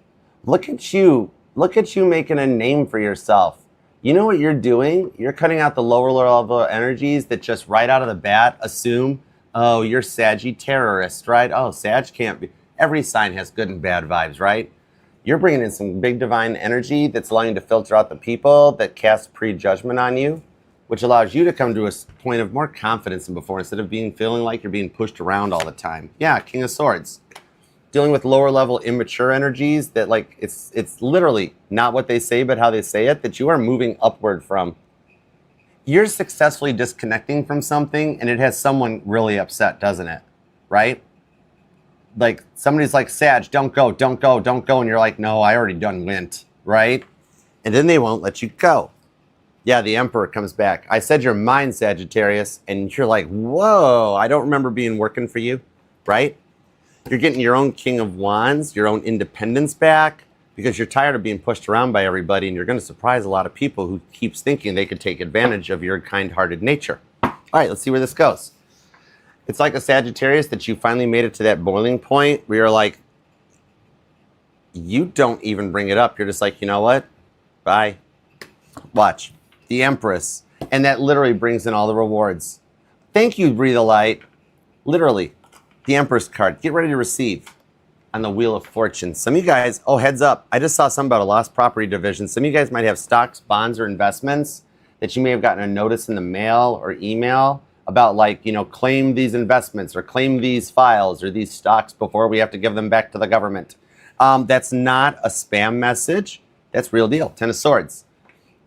Look at you. Look at you making a name for yourself. You know what you're doing? You're cutting out the lower level energies that just right out of the bat assume, oh, you're Sagittarius, right? Oh, Sag can't be. Every sign has good and bad vibes, right? You're bringing in some big divine energy that's allowing you to filter out the people that cast prejudgment on you, which allows you to come to a point of more confidence than before instead of feeling like you're being pushed around all the time. Yeah, King of Swords. Dealing with lower level immature energies that like it's literally not what they say but how they say it that you are moving upward from. You're successfully disconnecting from something and it has someone really upset, doesn't it? Right? Like somebody's like, Sag, don't go, don't go, don't go. And you're like, no, I already done went, right? And then they won't let you go. Yeah, the Emperor comes back. I said your mind, Sagittarius, and you're like, whoa, I don't remember being working for you, right? You're getting your own King of Wands, your own independence back because you're tired of being pushed around by everybody and you're going to surprise a lot of people who keeps thinking they could take advantage of your kind-hearted nature. All right, let's see where this goes. It's like a Sagittarius that you finally made it to that boiling point where you're like, you don't even bring it up. You're just like, you know what? Bye. Watch. The Empress. And that literally brings in all the rewards. Thank you, Breathe a Light. Literally. The Empress card. Get ready to receive on the Wheel of Fortune. Some of you guys, oh, heads up. I just saw something about a lost property division. Some of you guys might have stocks, bonds, or investments that you may have gotten a notice in the mail or email about like, you know, claim these investments or claim these files or these stocks before we have to give them back to the government. That's not a spam message. That's real deal. Ten of Swords.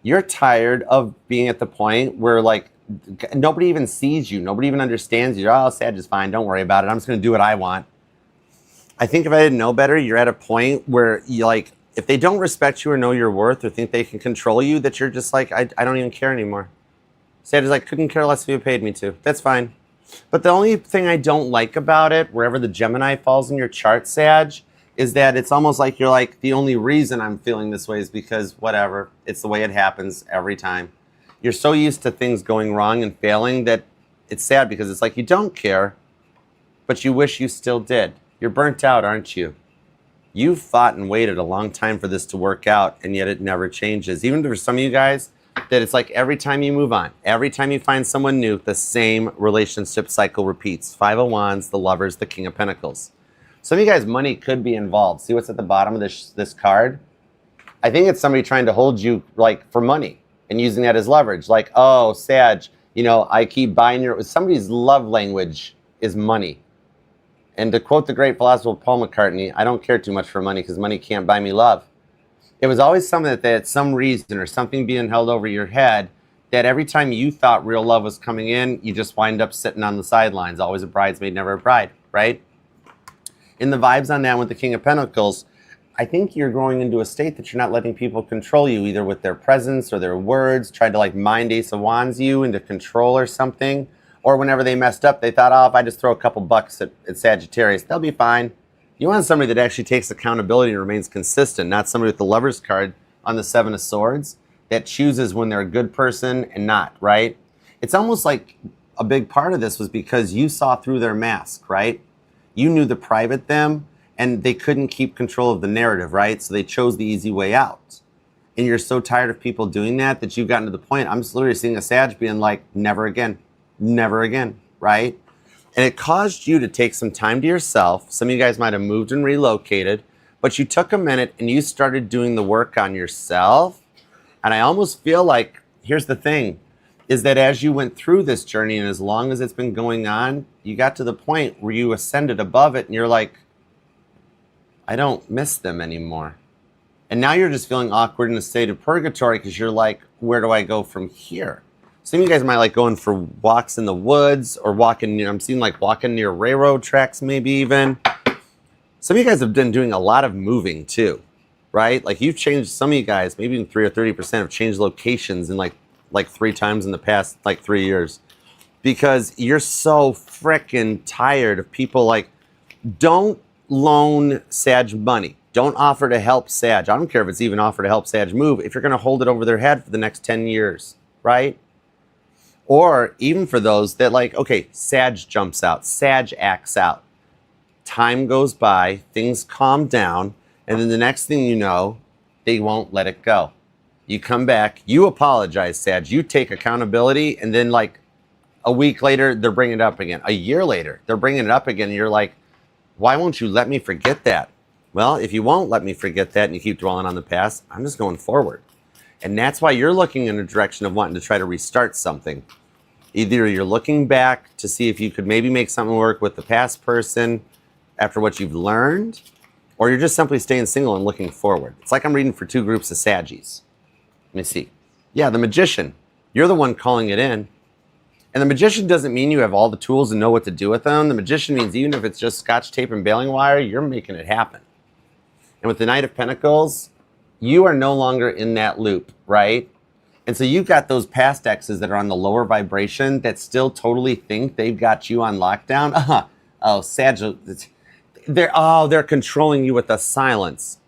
You're tired of being at the point where like nobody even sees you. Nobody even understands you. Oh, Sag is fine. Don't worry about it. I'm just going to do what I want. I think if I didn't know better, you're at a point where you like, if they don't respect you or know your worth or think they can control you, that you're just like, I don't even care anymore. Sag is like, couldn't care less if you paid me to. That's fine. But the only thing I don't like about it, wherever the Gemini falls in your chart, Sag, is that it's almost like you're like, the only reason I'm feeling this way is because whatever, it's the way it happens every time. You're so used to things going wrong and failing that it's sad because it's like you don't care, but you wish you still did. You're burnt out, aren't you? You've fought and waited a long time for this to work out, and yet it never changes. Even for some of you guys, that it's like every time you move on, every time you find someone new, the same relationship cycle repeats. Five of Wands, the Lovers, the King of Pentacles. Some of you guys, money could be involved. See what's at the bottom of this card? I think it's somebody trying to hold you like for money and using that as leverage. Like, oh, Sag, you know, I keep buying your... Somebody's love language is money. And to quote the great philosopher Paul McCartney, I don't care too much for money because money can't buy me love. It was always something that they had some reason or something being held over your head that every time you thought real love was coming in, you just wind up sitting on the sidelines. Always a bridesmaid, never a bride, right? In the vibes on that with the King of Pentacles, I think you're growing into a state that you're not letting people control you, either with their presence or their words, tried to like mind Ace of Wands you into control or something. Or whenever they messed up, they thought, oh, if I just throw a couple bucks at Sagittarius, they'll be fine. You want somebody that actually takes accountability and remains consistent, not somebody with the Lover's card on the Seven of Swords that chooses when they're a good person and not, right? It's almost like a big part of this was because you saw through their mask, right? You knew the private them, and they couldn't keep control of the narrative, right? So they chose the easy way out. And you're so tired of people doing that you've gotten to the point, I'm just literally seeing a Sag being like, never again, right? And it caused you to take some time to yourself. Some of you guys might have moved and relocated, but you took a minute and you started doing the work on yourself. And I almost feel like, here's the thing, is that as you went through this journey and as long as it's been going on, you got to the point where you ascended above it and you're like, I don't miss them anymore. And now you're just feeling awkward in a state of purgatory because you're like, where do I go from here? Some of you guys might like going for walks in the woods or walking near, I'm seeing like walking near railroad tracks maybe even. Some of you guys have been doing a lot of moving too, right? Like you've changed, some of you guys, maybe even 3 or 30% have changed locations in like 3 times in the past like 3 years. Because you're so freaking tired of people like, don't loan Sag money. Don't offer to help Sag. I don't care if it's even offer to help Sag move if you're going to hold it over their head for the next 10 years, right? Or even for those that like, okay, Sag jumps out, Sag acts out. Time goes by, things calm down, and then the next thing you know, they won't let it go. You come back, you apologize, Sag, you take accountability, and then like a week later, they're bringing it up again. A year later, they're bringing it up again, and you're like, why won't you let me forget that? Well, if you won't let me forget that and you keep dwelling on the past, I'm just going forward. And that's why you're looking in a direction of wanting to try to restart something. Either you're looking back to see if you could maybe make something work with the past person after what you've learned, or you're just simply staying single and looking forward. It's like I'm reading for two groups of Saggies. Let me see. Yeah, the Magician. You're the one calling it in. And the Magician doesn't mean you have all the tools and know what to do with them. The Magician means even if it's just Scotch tape and baling wire, you're making it happen. And with the Knight of Pentacles, you are no longer in that loop, right? And so you've got those past exes that are on the lower vibration that still totally think they've got you on lockdown. Oh, Sag, they're controlling you with the silence,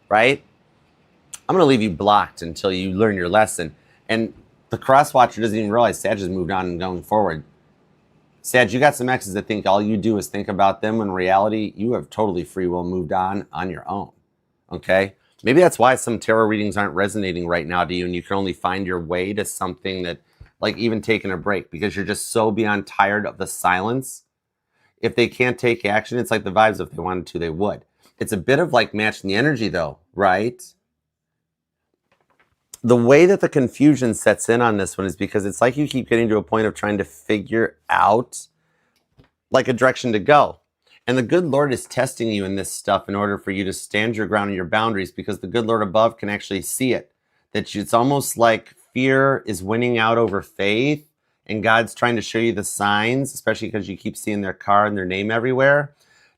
right? I'm going to leave you blocked until you learn your lesson. And the cross-watcher doesn't even realize Sag has moved on and going forward. Sag, you got some exes that think all you do is think about them. When in reality, you have totally free will moved on your own, okay? Maybe that's why some tarot readings aren't resonating right now to you, and you can only find your way to something that, like even taking a break, because you're just so beyond tired of the silence. If they can't take action, it's like the vibes. If they wanted to, they would. It's a bit of like matching the energy though, right? The way that the confusion sets in on this one is because it's like you keep getting to a point of trying to figure out like a direction to go. And the good Lord is testing you in this stuff in order for you to stand your ground and your boundaries, because the good Lord above can actually see it. That it's almost like fear is winning out over faith, and God's trying to show you the signs, especially because you keep seeing their car and their name everywhere,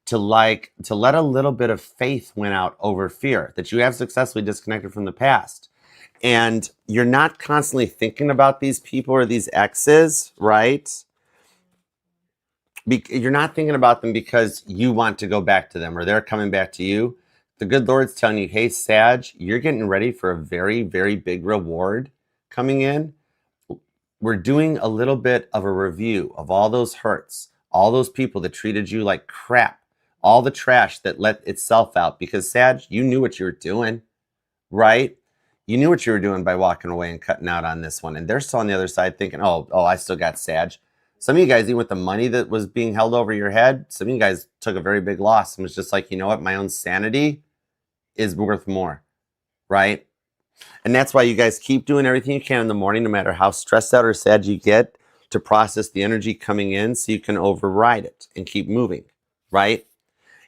to let a little bit of faith win out over fear, that you have successfully disconnected from the past. And you're not constantly thinking about these people or these exes, right? You're not thinking about them because you want to go back to them or they're coming back to you. The good Lord's telling you, hey, Sag, you're getting ready for a very, very big reward coming in. We're doing a little bit of a review of all those hurts, all those people that treated you like crap, all the trash that let itself out, because Sag, you knew what you were doing, right? You knew what you were doing by walking away and cutting out on this one. And they're still on the other side thinking, oh, I still got Sag. Some of you guys, even with the money that was being held over your head, some of you guys took a very big loss and was just like, you know what? My own sanity is worth more, right? And that's why you guys keep doing everything you can in the morning, no matter how stressed out or sad you get, to process the energy coming in so you can override it and keep moving, right?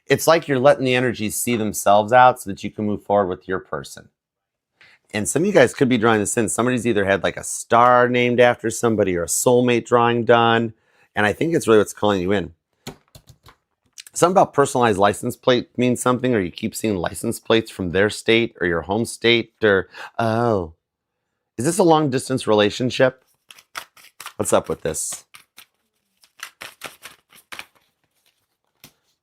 It's like you're letting the energies see themselves out so that you can move forward with your person. And some of you guys could be drawing this in. Somebody's either had like a star named after somebody or a soulmate drawing done. And I think it's really what's calling you in. Something about personalized license plate means something, or you keep seeing license plates from their state or your home state, or, oh, is this a long distance relationship? What's up with this?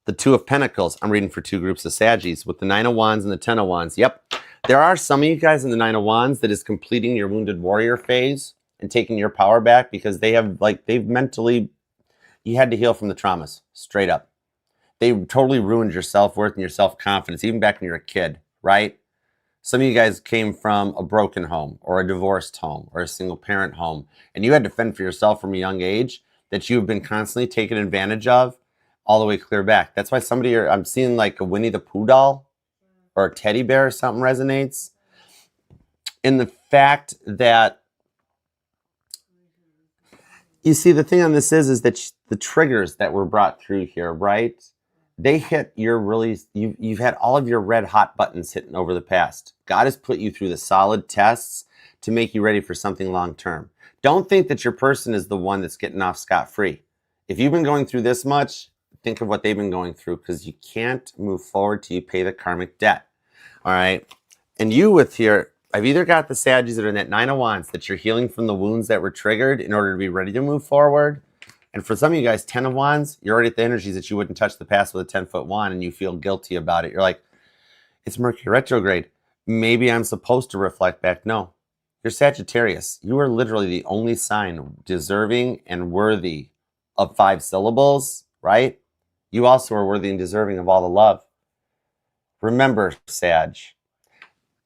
The Two of Pentacles. I'm reading for two groups of Saggies with the Nine of Wands and the Ten of Wands. Yep. There are some of you guys in the Nine of Wands that is completing your wounded warrior phase and taking your power back, because they've mentally, you had to heal from the traumas, straight up. They totally ruined your self-worth and your self-confidence, even back when you were a kid, right? Some of you guys came from a broken home or a divorced home or a single parent home, and you had to fend for yourself from a young age that you've been constantly taken advantage of all the way clear back. That's why I'm seeing like a Winnie the Pooh doll or a teddy bear or something resonates. In the fact that, you see, the thing on this is that the triggers that were brought through here, right? They hit you've had all of your red hot buttons hitting over the past. God has put you through the solid tests to make you ready for something long term. Don't think that your person is the one that's getting off scot-free. If you've been going through this much, think of what they've been going through, because you can't move forward till you pay the karmic debt. All right. And you with here, I've either got the Saggies that are in that Nine of Wands, that you're healing from the wounds that were triggered in order to be ready to move forward. And for some of you guys, 10 of Wands, you're already at the energies that you wouldn't touch the past with a 10-foot wand, and you feel guilty about it. You're like, it's Mercury retrograde. Maybe I'm supposed to reflect back. No, you're Sagittarius. You are literally the only sign deserving and worthy of 5 syllables, right? You also are worthy and deserving of all the love. Remember, Sag,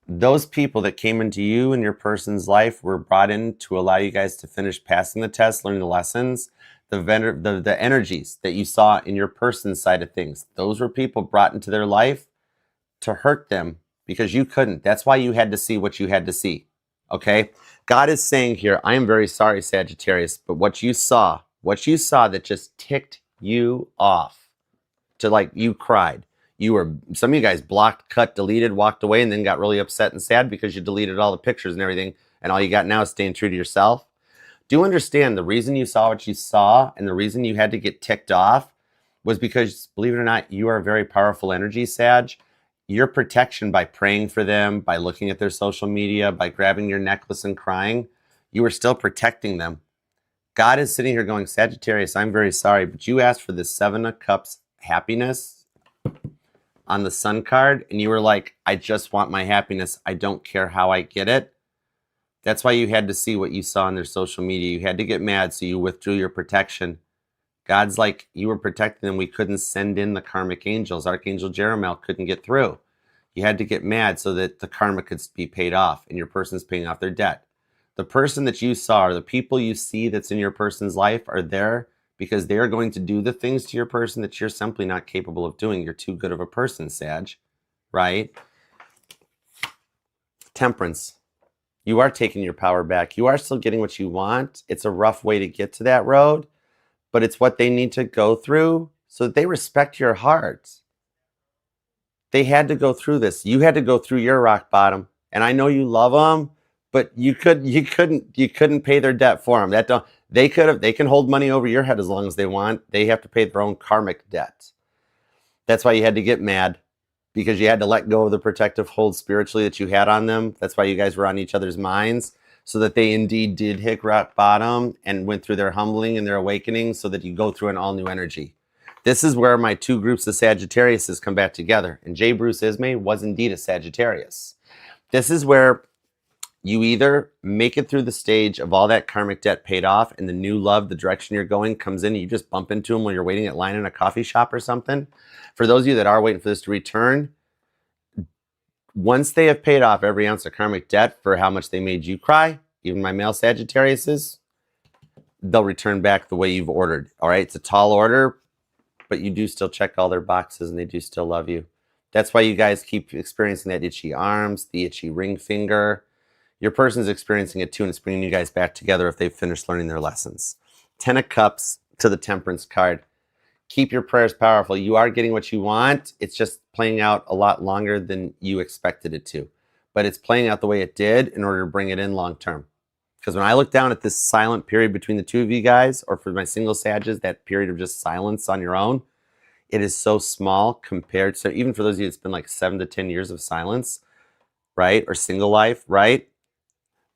those people that came into you and your person's life were brought in to allow you guys to finish passing the test, learning the lessons. The energies that you saw in your person's side of things, those were people brought into their life to hurt them because you couldn't. That's why you had to see what you had to see. Okay? God is saying here, I am very sorry, Sagittarius, but what you saw that just ticked you off to like you cried. Some of you guys blocked, cut, deleted, walked away, and then got really upset and sad because you deleted all the pictures and everything, and all you got now is staying true to yourself. Do understand the reason you saw what you saw and the reason you had to get ticked off was because, believe it or not, you are a very powerful energy, Sag. Your protection by praying for them, by looking at their social media, by grabbing your necklace and crying, you are still protecting them. God is sitting here going, Sagittarius, I'm very sorry, but you asked for the 7 of Cups happiness on the Sun card, and you were like, I just want my happiness. I don't care how I get it. That's why you had to see what you saw on their social media. You had to get mad, so you withdrew your protection. God's like, you were protecting them. We couldn't send in the karmic angels. Archangel Jeremiah couldn't get through. You had to get mad so that the karma could be paid off and your person's paying off their debt. The person that you saw or the people you see that's in your person's life are there because they're going to do the things to your person that you're simply not capable of doing. You're too good of a person, Sag, right? Temperance. You are taking your power back. You are still getting what you want. It's a rough way to get to that road, but it's what they need to go through so that they respect your heart. They had to go through this. You had to go through your rock bottom. And I know you love them, but you couldn't pay their debt for them. They can hold money over your head as long as they want. They have to pay their own karmic debt. That's why you had to get mad, because you had to let go of the protective hold spiritually that you had on them. That's why you guys were on each other's minds, so that they indeed did hit rock bottom and went through their humbling and their awakening so that you go through an all new energy. This is where my 2 groups of Sagittariuses come back together. And J. Bruce Ismay was indeed a Sagittarius. This is where you either make it through the stage of all that karmic debt paid off and the new love, the direction you're going comes in and you just bump into them while you're waiting at line in a coffee shop or something. For those of you that are waiting for this to return, once they have paid off every ounce of karmic debt for how much they made you cry, even my male Sagittariuses, they'll return back the way you've ordered. All right, it's a tall order, but you do still check all their boxes and they do still love you. That's why you guys keep experiencing that itchy arms, the itchy ring finger. Your person's experiencing it too, and it's bringing you guys back together if they've finished learning their lessons. 10 of Cups to the Temperance card. Keep your prayers powerful. You are getting what you want. It's just playing out a lot longer than you expected it to. But it's playing out the way it did in order to bring it in long term. Because when I look down at this silent period between the 2 of you guys, or for my single Sages, that period of just silence on your own, it is so small compared to, even for those of you, it's been like 7 to 10 years of silence, right? Or single life, right?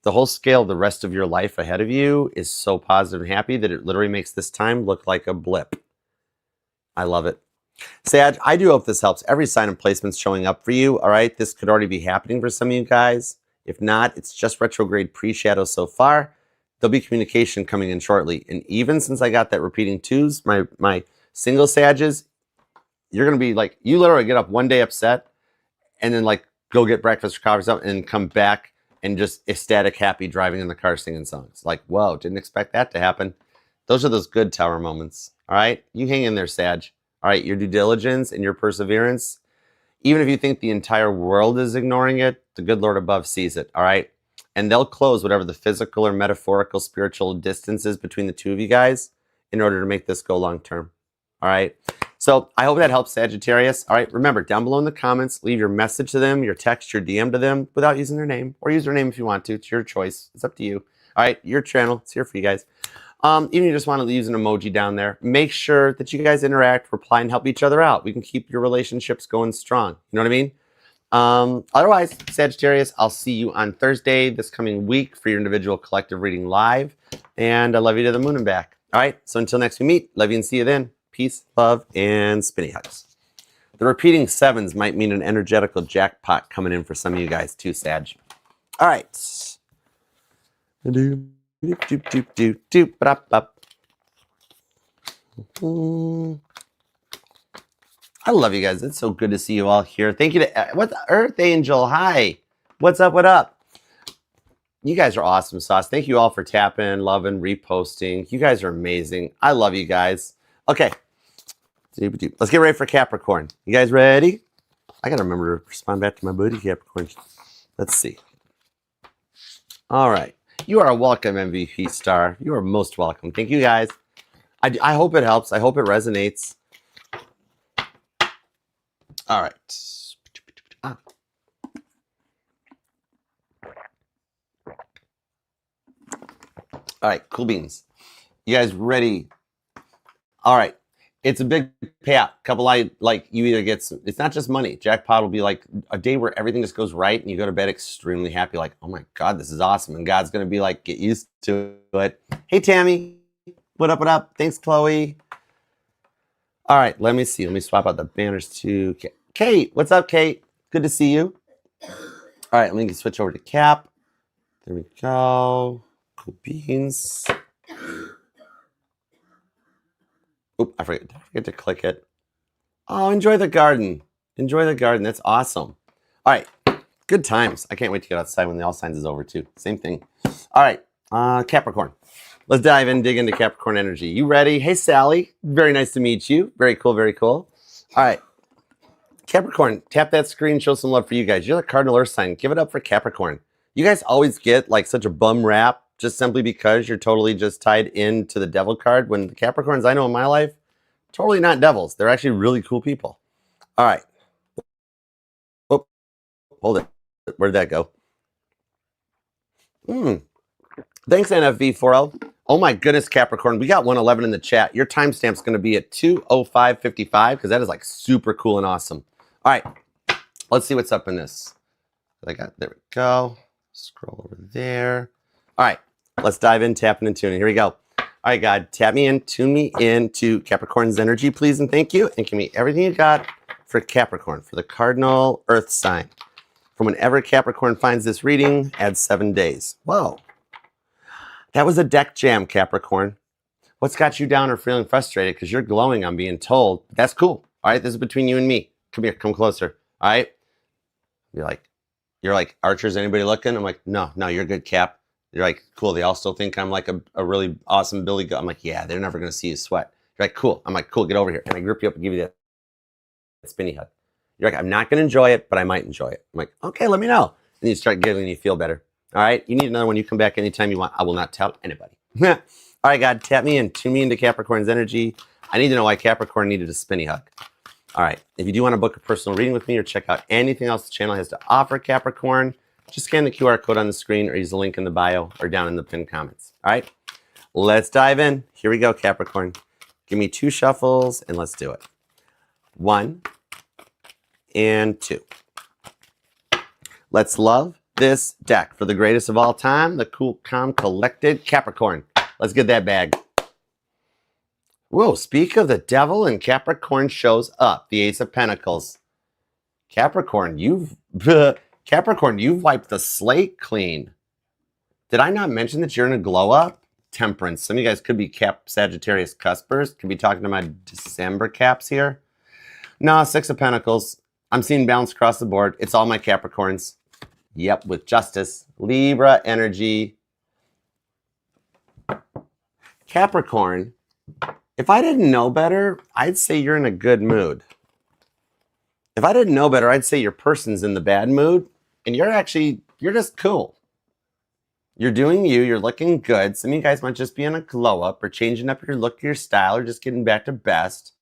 The whole scale of the rest of your life ahead of you is so positive and happy that it literally makes this time look like a blip. I love it. Sag, I do hope this helps. Every sign and placement's showing up for you, all right? This could already be happening for some of you guys. If not, it's just retrograde pre-shadow so far. There'll be communication coming in shortly. And even since I got that repeating 2s, my single Sages, you're going to be like, you literally get up one day upset and then like go get breakfast or coffee or something and come back and just ecstatic, happy, driving in the car singing songs. Like, whoa, didn't expect that to happen. Those are those good tower moments, all right? You hang in there, Sag. All right, your due diligence and your perseverance, even if you think the entire world is ignoring it, the good Lord above sees it, all right? And they'll close whatever the physical or metaphorical spiritual distance is between the 2 of you guys in order to make this go long term, all right? So I hope that helps, Sagittarius. All right, remember, down below in the comments, leave your message to them, your text, your DM to them without using their name, or use their name if you want to. It's your choice. It's up to you. All right, your channel. It's here for you guys. Even if you just want to use an emoji down there, make sure that you guys interact, reply, and help each other out. We can keep your relationships going strong. You know what I mean? Otherwise, Sagittarius, I'll see you on Thursday this coming week for your individual collective reading live. And I love you to the moon and back. All right, so until next we meet, love you and see you then. Peace, love, and spinny hugs. The repeating 7s might mean an energetical jackpot coming in for some of you guys too, Sag. All right. I love you guys. It's so good to see you all here. Thank you to what's Earth Angel. Hi. What's up? What up? You guys are awesome sauce. Thank you all for tapping, loving, reposting. You guys are amazing. I love you guys. Okay. Let's get ready for Capricorn. You guys ready? I got to remember to respond back to my buddy Capricorn. Let's see. All right. You are a welcome, MVP star. You are most welcome. Thank you, guys. I hope it helps. I hope it resonates. All right. Ah. All right, cool beans. You guys ready? All right. It's a big payout. Couple like you either get some, it's not just money. Jackpot will be like a day where everything just goes right and you go to bed extremely happy, like, oh my God, this is awesome. And God's gonna be like, get used to it. Hey Tammy, what up, what up? Thanks, Chloe. All right, let me see. Let me swap out the banners to Kate. What's up, Kate? Good to see you. All right, let me switch over to Cap. There we go. Cool beans. Oop, I forget to click it. Oh, enjoy the garden. Enjoy the garden. That's awesome. All right, good times. I can't wait to get outside when the all signs is over too. Same thing. All right, Capricorn. Let's dive in, dig into Capricorn energy. You ready? Hey, Sally. Very nice to meet you. Very cool, very cool. All right, Capricorn, tap that screen, show some love for you guys. You're the cardinal earth sign. Give it up for Capricorn. You guys always get like such a bum rap just simply because you're totally just tied into the devil card, when the Capricorns I know in my life, totally not devils. They're actually really cool people. All right. Oh, hold it. Where'd that go? Thanks, NFV40. Oh my goodness, Capricorn. We got 111 in the chat. Your timestamp's going to be at 2:05:55 because that is like super cool and awesome. All right. Let's see what's up in this. There we go. Scroll over there. All right. Let's dive in, tapping and tuning. Here we go. All right, God, tap me in, tune me in to Capricorn's energy, please, and thank you. And give me everything you got for Capricorn, for the cardinal earth sign. From whenever Capricorn finds this reading, add 7 days. Whoa. That was a deck jam, Capricorn. What's got you down or feeling frustrated? Because you're glowing, I'm being told. That's cool. All right, this is between you and me. Come here, come closer. All right? You're like, Archer's anybody looking? I'm like, no, you're good, Cap. You're like, cool, they all still think I'm like a really awesome Billy Goat. I'm like, yeah, they're never going to see you sweat. You're like, cool. I'm like, cool, get over here. And I grip you up and give you that spinny hug. You're like, I'm not going to enjoy it, but I might enjoy it. I'm like, okay, let me know. And you start giggling and you feel better. All right, you need another one. You come back anytime you want. I will not tell anybody. All right, God, tap me and tune me into Capricorn's energy. I need to know why Capricorn needed a spinny hug. All right, if you do want to book a personal reading with me or check out anything else the channel has to offer, Capricorn, just scan the QR code on the screen or use the link in the bio or down in the pinned comments. All right, let's dive in. Here we go, Capricorn. Give me 2 shuffles and let's do it. 1 and 2. Let's love this deck for the greatest of all time, the cool, calm, collected Capricorn. Let's get that bag. Whoa, speak of the devil and Capricorn shows up. The Ace of Pentacles. Capricorn, you've wiped the slate clean. Did I not mention that you're in a glow up? Temperance. Some of you guys could be Sagittarius cuspers. Could be talking to my December caps here. No, 6 of Pentacles. I'm seeing balance across the board. It's all my Capricorns. Yep, with justice. Libra energy. Capricorn, if I didn't know better, I'd say you're in a good mood. If I didn't know better, I'd say your person's in the bad mood, and you're just cool. You're doing you, you're looking good. Some of you guys might just be in a glow up or changing up your look, your style, or just getting back to best.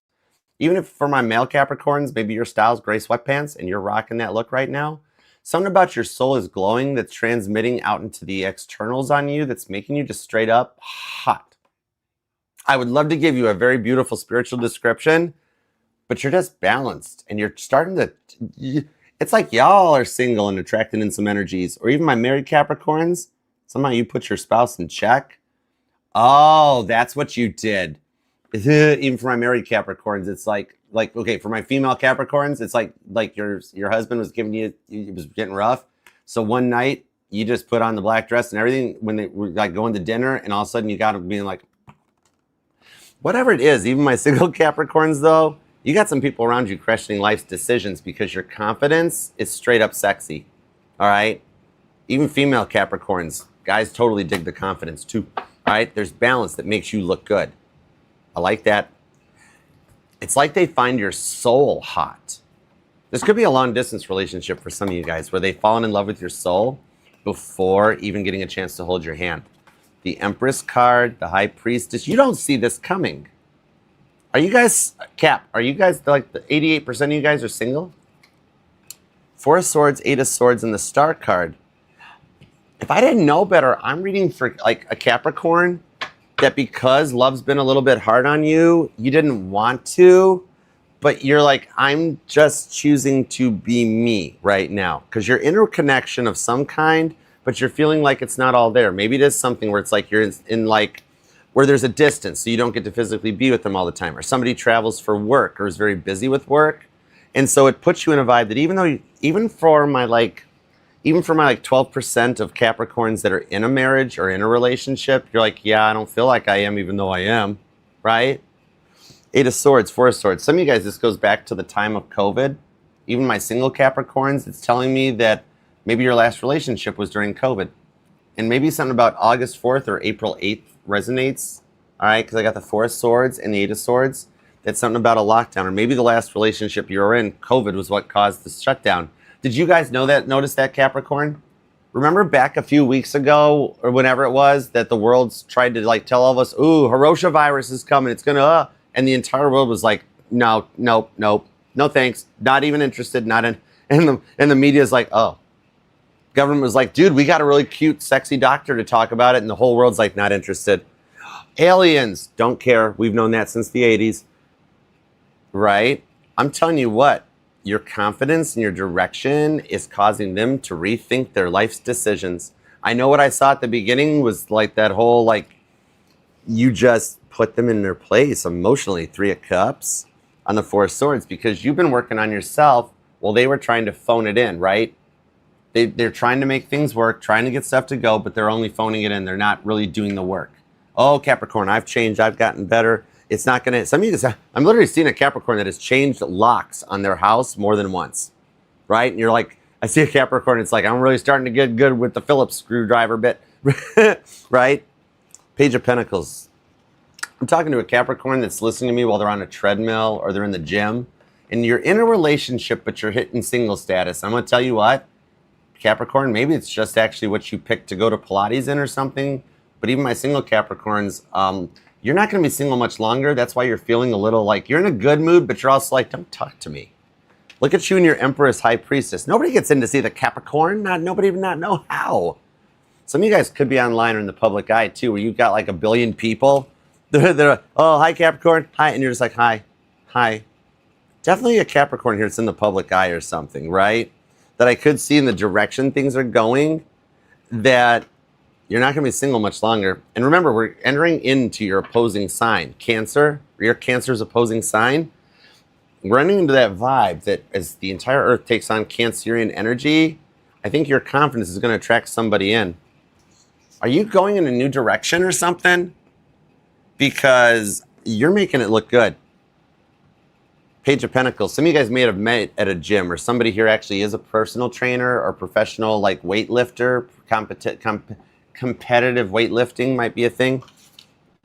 Even if for my male Capricorns, maybe your style's gray sweatpants and you're rocking that look right now. Something about your soul is glowing that's transmitting out into the externals on you that's making you just straight up hot. I would love to give you a very beautiful spiritual description, but you're just balanced and you're starting to, it's like y'all are single and attracting in some energies, or even my married Capricorns, somehow you put your spouse in check. Oh, that's what you did. Even for my married Capricorns, it's like, okay, for my female Capricorns, it's like your husband was giving you, it was getting rough. So one night you just put on the black dress and everything when they were like going to dinner, and all of a sudden you got them being like, whatever it is. Even my single Capricorns though, you got some people around you questioning life's decisions because your confidence is straight up sexy. All right. Even female Capricorns, guys totally dig the confidence too. All right. There's balance that makes you look good. I like that. It's like they find your soul hot. This could be a long distance relationship for some of you guys where they've fallen in love with your soul before even getting a chance to hold your hand. The Empress card, the High Priestess, you don't see this coming. Are you guys, Cap, are you guys like the 88% of you guys are single? Four of Swords, Eight of Swords, and the Star card. If I didn't know better, I'm reading for like a Capricorn that because love's been a little bit hard on you, you didn't want to, but you're like, I'm just choosing to be me right now. Because you're in a connection of some kind, but you're feeling like it's not all there. Maybe it is something where it's like you're in like, where there's a distance, so you don't get to physically be with them all the time. Or somebody travels for work or is very busy with work. And so it puts you in a vibe that even for my 12% of Capricorns that are in a marriage or in a relationship, you're like, yeah, I don't feel like I am, even though I am, right? Eight of Swords, Four of Swords. Some of you guys, this goes back to the time of COVID. Even my single Capricorns, it's telling me that maybe your last relationship was during COVID. And maybe something about August 4th or April 8th resonates, all right? Because I got the Four of Swords and the Eight of Swords. That's something about a lockdown. Or maybe the last relationship you were in, COVID was what caused the shutdown. Did you guys notice that, Capricorn? Remember back a few weeks ago, or whenever it was, that the world's tried to like tell all of us, ooh, Hiroshima virus is coming, it's gonna, and the entire world was like, no, nope, nope, no thanks, not even interested, not in, and the media's like, oh. Government was like, dude, we got a really cute, sexy doctor to talk about it, and the whole world's like, not interested. Aliens, don't care, we've known that since the 80s, right? I'm telling you what, your confidence and your direction is causing them to rethink their life's decisions. I know what I saw at the beginning was like that whole, like, you just put them in their place emotionally. Three of Cups on the Four of Swords, because you've been working on yourself while they were trying to phone it in, right? They're trying to make things work, trying to get stuff to go, but they're only phoning it in. They're not really doing the work. Oh, Capricorn, I've changed. I've gotten better. It's not going to, some of you guys, I'm literally seeing a Capricorn that has changed locks on their house more than once, right? And you're like, I see a Capricorn, it's like, I'm really starting to get good with the Phillips screwdriver bit, right? Page of Pentacles. I'm talking to a Capricorn that's listening to me while they're on a treadmill or they're in the gym, and you're in a relationship, but you're hitting single status. I'm going to tell you what, Capricorn, maybe it's just actually what you picked to go to Pilates in or something, but even my single Capricorns, you're not going to be single much longer. That's why you're feeling a little like you're in a good mood, but you're also like, don't talk to me. Look at you and your Empress, High Priestess. Nobody gets in to see the Capricorn. Nobody even know how. Some of you guys could be online or in the public eye too, where you've got like a billion people. They're oh, hi Capricorn, hi, and you're just like, hi, hi. Definitely a Capricorn here. It's in the public eye or something, right? That I could see in the direction things are going, that you're not going to be single much longer. And remember, we're entering into your opposing sign. Cancer, your Cancer's opposing sign. We're entering into that vibe that as the entire Earth takes on Cancerian energy, I think your confidence is going to attract somebody in. Are you going in a new direction or something? Because you're making it look good. Page of Pentacles. Some of you guys may have met at a gym, or somebody here actually is a personal trainer or professional like weightlifter, competitive weightlifting might be a thing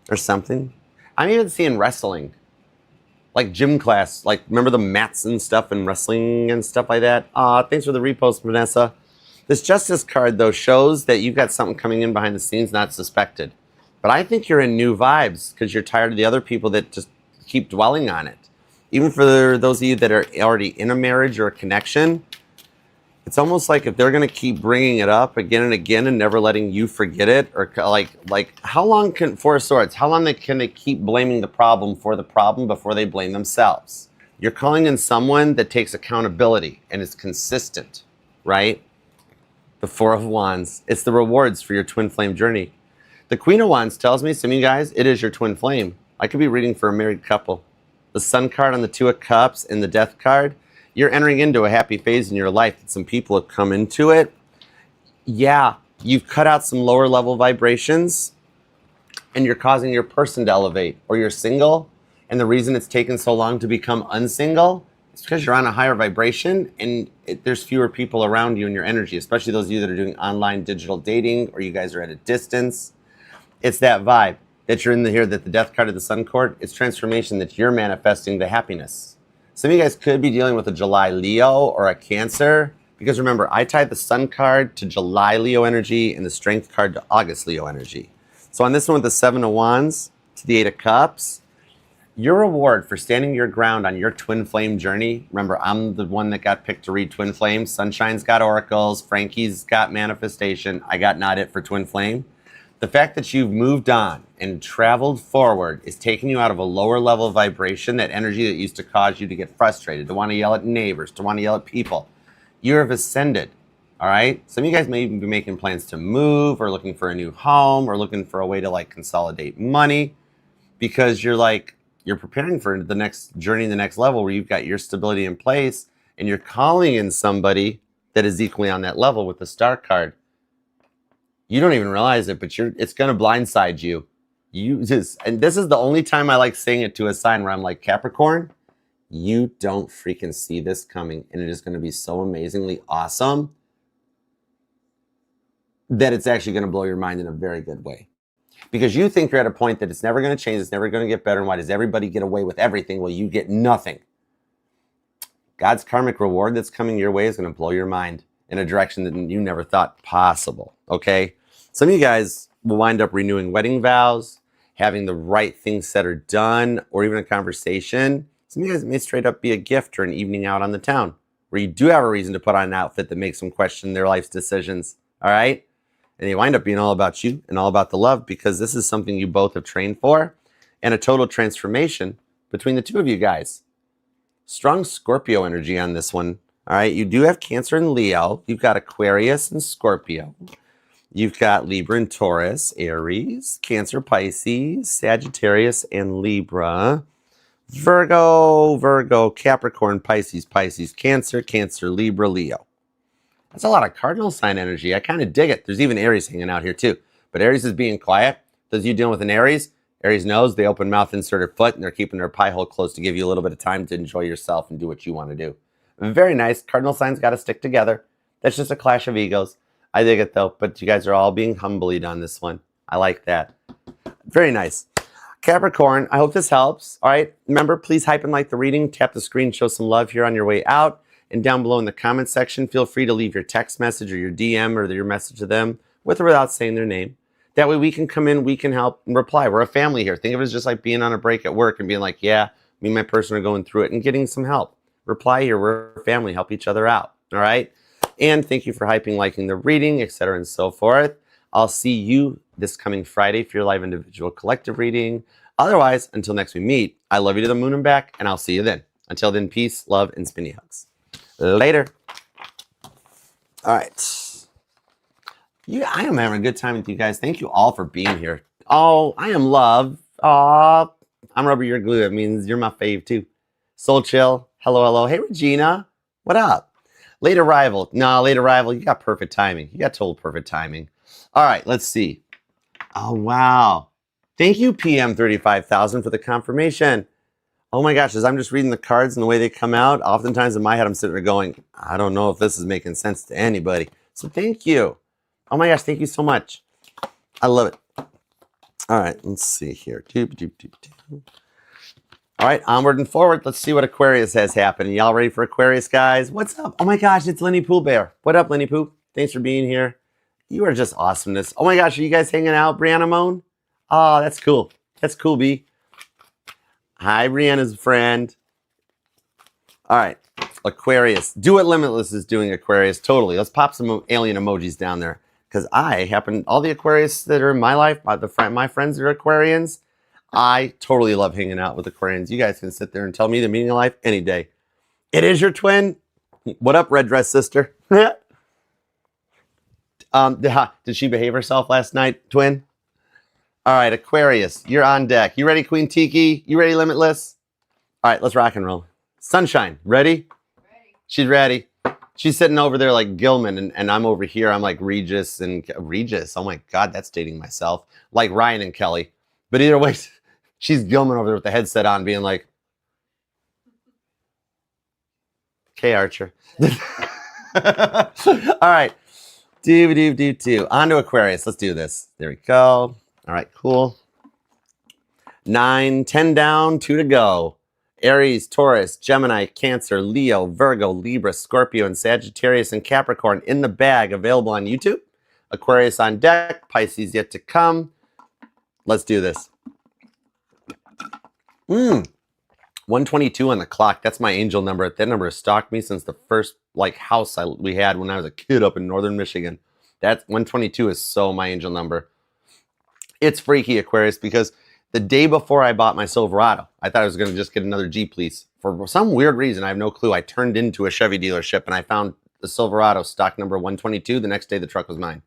or something. I'm even seeing wrestling, like gym class, like remember the mats and stuff and wrestling and stuff like that. Thanks for the repost, Vanessa. This Justice card though shows that you've got something coming in behind the scenes not suspected. But I think you're in new vibes because you're tired of the other people that just keep dwelling on it. Even for those of you that are already in a marriage or a connection, it's almost like if they're going to keep bringing it up again and again and never letting you forget it, or like how long can, Four of Swords, how long can they keep blaming the problem for the problem before they blame themselves? You're calling in someone that takes accountability and is consistent, right? The Four of Wands, it's the rewards for your twin flame journey. The Queen of Wands tells me, some of you guys, it is your twin flame. I could be reading for a married couple. The Sun card on the Two of Cups and the Death card, you're entering into a happy phase in your life that some people have come into it. Yeah, you've cut out some lower level vibrations and you're causing your person to elevate, or you're single. And the reason it's taken so long to become unsingle is because you're on a higher vibration and there's fewer people around you in your energy, especially those of you that are doing online digital dating or you guys are at a distance. It's that vibe that you're in here, that the Death card of the Sun card, it's transformation, that you're manifesting the happiness. Some of you guys could be dealing with a July Leo or a Cancer, because remember, I tied the Sun card to July Leo energy and the Strength card to August Leo energy. So on this one with the Seven of Wands to the Eight of Cups, your reward for standing your ground on your twin flame journey. Remember, I'm the one that got picked to read twin flames. Sunshine's got oracles. Frankie's got manifestation. I got not it for twin flame. The fact that you've moved on and traveled forward is taking you out of a lower level vibration, that energy that used to cause you to get frustrated, to want to yell at neighbors, to want to yell at people. You have ascended, all right? Some of you guys may even be making plans to move or looking for a new home or looking for a way to like consolidate money, because you're preparing for the next journey, the next level where you've got your stability in place and you're calling in somebody that is equally on that level with the Star card. You don't even realize it, but it's going to blindside you. And this is the only time I like saying it to a sign where I'm like, Capricorn, you don't freaking see this coming. And it is going to be so amazingly awesome that it's actually going to blow your mind in a very good way. Because you think you're at a point that it's never going to change, it's never going to get better, and why does everybody get away with everything? Well, you get nothing. God's karmic reward that's coming your way is going to blow your mind in a direction that you never thought possible, okay? Some of you guys will wind up renewing wedding vows, having the right things said or done, or even a conversation. Some of you guys may straight up be a gift or an evening out on the town, where you do have a reason to put on an outfit that makes them question their life's decisions, all right? And they wind up being all about you and all about the love, because this is something you both have trained for, and a total transformation between the two of you guys. Strong Scorpio energy on this one. All right, you do have Cancer and Leo. You've got Aquarius and Scorpio. You've got Libra and Taurus, Aries, Cancer, Pisces, Sagittarius, and Libra. Virgo, Capricorn, Pisces, Cancer, Libra, Leo. That's a lot of cardinal sign energy. I kind of dig it. There's even Aries hanging out here too. But Aries is being quiet. Those of you dealing with an Aries knows they open mouth, inserted foot, and they're keeping their pie hole closed to give you a little bit of time to enjoy yourself and do what you want to do. Very nice. Cardinal signs got to stick together. That's just a clash of egos. I dig it though. But you guys are all being humbled on this one. I like that. Very nice. Capricorn, I hope this helps. All right. Remember, please hype and like the reading. Tap the screen, show some love here on your way out. And down below in the comment section, feel free to leave your text message or your DM or your message to them with or without saying their name. That way we can come in, we can help and reply. We're a family here. Think of it as just like being on a break at work and being like, yeah, me and my person are going through it and getting some help. Reply here. We're a family. Help each other out. All right. And thank you for hyping, liking the reading, etc. and so forth. I'll see you this coming Friday for your live individual collective reading. Otherwise, until next we meet, I love you to the moon and back, and I'll see you then. Until then, peace, love, and spinny hugs. Later. All right. I am having a good time with you guys. Thank you all for being here. Oh, I am love. Aw, I'm rubber, you're glue. That means you're my fave too. Soul chill. Hello. Hey, Regina. What up? Late arrival. No, late arrival. You got perfect timing. You got total perfect timing. All right, let's see. Oh, wow. Thank you, PM 35,000, for the confirmation. Oh my gosh, as I'm just reading the cards and the way they come out, oftentimes in my head I'm sitting there going, I don't know if this is making sense to anybody. So thank you. Oh my gosh, thank you so much. I love it. All right, let's see here. All right, onward and forward. Let's see what Aquarius has happened. Y'all ready for Aquarius, guys? What's up? Oh my gosh, it's Lenny Pooh Bear. What up, Lenny Pooh? Thanks for being here. You are just awesomeness. Oh my gosh, are you guys hanging out, Brianna Moan? Oh, that's cool. That's cool, B. Hi, Brianna's friend. All right, Aquarius. Do what Limitless is doing, Aquarius. Totally. Let's pop some alien emojis down there. Because all the Aquarius that are in my life, my friends that are Aquarians, I totally love hanging out with Aquarians. You guys can sit there and tell me the meaning of life any day. It is your twin. What up, red dress sister? Did she behave herself last night, twin? All right, Aquarius, you're on deck. You ready, Queen Tiki? You ready, Limitless? All right, let's rock and roll. Sunshine, ready? Ready. She's ready. She's sitting over there like Gilman, and I'm over here. I'm like Regis. Oh my God, that's dating myself. Like Ryan and Kelly. But either way, she's Gilman over there with the headset on being like, okay, Archer. All right. On to Aquarius. Let's do this. There we go. All right, cool. 9, 10 down, 2 to go. Aries, Taurus, Gemini, Cancer, Leo, Virgo, Libra, Scorpio, and Sagittarius and Capricorn in the bag, available on YouTube. Aquarius on deck, Pisces yet to come. Let's do this. 122 on the clock. That's my angel number. That number has stalked me since the first house we had when I was a kid up in northern Michigan. That 122 is so my angel number. It's freaky, Aquarius, because the day before I bought my Silverado, I thought I was going to just get another Jeep lease. For some weird reason, I have no clue, I turned into a Chevy dealership and I found the Silverado stock number 122. The next day, the truck was mine.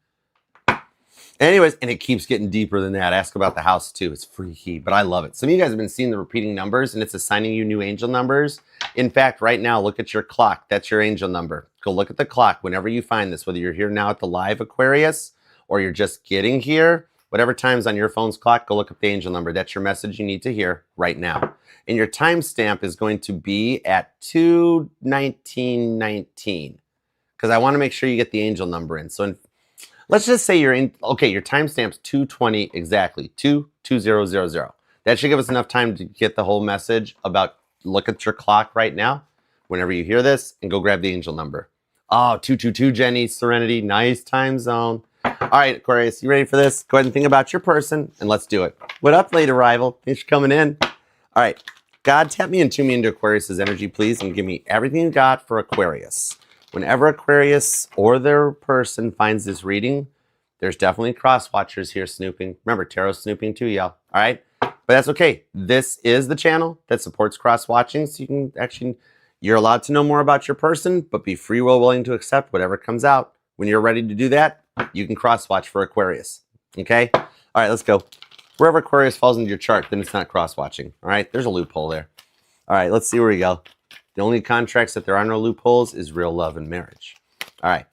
Anyways, and it keeps getting deeper than that. Ask about the house too. It's freaky, but I love it. Some of you guys have been seeing the repeating numbers and it's assigning you new angel numbers. In fact, right now, look at your clock. That's your angel number. Go look at the clock whenever you find this, whether you're here now at the live Aquarius or you're just getting here, whatever time's on your phone's clock, go look up the angel number. That's your message you need to hear right now. And your timestamp is going to be at 2:19:19 because I want to make sure you get the angel number in. So let's just say you're in, okay, your timestamp's 2:20 exactly, 2:20:00. That should give us enough time to get the whole message about, look at your clock right now, whenever you hear this, and go grab the angel number. Oh, 222, Jenny, Serenity, nice time zone. All right, Aquarius, you ready for this? Go ahead and think about your person, and let's do it. What up, late arrival? Thanks for coming in. All right, God, tap me and tune me into Aquarius's energy, please, and give me everything you got for Aquarius. Whenever Aquarius or their person finds this reading, there's definitely cross watchers here snooping. Remember, tarot snooping too, y'all. All right? But that's okay. This is the channel that supports cross watching, so you can actually, you're allowed to know more about your person, but be free will willing to accept whatever comes out. When you're ready to do that, you can cross watch for Aquarius. Okay? All right, let's go. Wherever Aquarius falls into your chart, then it's not cross watching. All right? There's a loophole there. All right, let's see where we go. The only contracts that there are no loopholes is real love and marriage. All right.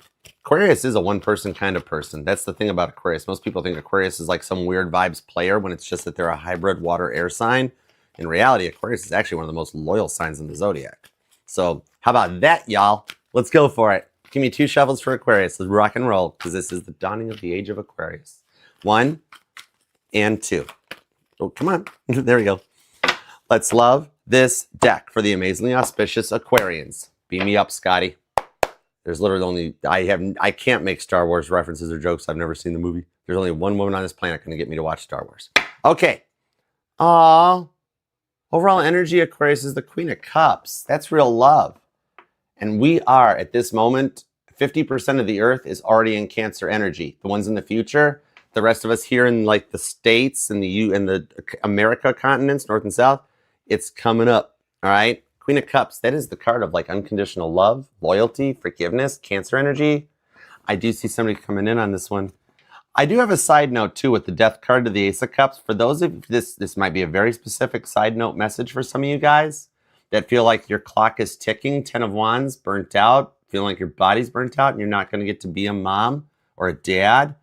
Aquarius is a one-person kind of person. That's the thing about Aquarius. Most people think Aquarius is like some weird vibes player when it's just that they're a hybrid water-air sign. In reality, Aquarius is actually one of the most loyal signs in the zodiac. So how about that, y'all? Let's go for it. Give me 2 shovels for Aquarius. Let's rock and roll, because this is the dawning of the age of Aquarius. 1 and 2. Oh, come on. There we go. Let's love this deck for the amazingly auspicious Aquarians. Beam me up, Scotty. There's literally only, I can't make Star Wars references or jokes. I've never seen the movie. There's only one woman on this planet going to get me to watch Star Wars. Okay. Aww. Overall energy, Aquarius, is the Queen of Cups. That's real love. And we are, at this moment, 50% of the Earth is already in Cancer energy. The ones in the future, the rest of us here in like the States and the America continents, North and South, it's coming up, all right? Queen of Cups, that is the card of like unconditional love, loyalty, forgiveness, Cancer energy. I do see somebody coming in on this one. I do have a side note too with the Death card to the Ace of Cups. For those of you, this might be a very specific side note message for some of you guys that feel like your clock is ticking, 10 of Wands, burnt out, feeling like your body's burnt out and you're not going to get to be a mom or a dad,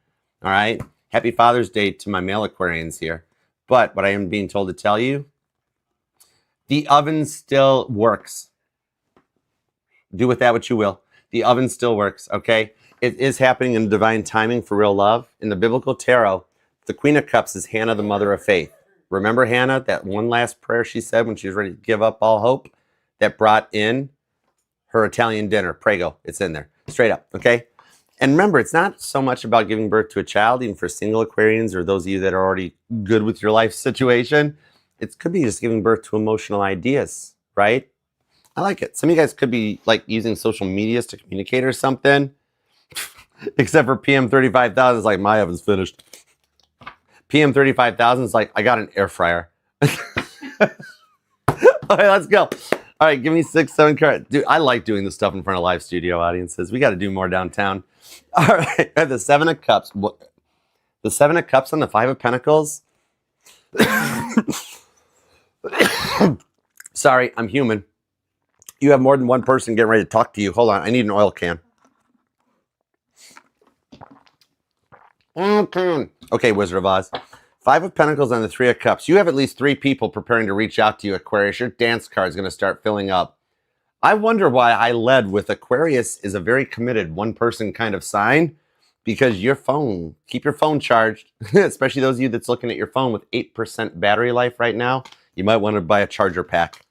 all right? Happy Father's Day to my male Aquarians here. But what I am being told to tell you, the oven still works. Do with that what you will. The oven still works, okay? It is happening in divine timing for real love. In the biblical tarot, the Queen of Cups is Hannah, the mother of faith. Remember Hannah, that one last prayer she said when she was ready to give up all hope, that brought in her Italian dinner, prego. It's in there, straight up, okay? And remember, it's not so much about giving birth to a child, even for single Aquarians or those of you that are already good with your life situation. It could be just giving birth to emotional ideas, right? I like it. Some of you guys could be like using social medias to communicate or something. Except for PM 35,000 is like, my oven's finished. PM 35,000 is like, I got an air fryer. All right, let's go. All right, give me 6, 7 cards. Dude, I like doing this stuff in front of live studio audiences. We got to do more downtown. All right, the 7 of Cups. The 7 of Cups and the 5 of Pentacles. Sorry, I'm human. You have more than one person getting ready to talk to you. Hold on, I need an oil can. Okay, Wizard of Oz. 5 of Pentacles and the 3 of Cups. You have at least 3 people preparing to reach out to you, Aquarius. Your dance card is going to start filling up. I wonder why I led with Aquarius is a very committed one-person kind of sign, because your phone, keep your phone charged, especially those of you that's looking at your phone with 8% battery life right now. You might want to buy a charger pack.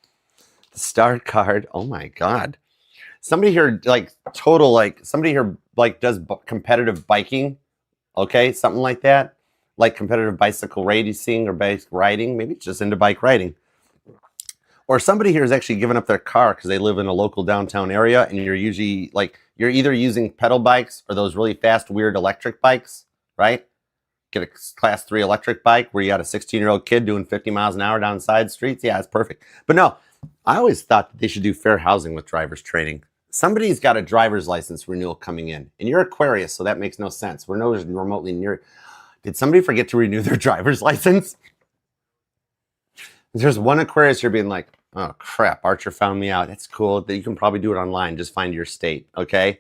The star card, oh my God. Somebody here, like, somebody here, like, does competitive biking, okay? Something like that. Like competitive bicycle racing or bike riding. Maybe it's just into bike riding. Or somebody here has actually given up their car because they live in a local downtown area, and you're usually like, you're either using pedal bikes or those really fast, weird electric bikes, right? Get a class 3 electric bike where you got a 16-year-old kid doing 50 miles an hour down side streets. Yeah, it's perfect. But no, I always thought that they should do fair housing with driver's training. Somebody's got a driver's license renewal coming in, and you're Aquarius, so that makes no sense. We're no remotely near. Did somebody forget to renew their driver's license? There's one Aquarius here being like, oh crap, Archer found me out. That's cool. You can probably do it online. Just find your state, okay?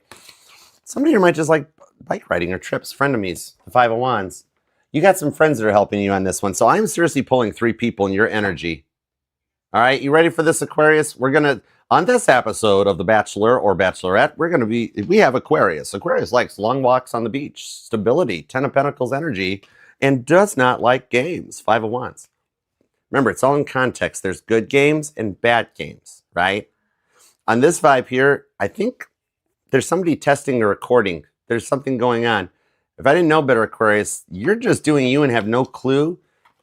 Somebody here might just like bike riding or trips. Frenemies, the 5 of Wands. You got some friends that are helping you on this one. So I'm seriously pulling 3 people in your energy. All right, you ready for this, Aquarius? We're going to, on this episode of The Bachelor or Bachelorette, we have Aquarius. Aquarius likes long walks on the beach, stability, 10 of Pentacles energy, and does not like games, 5 of Wands. Remember, it's all in context. There's good games and bad games, right? On this vibe here, I think there's somebody testing the recording. There's something going on. If I didn't know better, Aquarius, you're just doing you and have no clue.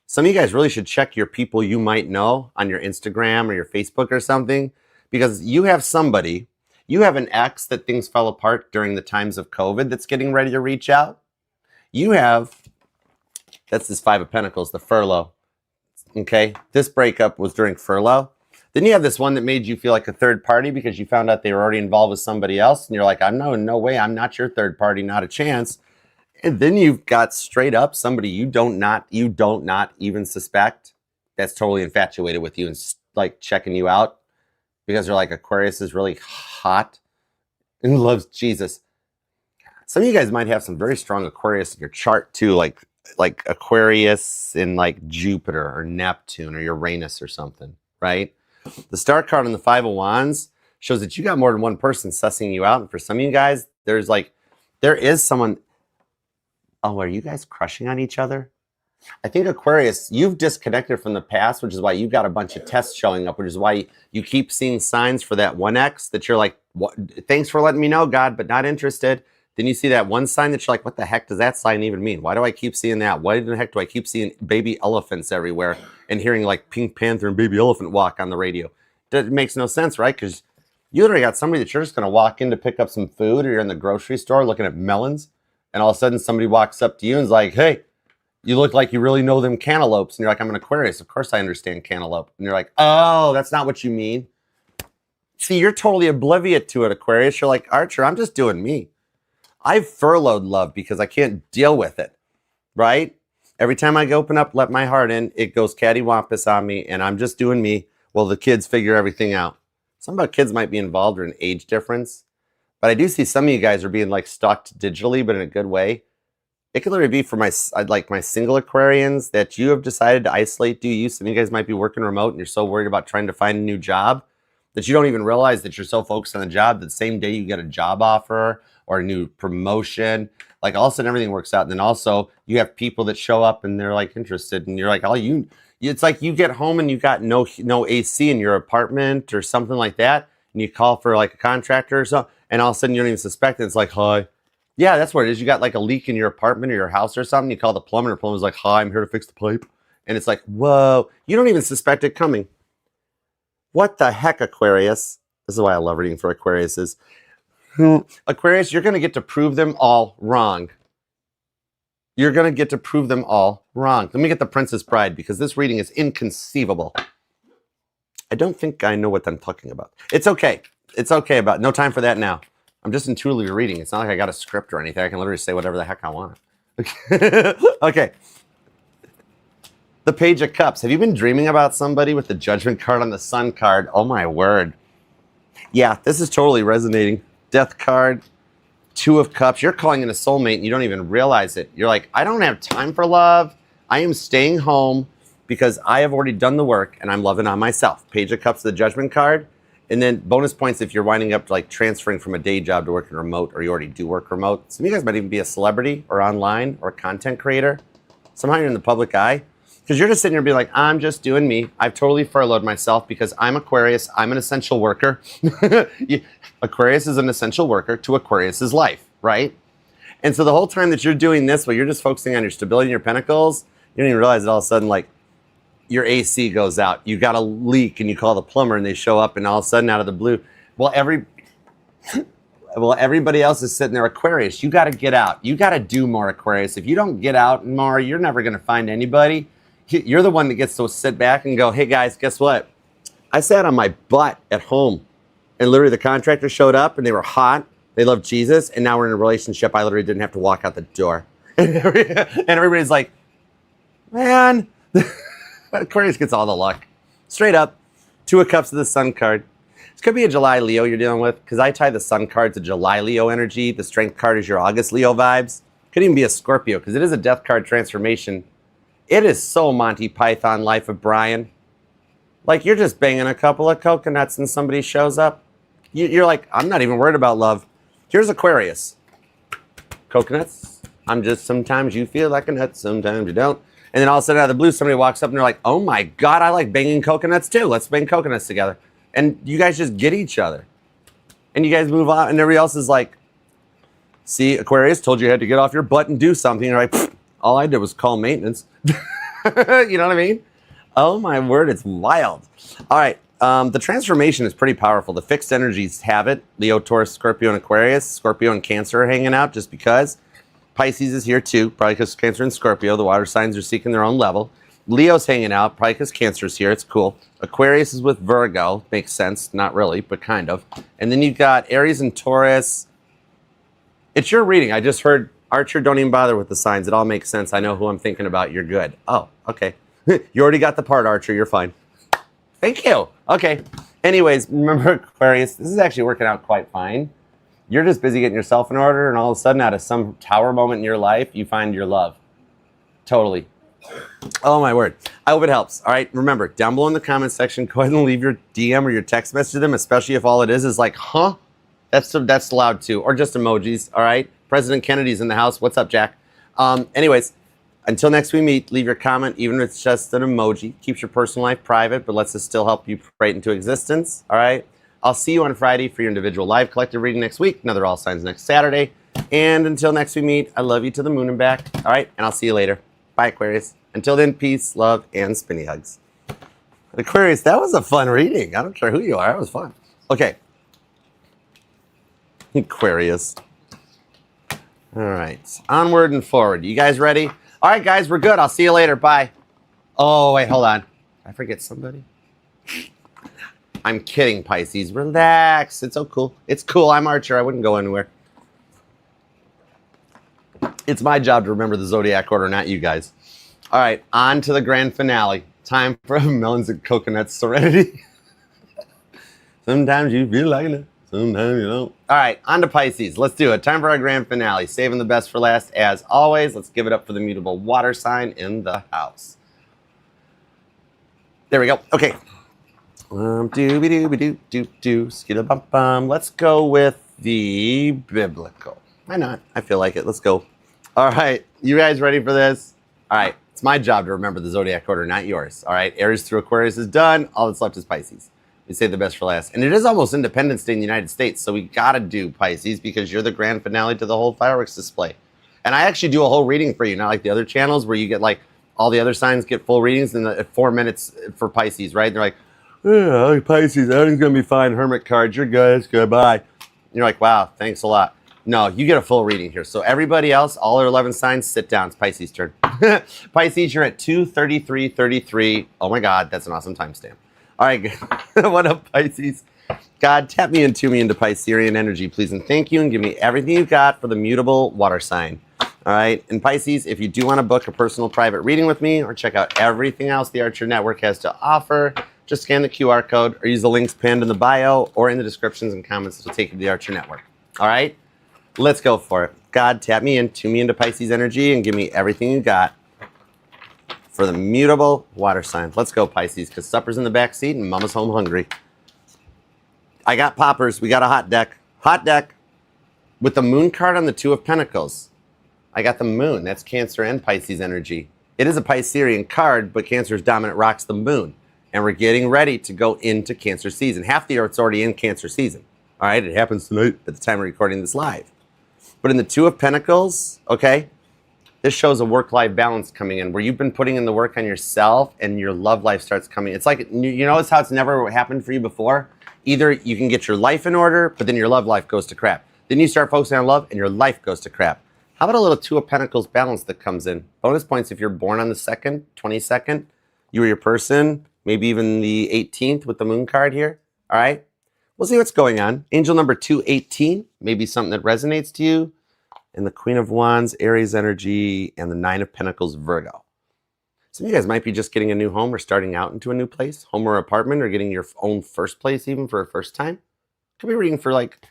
Some of you guys really should check your people you might know on your Instagram or your Facebook or something, because you have somebody, you have an ex that things fell apart during the times of COVID that's getting ready to reach out. You have, that's this 5 of Pentacles, the furlough. Okay, this breakup was during furlough. Then you have this one that made you feel like a third party because you found out they were already involved with somebody else. And you're like, no way, I'm not your third party, not a chance. And then you've got straight up somebody you don't not even suspect that's totally infatuated with you and like checking you out because they're like, Aquarius is really hot and loves Jesus. Some of you guys might have some very strong Aquarius in your chart too, like Aquarius in like Jupiter or Neptune or Uranus or something, right? The star card on the 5 of Wands shows that you got more than one person sussing you out. And for some of you guys, there is someone. Oh, are you guys crushing on each other? I think Aquarius, you've disconnected from the past, which is why you've got a bunch of tests showing up, which is why you keep seeing signs for that one ex that you're like, what? Thanks for letting me know, God, but not interested. Then you see that one sign that you're like, what the heck does that sign even mean? Why do I keep seeing that? Why the heck do I keep seeing baby elephants everywhere and hearing like Pink Panther and Baby Elephant Walk on the radio? That makes no sense, right? Because you literally got somebody that you're just going to walk in to pick up some food, or you're in the grocery store looking at melons, and all of a sudden somebody walks up to you and is like, hey, you look like you really know them cantaloupes. And you're like, I'm an Aquarius. Of course I understand cantaloupe. And you're like, oh, that's not what you mean. See, you're totally oblivious to it, Aquarius. You're like, Archer, I'm just doing me. I've furloughed love because I can't deal with it, right? Every time I open up, let my heart in, it goes cattywampus on me, and I'm just doing me while the kids figure everything out. Some of our kids might be involved or an age difference, but I do see some of you guys are being like stalked digitally, but in a good way. It could literally be for my single Aquarians that you have decided to isolate. Some of you guys might be working remote and you're so worried about trying to find a new job that you don't even realize that you're so focused on the job that the same day you get a job offer or a new promotion, like all of a sudden everything works out. And then also you have people that show up and they're like interested, and you're like, it's like you get home and you got no AC in your apartment or something like that, and you call for like a contractor or something, and all of a sudden you don't even suspect it. It's like, hi. Yeah, that's what it is. You got like a leak in your apartment or your house or something. You call the plumber, and the plumber's like, hi, I'm here to fix the pipe. And it's like, whoa, you don't even suspect it coming. What the heck, Aquarius? This is why I love reading for Aquariuses. Aquarius, you're going to get to prove them all wrong. You're going to get to prove them all wrong. Let me get the Princess Bride, because this reading is inconceivable. I don't think I know what I'm talking about. It's okay. It's okay about no time for that now. I'm just intuitively reading. It's not like I got a script or anything. I can literally say whatever the heck I want. Okay. Okay. The Page of Cups. Have you been dreaming about somebody with the Judgment card on the Sun card? Oh my word. Yeah, this is totally resonating. Death card, 2 of Cups. You're calling in a soulmate and you don't even realize it. You're like, I don't have time for love. I am staying home because I have already done the work and I'm loving on myself. Page of Cups, the Judgment card. And then bonus points if you're winding up like transferring from a day job to working remote, or you already do work remote. Some of you guys might even be a celebrity or online or a content creator. Somehow you're in the public eye. Because you're just sitting here being like, I'm just doing me. I've totally furloughed myself because I'm Aquarius. I'm an essential worker. Aquarius is an essential worker to Aquarius's life, right? And so the whole time that you're doing this, while you're just focusing on your stability and your pentacles, you don't even realize that all of a sudden, like, your AC goes out. You got a leak and you call the plumber and they show up and all of a sudden out of the blue, well, everybody else is sitting there Aquarius. You got to get out. You got to do more, Aquarius. If you don't get out more, you're never going to find anybody. You're the one that gets to sit back and go, hey guys, guess what? I sat on my butt at home and literally the contractor showed up and they were hot. They loved Jesus. And now we're in a relationship. I literally didn't have to walk out the door. And everybody's like, man, Aquarius gets all the luck. Straight up, 2 of Cups to the Sun card. This could be a July Leo you're dealing with because I tie the Sun card to July Leo energy. The Strength card is your August Leo vibes. Could even be a Scorpio because it is a Death card transformation. It is so Monty Python Life of Brian. Like you're just banging a couple of coconuts and somebody shows up. You're like, I'm not even worried about love. Here's Aquarius. Coconuts. Sometimes you feel like a nut, sometimes you don't. And then all of a sudden out of the blue, somebody walks up and they're like, oh my God, I like banging coconuts too. Let's bang coconuts together. And you guys just get each other. And you guys move on and everybody else is like, see, Aquarius told you had to get off your butt and do something. You're like, all I did was call maintenance. You know what I mean? Oh my word, it's wild. All right, the transformation is pretty powerful. The fixed energies have it. Leo, Taurus, Scorpio, and Aquarius. Scorpio and Cancer are hanging out just because. Pisces is here too, probably because Cancer and Scorpio, the water signs are seeking their own level. Leo's hanging out, probably because Cancer's here, it's cool. Aquarius is with Virgo, makes sense, not really, but kind of. And then you've got Aries and Taurus. It's your reading. I just heard Archer, don't even bother with the signs. It all makes sense. I know who I'm thinking about. You're good. Oh, okay. You already got the part, Archer. You're fine. Thank you. Okay. Anyways, remember Aquarius, this is actually working out quite fine. You're just busy getting yourself in order, and all of a sudden, out of some tower moment in your life, you find your love. Totally. Oh, my word. I hope it helps. All right. Remember, down below in the comment section, go ahead and leave your DM or your text message to them, especially if all it is like, huh? That's allowed too. Or just emojis. All right. President Kennedy's in the house. What's up, Jack? Anyways, until next we meet, leave your comment, even if it's just an emoji. Keeps your personal life private, but lets us still help you pray it into existence. All right. I'll see you on Friday for your individual live collective reading next week. Another All Signs next Saturday. And until next we meet, I love you to the moon and back. All right. And I'll see you later. Bye, Aquarius. Until then, peace, love, and spinny hugs. Aquarius, that was a fun reading. I don't care who you are. It was fun. Okay. Aquarius. All right. Onward and forward. You guys ready? All right, guys, we're good. I'll see you later. Bye. Oh, wait, hold on. I forget somebody. I'm kidding, Pisces. Relax. It's so cool. It's cool. I'm Archer. I wouldn't go anywhere. It's my job to remember the zodiac order, not you guys. All right, on to the grand finale. Time for melons and coconut serenity. Sometimes you feel like it, sometimes you don't. All right, on to Pisces. Let's do it. Time for our grand finale. Saving the best for last, as always. Let's give it up for the mutable water sign in the house. There we go. Okay. Let's go with the biblical. Why not? I feel like it. Let's go. All right, you guys ready for this? All right, it's my job to remember the zodiac order, not yours. All right, Aries through Aquarius is done. All that's left is Pisces. We save the best for last. And it is almost Independence Day in the United States, so we got to do Pisces because you're the grand finale to the whole fireworks display. And I actually do a whole reading for you, not like the other channels where you get like all the other signs get full readings in 4 minutes for Pisces, right? They're like, oh, Pisces, everything's going to be fine. Hermit cards, you're good. It's goodbye. And you're like, wow, thanks a lot. No, you get a full reading here. So everybody else, all our 11 signs, sit down. It's Pisces' turn. Pisces, you're at 2:33:33. Oh my God, that's an awesome timestamp. All right, what up, Pisces? God, tap me into Piscean energy, please, and thank you, and give me everything you've got for the mutable water sign. All right, and Pisces, if you do want to book a personal private reading with me or check out everything else the Archer Network has to offer, just scan the QR code or use the links pinned in the bio or in the descriptions and comments to take you to the Archer Network. All right? Let's go for it. God, tap me into Pisces energy and give me everything you got for the mutable water sign. Let's go, Pisces, because supper's in the back seat and mama's home hungry. I got poppers. We got a hot deck. Hot deck with the moon card on the 2 of Pentacles. I got the moon. That's Cancer and Pisces energy. It is a Piscean card, but Cancer's dominant rock's the moon. And we're getting ready to go into Cancer season. Half the year it's already in Cancer season. All right, it happens tonight at the time of recording this live. But in the Two of Pentacles, okay, this shows a work-life balance coming in where you've been putting in the work on yourself and your love life starts coming. It's like, you notice how it's never happened for you before? Either you can get your life in order, but then your love life goes to crap. Then you start focusing on love and your life goes to crap. How about a little Two of Pentacles balance that comes in? Bonus points if you're born on the 2nd, 22nd, you or your person, maybe even the 18th with the moon card here. All right, we'll see what's going on. Angel number 218, maybe something that resonates to you. And the Queen of Wands, Aries energy, and the 9 of Pentacles, Virgo. Some of you guys might be just getting a new home or starting out into a new place, home or apartment, or getting your own first place even for a first time. Could be reading for like,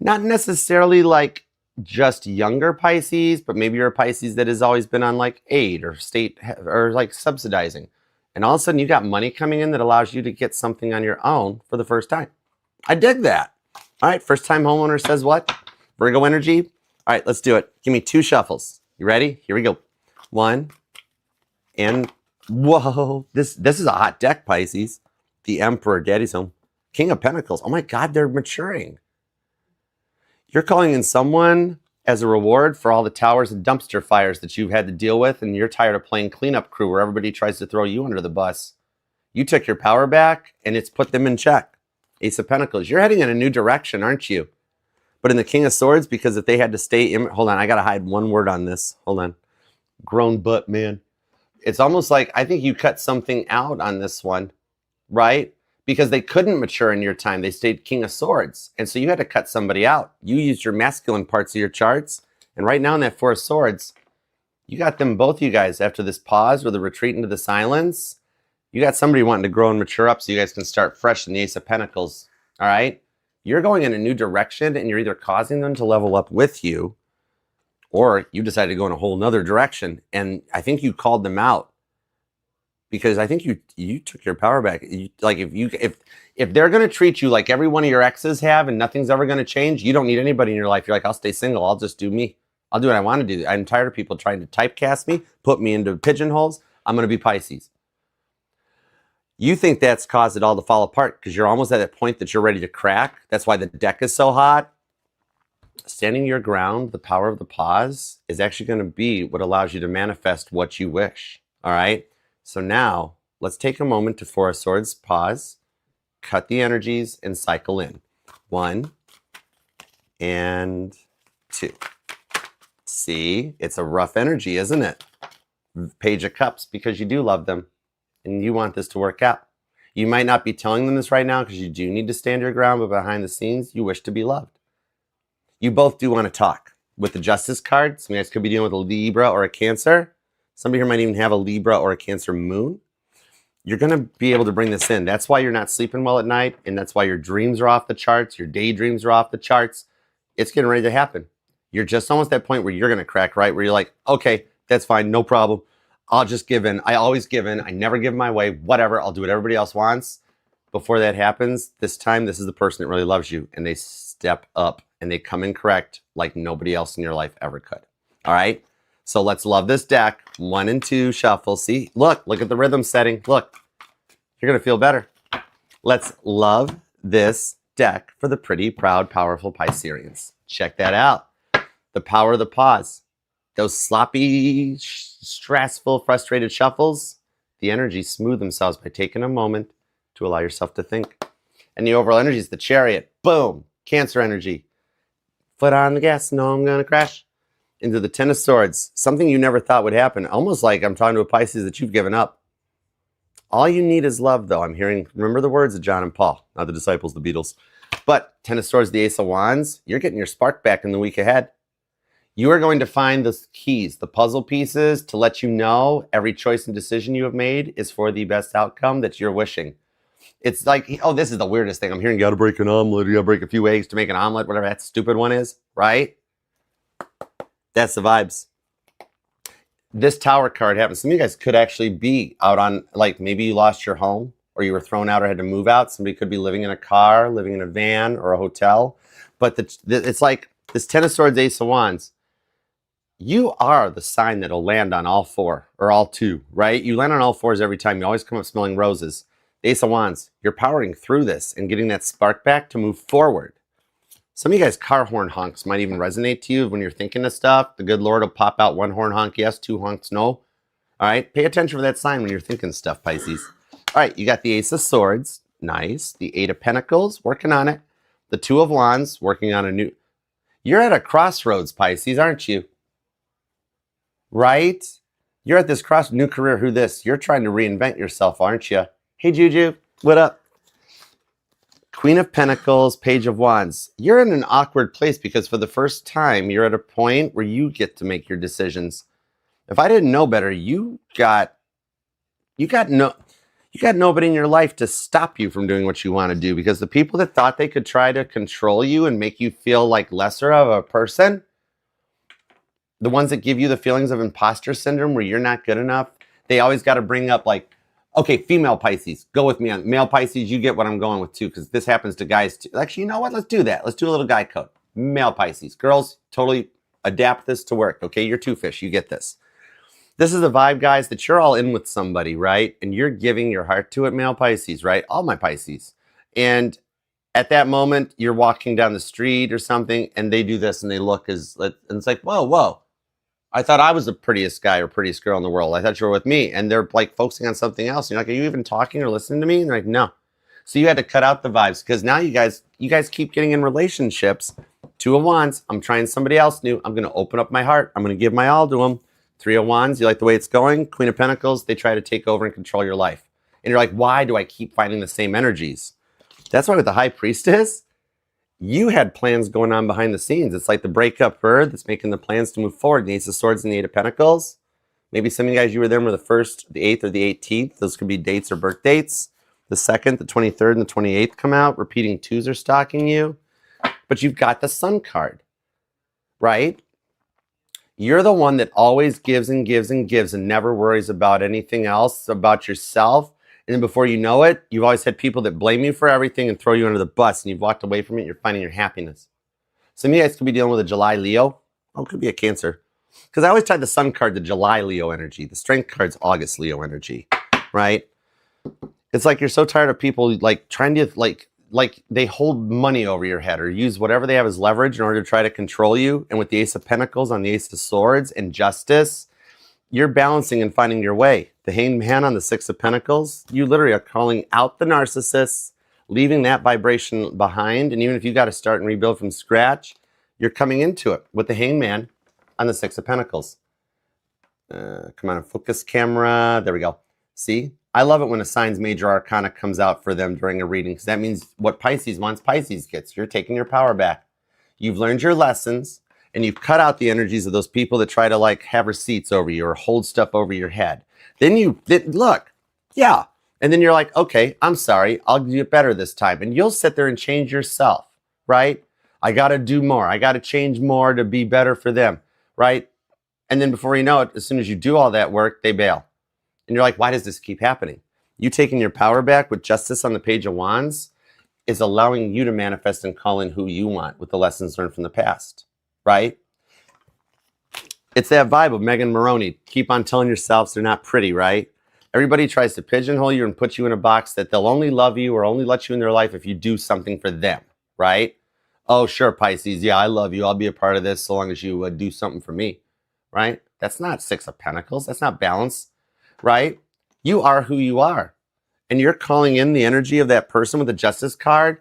not necessarily like just younger Pisces, but maybe you're a Pisces that has always been on like aid or state or like subsidizing. And all of a sudden you got money coming in that allows you to get something on your own for the first time. I dig that. All right, first time homeowner says what? Virgo energy. All right, let's do it. Give me 2 shuffles. You ready? Here we go. 1, and whoa, this is a hot deck, Pisces. The Emperor, Daddy's home. King of Pentacles. Oh my God, they're maturing. You're calling in someone as a reward for all the towers and dumpster fires that you've had to deal with, and you're tired of playing cleanup crew where everybody tries to throw you under the bus. You took your power back, and it's put them in check. Ace of Pentacles. You're heading in a new direction, aren't you? But in the King of Swords, because if they had to stay in, hold on, I got to hide one word on this. Hold on. Grown butt, man. It's almost like I think you cut something out on this one, right? Because they couldn't mature in your time. They stayed King of Swords. And so you had to cut somebody out. You used your masculine parts of your charts. And right now in that 4 of Swords, you got them, both you guys, after this pause or the retreat into the silence, you got somebody wanting to grow and mature up so you guys can start fresh in the Ace of Pentacles, all right? You're going in a new direction and you're either causing them to level up with you or you decided to go in a whole nother direction. And I think you called them out because I think you took your power back. Like if they're going to treat you like every one of your exes have and nothing's ever going to change, you don't need anybody in your life. You're like, I'll stay single. I'll just do me. I'll do what I want to do. I'm tired of people trying to typecast me, put me into pigeonholes. I'm going to be Pisces. You think that's caused it all to fall apart because you're almost at that point that you're ready to crack. That's why the deck is so hot. Standing your ground, the power of the pause is actually going to be what allows you to manifest what you wish. All right. So now let's take a moment to 4 of Swords, pause, cut the energies and cycle in. 1 and 2. See, it's a rough energy, isn't it? Page of Cups, because you do love them. And you want this to work out. You might not be telling them this right now because you do need to stand your ground, but behind the scenes, you wish to be loved. You both do want to talk. With the Justice card, some of you guys could be dealing with a Libra or a Cancer. Somebody here might even have a Libra or a Cancer moon. You're going to be able to bring this in. That's why you're not sleeping well at night, and that's why your dreams are off the charts, your daydreams are off the charts. It's getting ready to happen. You're just almost at that point where you're going to crack, right? Where you're like, okay, that's fine, no problem. I'll just give in. I always give in. I never give my way. Whatever. I'll do what everybody else wants. Before that happens, this time, this is the person that really loves you. And they step up and they come in correct like nobody else in your life ever could. All right. So let's love this deck. 1 and 2 shuffle. See, look at the rhythm setting. Look, you're going to feel better. Let's love this deck for the pretty, proud, powerful Pisceans. Check that out. The power of the pause. Those sloppy, stressful, frustrated shuffles, the energies smooth themselves by taking a moment to allow yourself to think. And the overall energy is the Chariot. Boom. Cancer energy. Foot on the gas. No, I'm going to crash. Into the 10 of Swords. Something you never thought would happen. Almost like I'm talking to a Pisces that you've given up. All you need is love, though. I'm hearing, remember the words of John and Paul, not the disciples, the Beatles. But 10 of Swords, the Ace of Wands, you're getting your spark back in the week ahead. You are going to find the keys, the puzzle pieces to let you know every choice and decision you have made is for the best outcome that you're wishing. It's like, oh, this is the weirdest thing. I'm hearing you got to break an omelet, you got to break a few eggs to make an omelet, whatever that stupid one is, right? That's the vibes. This Tower card happens. Some of you guys could actually be out on, like, maybe you lost your home or you were thrown out or had to move out. Somebody could be living in a car, living in a van or a hotel. But it's like this 10 of Swords, Ace of Wands. You are the sign that'll land on all four or all two, right? You land on all fours every time. You always come up smelling roses. The Ace of Wands, you're powering through this and getting that spark back to move forward. Some of you guys, car horn honks might even resonate to you when you're thinking of stuff. The good Lord will pop out one horn honk, yes, two honks, no. All right, pay attention for that sign when you're thinking stuff, Pisces. All right, you got the Ace of Swords, nice. The Eight of Pentacles, working on it. The Two of Wands, working on a new... You're at a crossroads, Pisces, aren't you? Right? You're at this new career. Who this? You're trying to reinvent yourself, aren't you? Hey, Juju, what up? Queen of Pentacles, Page of Wands. You're in an awkward place because for the first time, you're at a point where you get to make your decisions. If I didn't know better, you got nobody in your life to stop you from doing what you want to do, because the people that thought they could try to control you and make you feel like lesser of a person, the ones that give you the feelings of imposter syndrome where you're not good enough, they always got to bring up like, okay, female Pisces, go with me on male Pisces. You get what I'm going with too, because this happens to guys too. Actually, you know what? Let's do that. Let's do a little guy code. Male Pisces. Girls, totally adapt this to work. Okay, you're two fish. You get this. This is the vibe, guys, that you're all in with somebody, right? And you're giving your heart to it, male Pisces, right? All my Pisces. And at that moment, you're walking down the street or something, and they do this, and they look and it's like, whoa, whoa. I thought I was the prettiest guy or prettiest girl in the world. I thought you were with me. And they're like focusing on something else. You're like, are you even talking or listening to me? And they're like, no. So you had to cut out the vibes, because now you guys keep getting in relationships. Two of Wands, I'm trying somebody else new. I'm going to open up my heart. I'm going to give my all to them. Three of Wands, you like the way it's going. Queen of Pentacles, they try to take over and control your life. And you're like, why do I keep finding the same energies? That's why with the High Priestess, you had plans going on behind the scenes. It's like the breakup bird that's making the plans to move forward. The Ace of Swords and the Eight of Pentacles. Maybe some of you guys, you were there for the 1st, the 8th, or the 18th. Those could be dates or birth dates. The 2nd, the 23rd, and the 28th come out. Repeating twos are stalking you. But you've got the Sun card, right? You're the one that always gives and gives and gives and never worries about anything else, about yourself. And then before you know it, you've always had people that blame you for everything and throw you under the bus, and you've walked away from it, and you're finding your happiness. Some of you guys could be dealing with a July Leo. Oh, it could be a Cancer. Because I always tied the Sun card to July Leo energy. The Strength card's August Leo energy, right? It's like you're so tired of people like trying to like they hold money over your head or use whatever they have as leverage in order to try to control you. And with the Ace of Pentacles on the Ace of Swords and Justice, you're balancing and finding your way. The Hanged Man on the Six of Pentacles, you literally are calling out the narcissists, leaving that vibration behind. And even if you got to start and rebuild from scratch, you're coming into it with the Hanged Man on the Six of Pentacles. Come on, focus camera. There we go. See? I love it when a sign's major arcana comes out for them during a reading, because that means what Pisces wants, Pisces gets. You're taking your power back. You've learned your lessons, and you've cut out the energies of those people that try to like have receipts over you or hold stuff over your head. Then look, yeah. And then you're like, okay, I'm sorry. I'll do it better this time. And you'll sit there and change yourself, right? I got to do more. I got to change more to be better for them, right? And then before you know it, as soon as you do all that work, they bail. And you're like, why does this keep happening? You taking your power back with Justice on the Page of Wands is allowing you to manifest and call in who you want with the lessons learned from the past, right? It's that vibe of Megan Maroney. Keep on telling yourselves they're not pretty, right? Everybody tries to pigeonhole you and put you in a box that they'll only love you or only let you in their life if you do something for them, right? Oh, sure, Pisces. Yeah, I love you. I'll be a part of this so long as you do something for me, right? That's not Six of Pentacles. That's not balance. Right? You are who you are. And you're calling in the energy of that person with the Justice card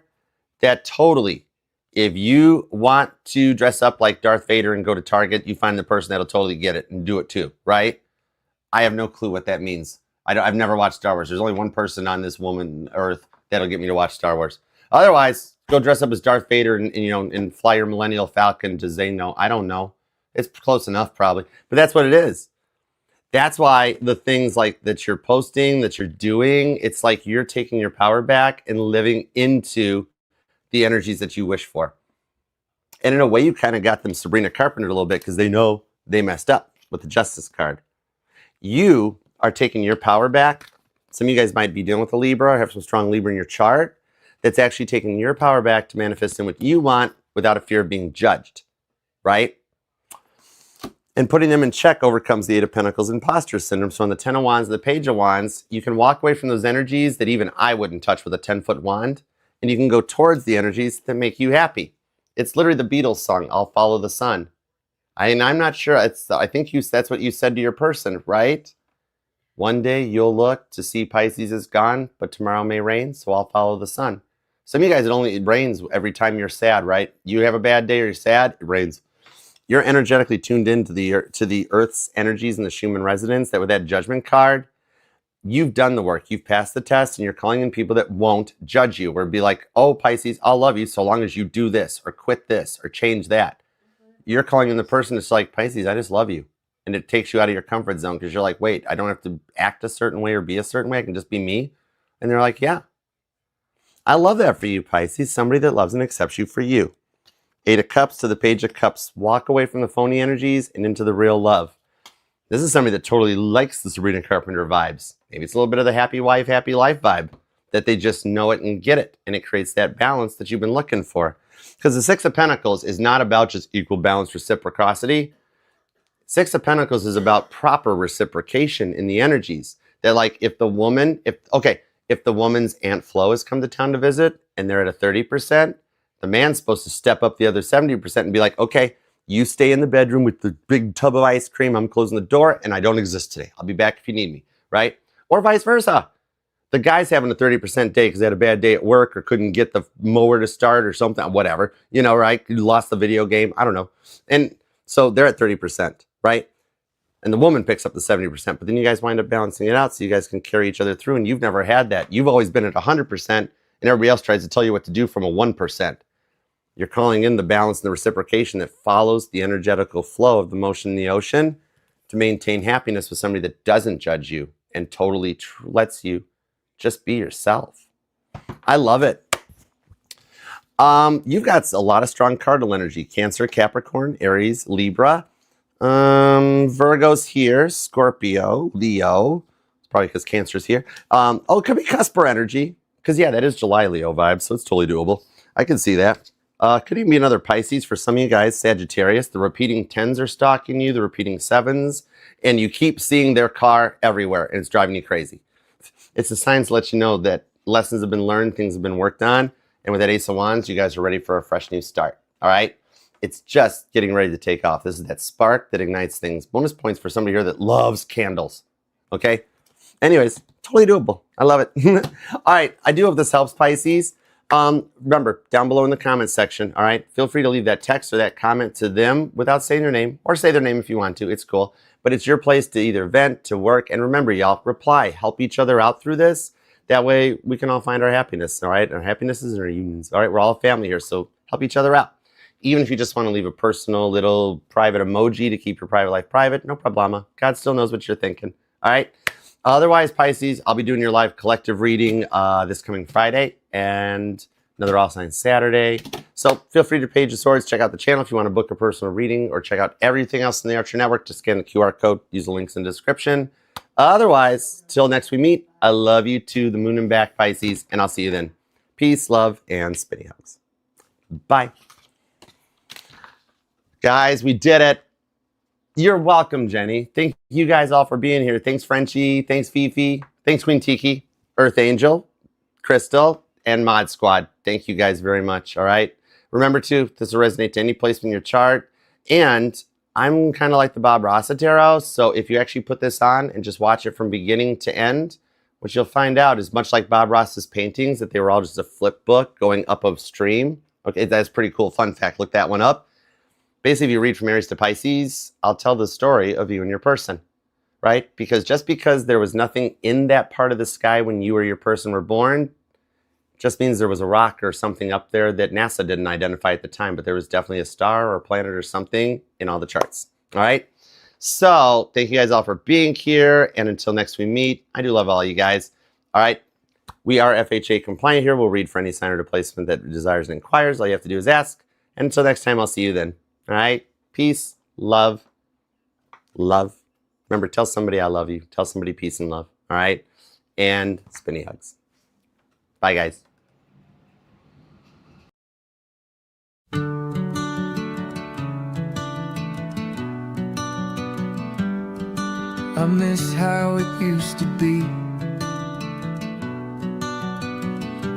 that totally, if you want to dress up like Darth Vader and go to Target, you find the person that'll totally get it and do it too, right? I have no clue what that means. I've never watched Star Wars. There's only one person on this woman Earth that'll get me to watch Star Wars. Otherwise, go dress up as Darth Vader and fly your Millennial Falcon to Zeno. I don't know. It's close enough probably, but that's what it is. That's why the things like that you're posting, that you're doing, it's like you're taking your power back and living into the energies that you wish for. And in a way, you kind of got them Sabrina Carpenter a little bit because they know they messed up with the Justice card. You are taking your power back. Some of you guys might be dealing with a Libra or have some strong Libra in your chart. That's actually taking your power back to manifest in what you want without a fear of being judged, right? And putting them in check overcomes the Eight of Pentacles imposter syndrome. So on the 10 of Wands and the Page of Wands, you can walk away from those energies that even I wouldn't touch with a 10-foot wand. And you can go towards the energies that make you happy. It's literally the Beatles song, I'll Follow the Sun. I'm not sure. I think that's what you said to your person, right? One day you'll look to see Pisces is gone, but tomorrow may rain, so I'll follow the sun. Some of you guys, it rains every time you're sad, right? You have a bad day or you're sad, it rains. You're energetically tuned into the Earth's energies in the Schumann resonance, that with that judgment card, you've done the work. You've passed the test, and you're calling in people that won't judge you, or be like, oh, Pisces, I'll love you so long as you do this, or quit this, or change that. You're calling in the person that's like, Pisces, I just love you. And it takes you out of your comfort zone because you're like, wait, I don't have to act a certain way or be a certain way. I can just be me. And they're like, yeah. I love that for you, Pisces. Somebody that loves and accepts you for you. Eight of Cups to the Page of Cups. Walk away from the phony energies and into the real love. This is somebody that totally likes the Sabrina Carpenter vibes. Maybe it's a little bit of the happy wife, happy life vibe. That they just know it and get it. And it creates that balance that you've been looking for. Because the Six of Pentacles is not about just equal balance reciprocity. Six of Pentacles is about proper reciprocation in the energies. That like if the woman's Aunt Flo has come to town to visit and they're at a 30%, the man's supposed to step up the other 70% and be like, okay, you stay in the bedroom with the big tub of ice cream. I'm closing the door and I don't exist today. I'll be back if you need me, right? Or vice versa. The guy's having a 30% day because they had a bad day at work or couldn't get the mower to start or something, whatever, right? You lost the video game. I don't know. And so they're at 30%. Right? And the woman picks up the 70%, but then you guys wind up balancing it out so you guys can carry each other through, and you've never had that. You've always been at 100%, and everybody else tries to tell you what to do from a 1%. You're calling in the balance and the reciprocation that follows the energetical flow of the motion in the ocean to maintain happiness with somebody that doesn't judge you and totally lets you just be yourself. I love it. You've got a lot of strong cardinal energy. Cancer, Capricorn, Aries, Libra. Virgo's here, Scorpio, Leo. It's probably because Cancer's here. It could be cusper energy. Because, yeah, that is July Leo vibe, so it's totally doable. I can see that. Could even be another Pisces for some of you guys, Sagittarius. The repeating 10s are stalking you, the repeating 7s, and you keep seeing their car everywhere, and it's driving you crazy. It's a sign to let you know that lessons have been learned, things have been worked on, and with that Ace of Wands, you guys are ready for a fresh new start, all right? It's just getting ready to take off. This is that spark that ignites things. Bonus points for somebody here that loves candles. Okay? Anyways, totally doable. I love it. All right. I do hope this helps, Pisces. Remember, down below in the comments section, all right, feel free to leave that text or that comment to them without saying their name, or say their name if you want to. It's cool. But it's your place to either vent, to work. And remember, y'all, reply. Help each other out through this. That way we can all find our happiness, all right? Our happinesses and our unions. All right? We're all a family here, so help each other out. Even if you just want to leave a personal little private emoji to keep your private life private, no problema. God still knows what you're thinking. All right. Otherwise, Pisces, I'll be doing your live collective reading this coming Friday and another All Signs Saturday. So feel free to Page of Swords. Check out the channel if you want to book a personal reading or check out everything else in the Archer Network. Just scan the QR code. Use the links in the description. Otherwise, till next we meet, I love you to the moon and back, Pisces, and I'll see you then. Peace, love, and spinny hugs. Bye. Guys, we did it. You're welcome, Jenny. Thank you guys all for being here. Thanks, Frenchie. Thanks, Fifi. Thanks, Queen Tiki, Earth Angel, Crystal, and Mod Squad. Thank you guys very much, all right? Remember, too, this will resonate to any place in your chart. And I'm kind of like the Bob Ross of tarot, so if you actually put this on and just watch it from beginning to end, what you'll find out is much like Bob Ross's paintings, that they were all just a flip book going up upstream. Okay, that's pretty cool. Fun fact. Look that one up. Basically, if you read from Aries to Pisces, I'll tell the story of you and your person, right? Because just because there was nothing in that part of the sky when you or your person were born, just means there was a rock or something up there that NASA didn't identify at the time, but there was definitely a star or a planet or something in all the charts, all right? So thank you guys all for being here, and until next we meet, I do love all you guys, all right? We are FHA compliant here. We'll read for any sign or placement that desires and inquires. All you have to do is ask, and until next time, I'll see you then. All right. Peace, love, love. Remember, tell somebody I love you. Tell somebody peace and love. All right. And spinny hugs. Bye, guys. I miss how it used to be.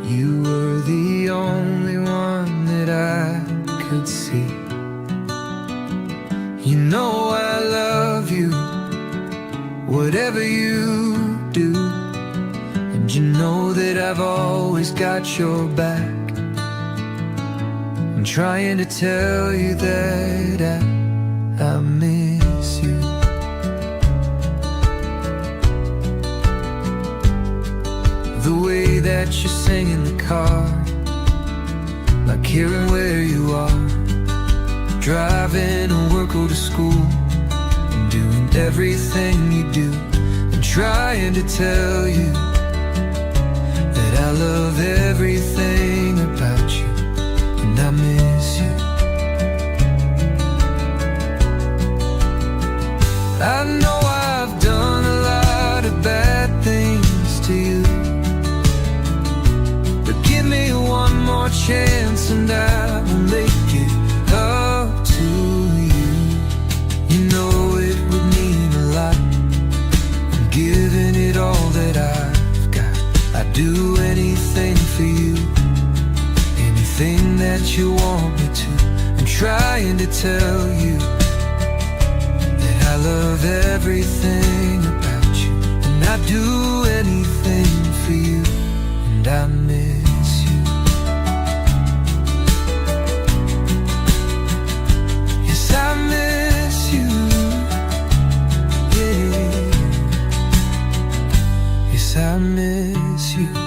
You were the only one that I could see. You know I love you, whatever you do. And you know that I've always got your back. I'm trying to tell you that I miss you. The way that you sing in the car, like hearing where you are, driving to work or to school, and doing everything you do. I'm trying to tell you that I love everything about you, and I miss you. I know I've done a lot of bad things to you, but give me one more chance and I will make it up to you. You know it would mean a lot. I'm giving it all that I've got. I'd do anything for you, anything that you want me to. I'm trying to tell you that I love everything about you, and I'd do anything for you, and I miss you. Yes, I miss you. Yeah. Yes, I miss you.